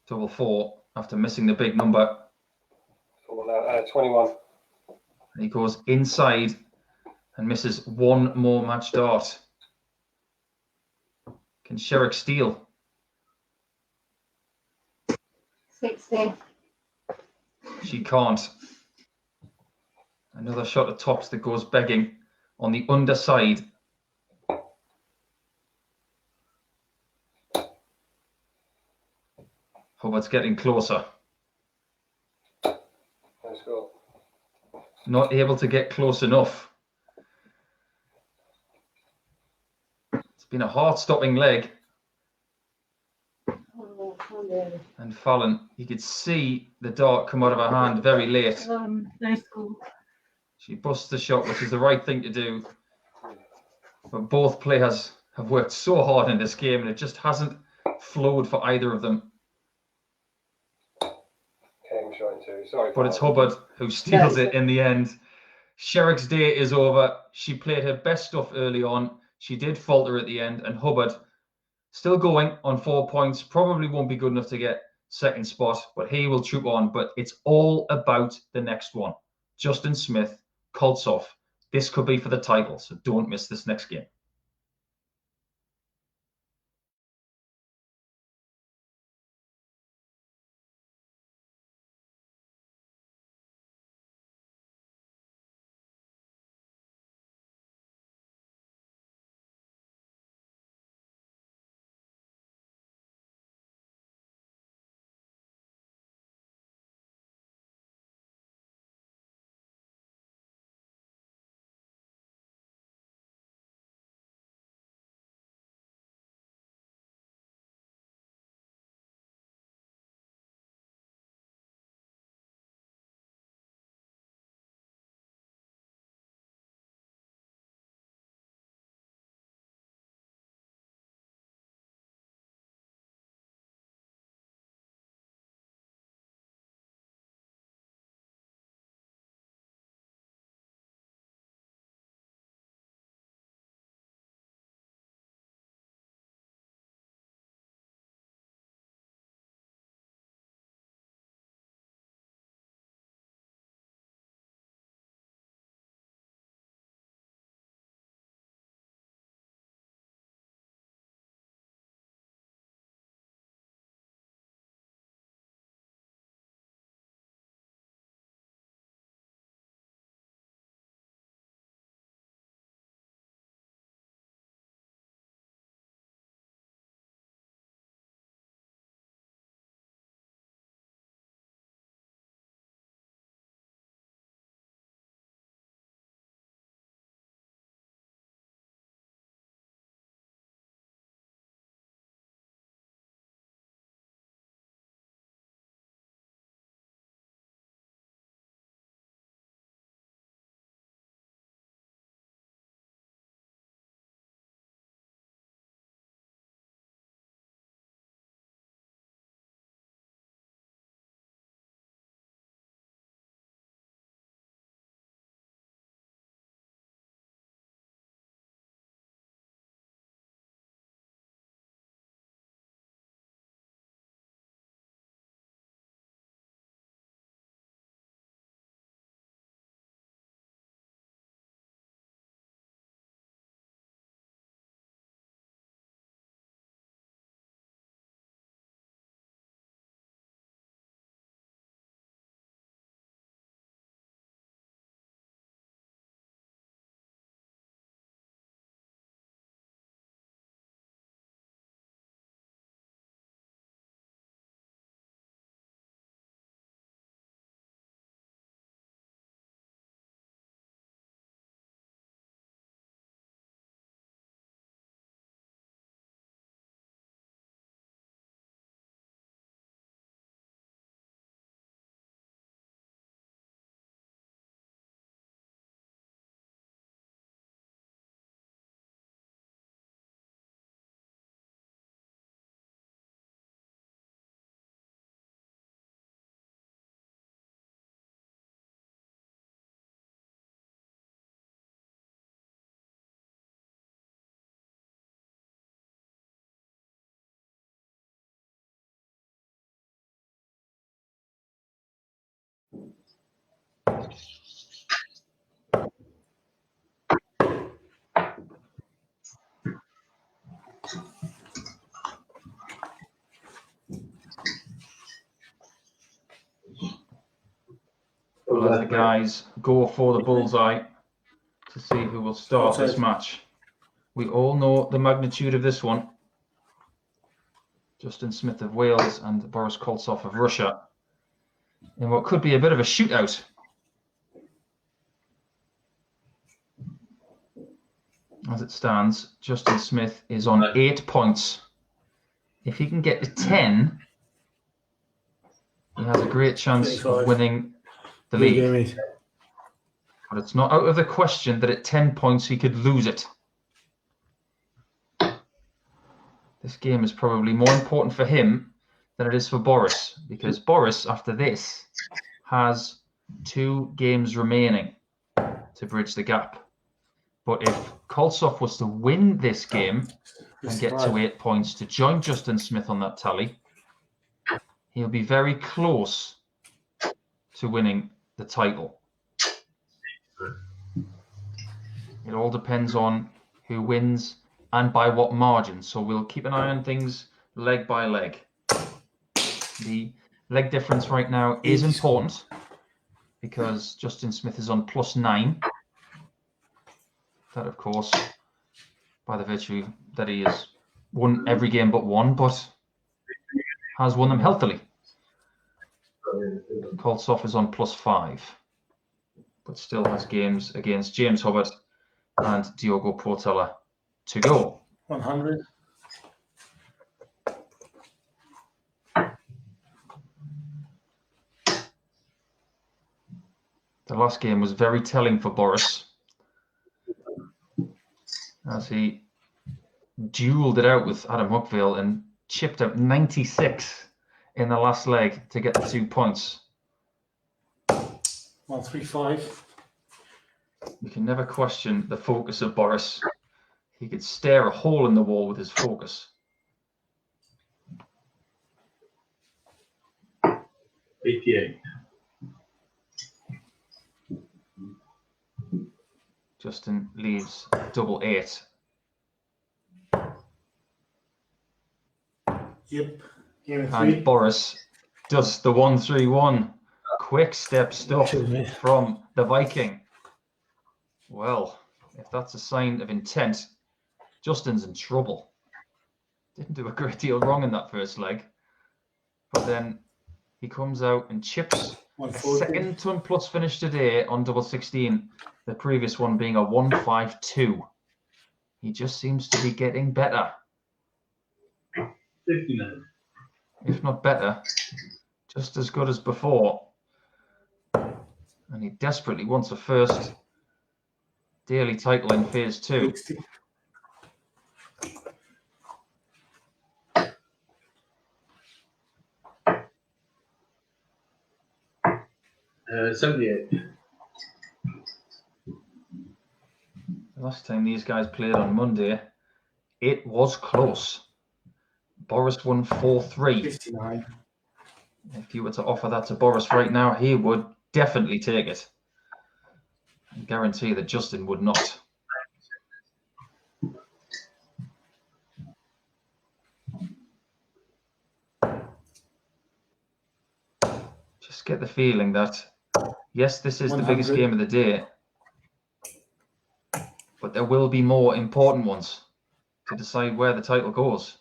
[SPEAKER 1] Double 4 after missing the big number.
[SPEAKER 4] 21.
[SPEAKER 1] And he goes inside and misses 1 more match dart. Can Sherrick steal?
[SPEAKER 6] 60.
[SPEAKER 1] She can't. Another shot at tops that goes begging on the underside. Hubbard's getting closer.
[SPEAKER 4] Let's go.
[SPEAKER 1] Not able to get close enough. It's been a heart-stopping leg.
[SPEAKER 6] Oh, hello.
[SPEAKER 1] And Fallon, you could see the dart come out of her hand very late.
[SPEAKER 6] No school.
[SPEAKER 1] She busts the shot, which is the right thing to do. But both players have worked so hard in this game, and it just hasn't flowed for either of them.
[SPEAKER 4] Came showing too. Sorry.
[SPEAKER 1] But it's
[SPEAKER 4] Paul.
[SPEAKER 1] Hubbard who steals it in the end. Sherrick's day is over. She played her best stuff early on. She did falter at the end, and Hubbard still going on 4 points. Probably won't be good enough to get second spot, but he will troop on. But it's all about the next one. Justin Smith, Koltsov. This could be for the title, so don't miss this next game. Well, as the guys go for the bullseye to see who will start this match. We all know the magnitude of this one. Justin Smith of Wales and Boris Koltsov of Russia in what could be a bit of a shootout. As it stands, Justin Smith is on 8 points. If he can get to 10, he has a great chance
[SPEAKER 8] 25.
[SPEAKER 1] of winning the
[SPEAKER 8] Good game,
[SPEAKER 1] league.
[SPEAKER 8] mate.
[SPEAKER 1] But it's not out of the question that at 10 points he could lose it. This game is probably more important for him than it is for Boris, because Boris, after this, has 2 games remaining to bridge the gap. But if Koltsov was to win this game and get to 8 points to join Justin Smith on that tally, he'll be very close to winning the title. It all depends on who wins and by what margin. So we'll keep an eye on things leg by leg. The leg difference right now is important because Justin Smith is on +9. That, of course, by the virtue that he has won every game but one, but has won them healthily. Koltsov is on +5, but still has games against James Hubbard and Diogo Portela to go.
[SPEAKER 8] 100.
[SPEAKER 1] The last game was very telling for Boris, as he duelled it out with Adam Huckville and chipped out 96 in the last leg to get the 2 points.
[SPEAKER 8] 135.
[SPEAKER 1] You can never question the focus of Boris. He could stare a hole in the wall with his focus.
[SPEAKER 3] 88.
[SPEAKER 1] Justin leaves double 8.
[SPEAKER 8] Yep. Game of
[SPEAKER 1] And
[SPEAKER 8] 3.
[SPEAKER 1] Boris does the 1-3-1. Quick step stuff
[SPEAKER 8] Chill, mate.
[SPEAKER 1] from the Viking. Well, if that's a sign of intent, Justin's in trouble. Didn't do a great deal wrong in that first leg. But then he comes out and chips a
[SPEAKER 8] 140.
[SPEAKER 1] second ton plus finish today on double 16. The previous one being a 1-5-2. He just seems to be getting better.
[SPEAKER 3] 59.
[SPEAKER 1] If not better, just as good as before. And he desperately wants a first daily title in phase 2.
[SPEAKER 8] 60.
[SPEAKER 3] 78.
[SPEAKER 1] The last time these guys played on Monday, it was close. Boris won 4-3.
[SPEAKER 8] 59.
[SPEAKER 1] If you were to offer that to Boris right now, he would definitely take it. I guarantee that Justin would not. Just get the feeling that, yes, this is the biggest
[SPEAKER 8] 100.
[SPEAKER 1] game of the day, but there will be more important ones to decide where the title goes.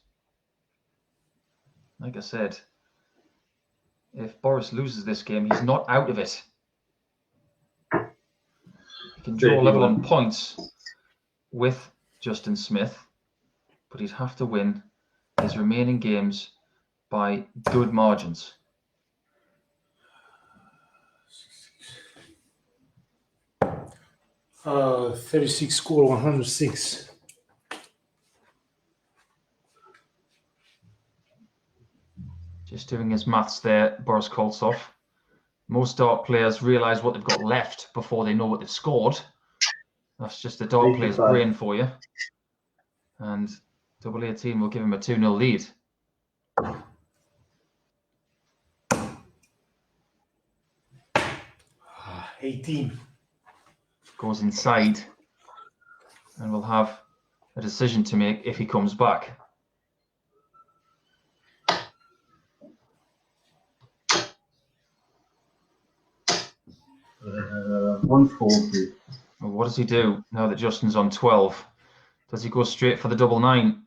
[SPEAKER 1] Like I said, if Boris loses this game, he's not out of it. He can draw level on points with Justin Smith, but he'd have to win his remaining games by good margins.
[SPEAKER 8] 36 score, 106.
[SPEAKER 1] Just doing his maths there, Boris Koltsov. Most dart players realise what they've got left before they know what they've scored. That's just the dart player's brain for you. And double 18 will give him a 2-0 lead.
[SPEAKER 8] 18.
[SPEAKER 1] Goes inside, and we'll have a decision to make if he comes back.
[SPEAKER 3] Uh, 140.
[SPEAKER 1] Well, what does he do now that Justin's on 12? Does he go straight for the double nine?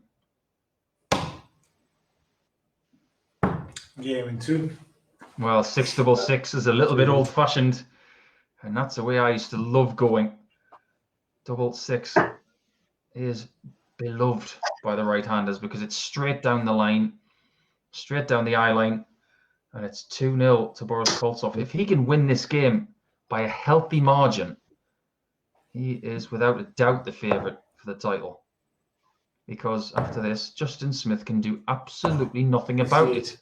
[SPEAKER 8] Game in 2.
[SPEAKER 1] Well, 666 is a little bit old-fashioned, and that's the way I used to love going. Double six is beloved by the right-handers because it's straight down the line, straight down the eye line, and it's 2-0 to Boris Koltsov. If he can win this game by a healthy margin, he is without a doubt the favourite for the title. Because after this, Justin Smith can do absolutely nothing about it.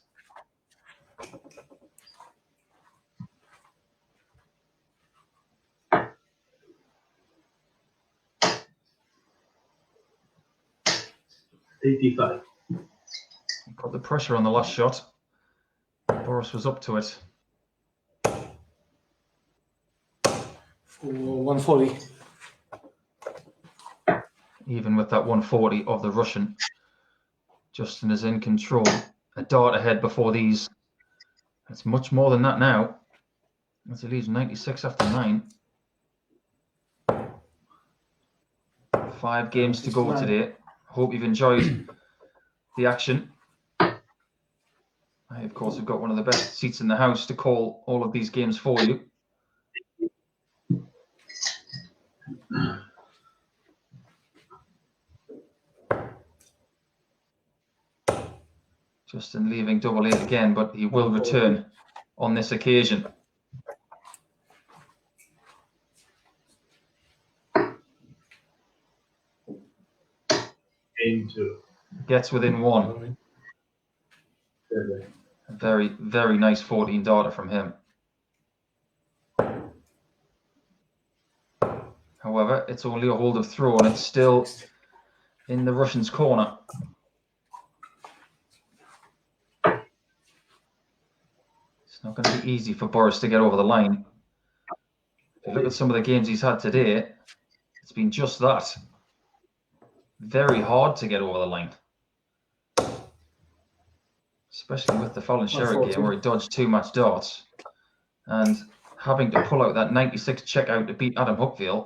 [SPEAKER 3] $85.
[SPEAKER 1] He put the pressure on the last shot. Boris was up to it.
[SPEAKER 8] For 140.
[SPEAKER 1] Even with that 140 of the Russian, Justin is in control. A dart ahead before these. It's much more than that now. As he leaves 96 after 9. 5 games to go today. Hope you've enjoyed the action. I, of course, have got one of the best seats in the house to call all of these games for you. Justin leaving double 8 again, but he will return on this occasion.
[SPEAKER 3] Game 2.
[SPEAKER 1] Gets within 1.
[SPEAKER 3] Survey.
[SPEAKER 1] A very, very nice 14 darter from him. However, it's only a hold of throw, and it's still in the Russians' corner. It's not going to be easy for Boris to get over the line. If you look at some of the games he's had today, it's been just that. Very hard to get over the line. Especially with the Fallon Sherry game where he dodged 2 match darts. And having to pull out that 96 check out to beat Adam Hookville.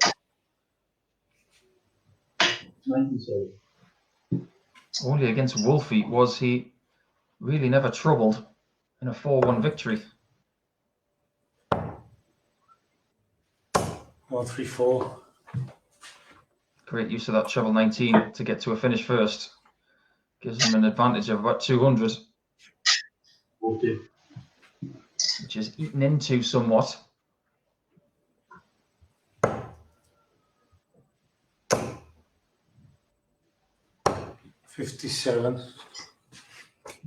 [SPEAKER 3] 97.
[SPEAKER 1] Only against Wolfie was he really never troubled in a 4-1 victory.
[SPEAKER 8] 134.
[SPEAKER 1] Great use of that treble 19 to get to a finish first. Gives him an advantage of about 200,
[SPEAKER 3] 40.
[SPEAKER 1] which is eaten into somewhat.
[SPEAKER 8] $57.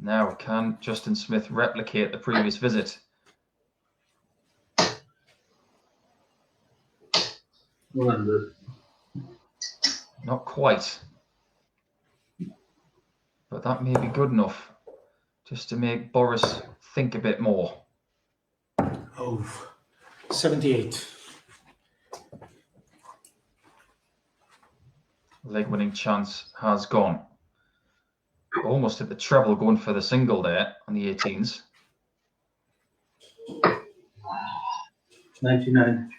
[SPEAKER 1] Now, can Justin Smith replicate the previous visit?
[SPEAKER 3] 100.
[SPEAKER 1] Not quite. But that may be good enough just to make Boris think a bit more.
[SPEAKER 8] Oh, 78.
[SPEAKER 1] Leg winning chance has gone. Almost hit the treble going for the single there on the 18s.
[SPEAKER 3] 99.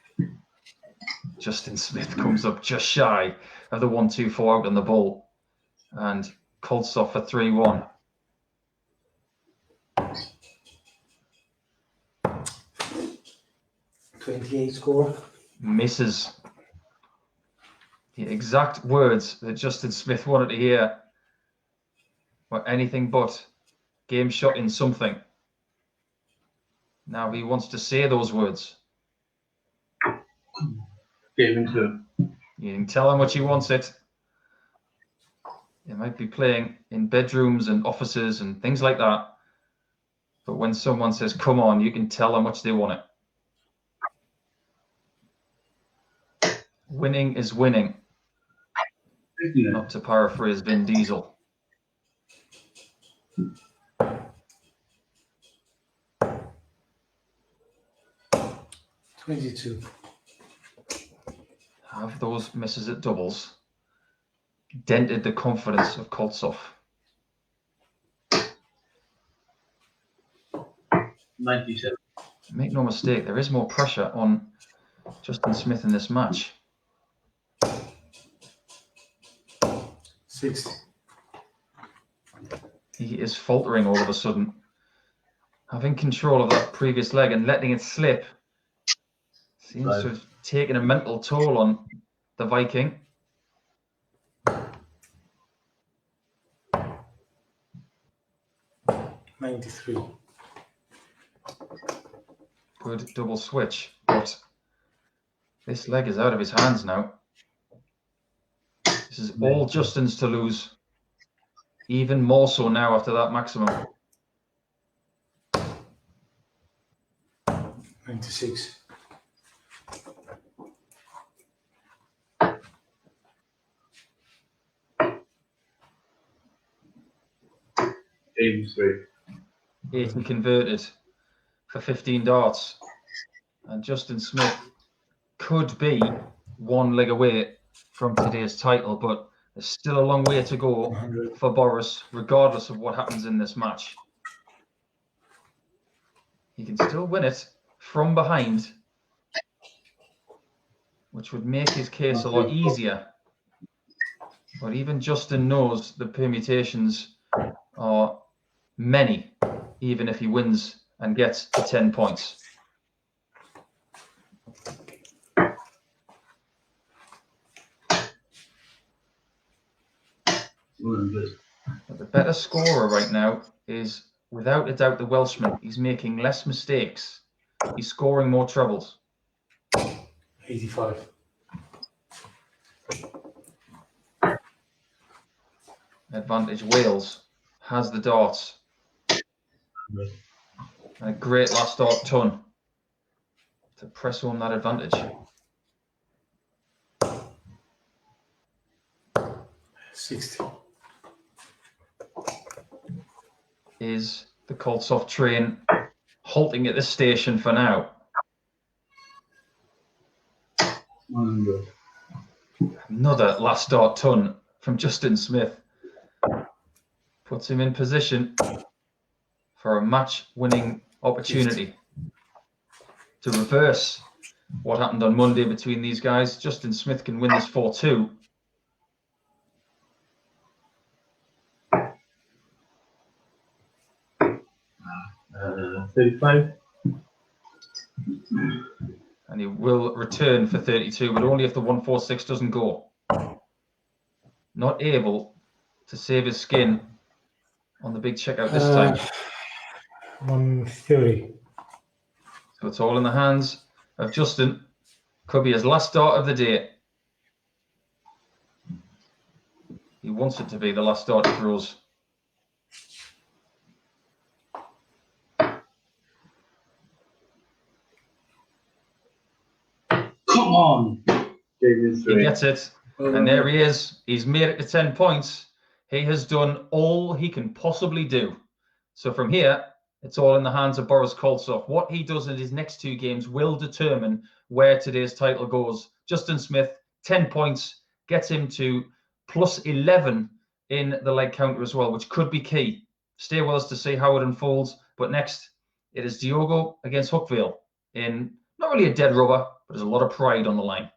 [SPEAKER 1] Justin Smith comes up just shy of the 1-2-4 out on the ball. And Koltsov for 3-1.
[SPEAKER 8] $28 score.
[SPEAKER 1] Misses. The exact words that Justin Smith wanted to hear were anything but game shot in something. Now he wants to say those words.
[SPEAKER 3] Game in 2.
[SPEAKER 1] You can tell how much he wants it. They might be playing in bedrooms and offices and things like that. But when someone says, come on, you can tell how much they want it. Winning is winning.
[SPEAKER 3] 59.
[SPEAKER 1] Not to paraphrase Vin Diesel.
[SPEAKER 8] 22.
[SPEAKER 1] Have those misses at doubles dented the confidence of Koltsov?
[SPEAKER 3] 97.
[SPEAKER 1] Make no mistake, there is more pressure on Justin Smith in this match.
[SPEAKER 8] 60.
[SPEAKER 1] He is faltering all of a sudden. Having control of that previous leg and letting it slip seems to have taken a mental toll on the Viking.
[SPEAKER 8] $93.
[SPEAKER 1] Good double switch, but this leg is out of his hands now. This is all Justin's to lose. Even more so now after that maximum.
[SPEAKER 8] 96.
[SPEAKER 3] Game 3.
[SPEAKER 1] 80 converted for 15 darts. And Justin Smith could be one leg away from today's title, but there's still a long way to go
[SPEAKER 8] 100.
[SPEAKER 1] for Boris, regardless of what happens in this match. He can still win it from behind, which would make his case a lot easier. But even Justin knows the permutations are many, even if he wins and gets to 10 points. But the better scorer right now is, without a doubt, the Welshman. He's making less mistakes. He's scoring more trebles.
[SPEAKER 8] 85.
[SPEAKER 1] Advantage Wales has the darts. And a great last dart ton to press home that advantage.
[SPEAKER 8] 60.
[SPEAKER 1] Is the Koltsov train halting at this station for now?
[SPEAKER 3] 100.
[SPEAKER 1] Another last dart ton from Justin Smith puts him in position for a match-winning opportunity to reverse what happened on Monday between these guys. Justin Smith can win this 4-2.
[SPEAKER 3] Uh, 35.
[SPEAKER 1] And he will return for 32, but only if the 146 doesn't go. Not able to save his skin on the big checkout this time.
[SPEAKER 8] 130.
[SPEAKER 1] So it's all in the hands of Justin. Could be his last start of the day. He wants it to be the last start he throws.
[SPEAKER 3] Come on! Game
[SPEAKER 1] He
[SPEAKER 3] 3.
[SPEAKER 1] gets it. And there he is. He's made it to 10 points. He has done all he can possibly do. So from here, it's all in the hands of Boris Koltsov. What he does in his next two games will determine where today's title goes. Justin Smith, 10 points, gets him to plus 11 in the leg counter as well, which could be key. Stay with us to see how it unfolds. But next, it is Diogo against Hookville in not really a dead rubber, but there's a lot of pride on the line.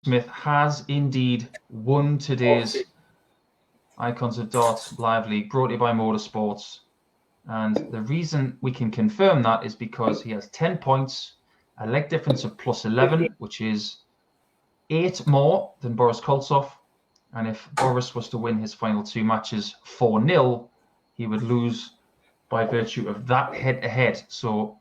[SPEAKER 1] Smith has indeed won today's Icons of Darts Live League, brought to you by Motorsports. And the reason we can confirm that is because he has 10 points, a leg difference of plus 11, which is 8 more than Boris Koltsov. And if Boris was to win his final 2 matches 4-0, he would lose by virtue of that head-to-head. So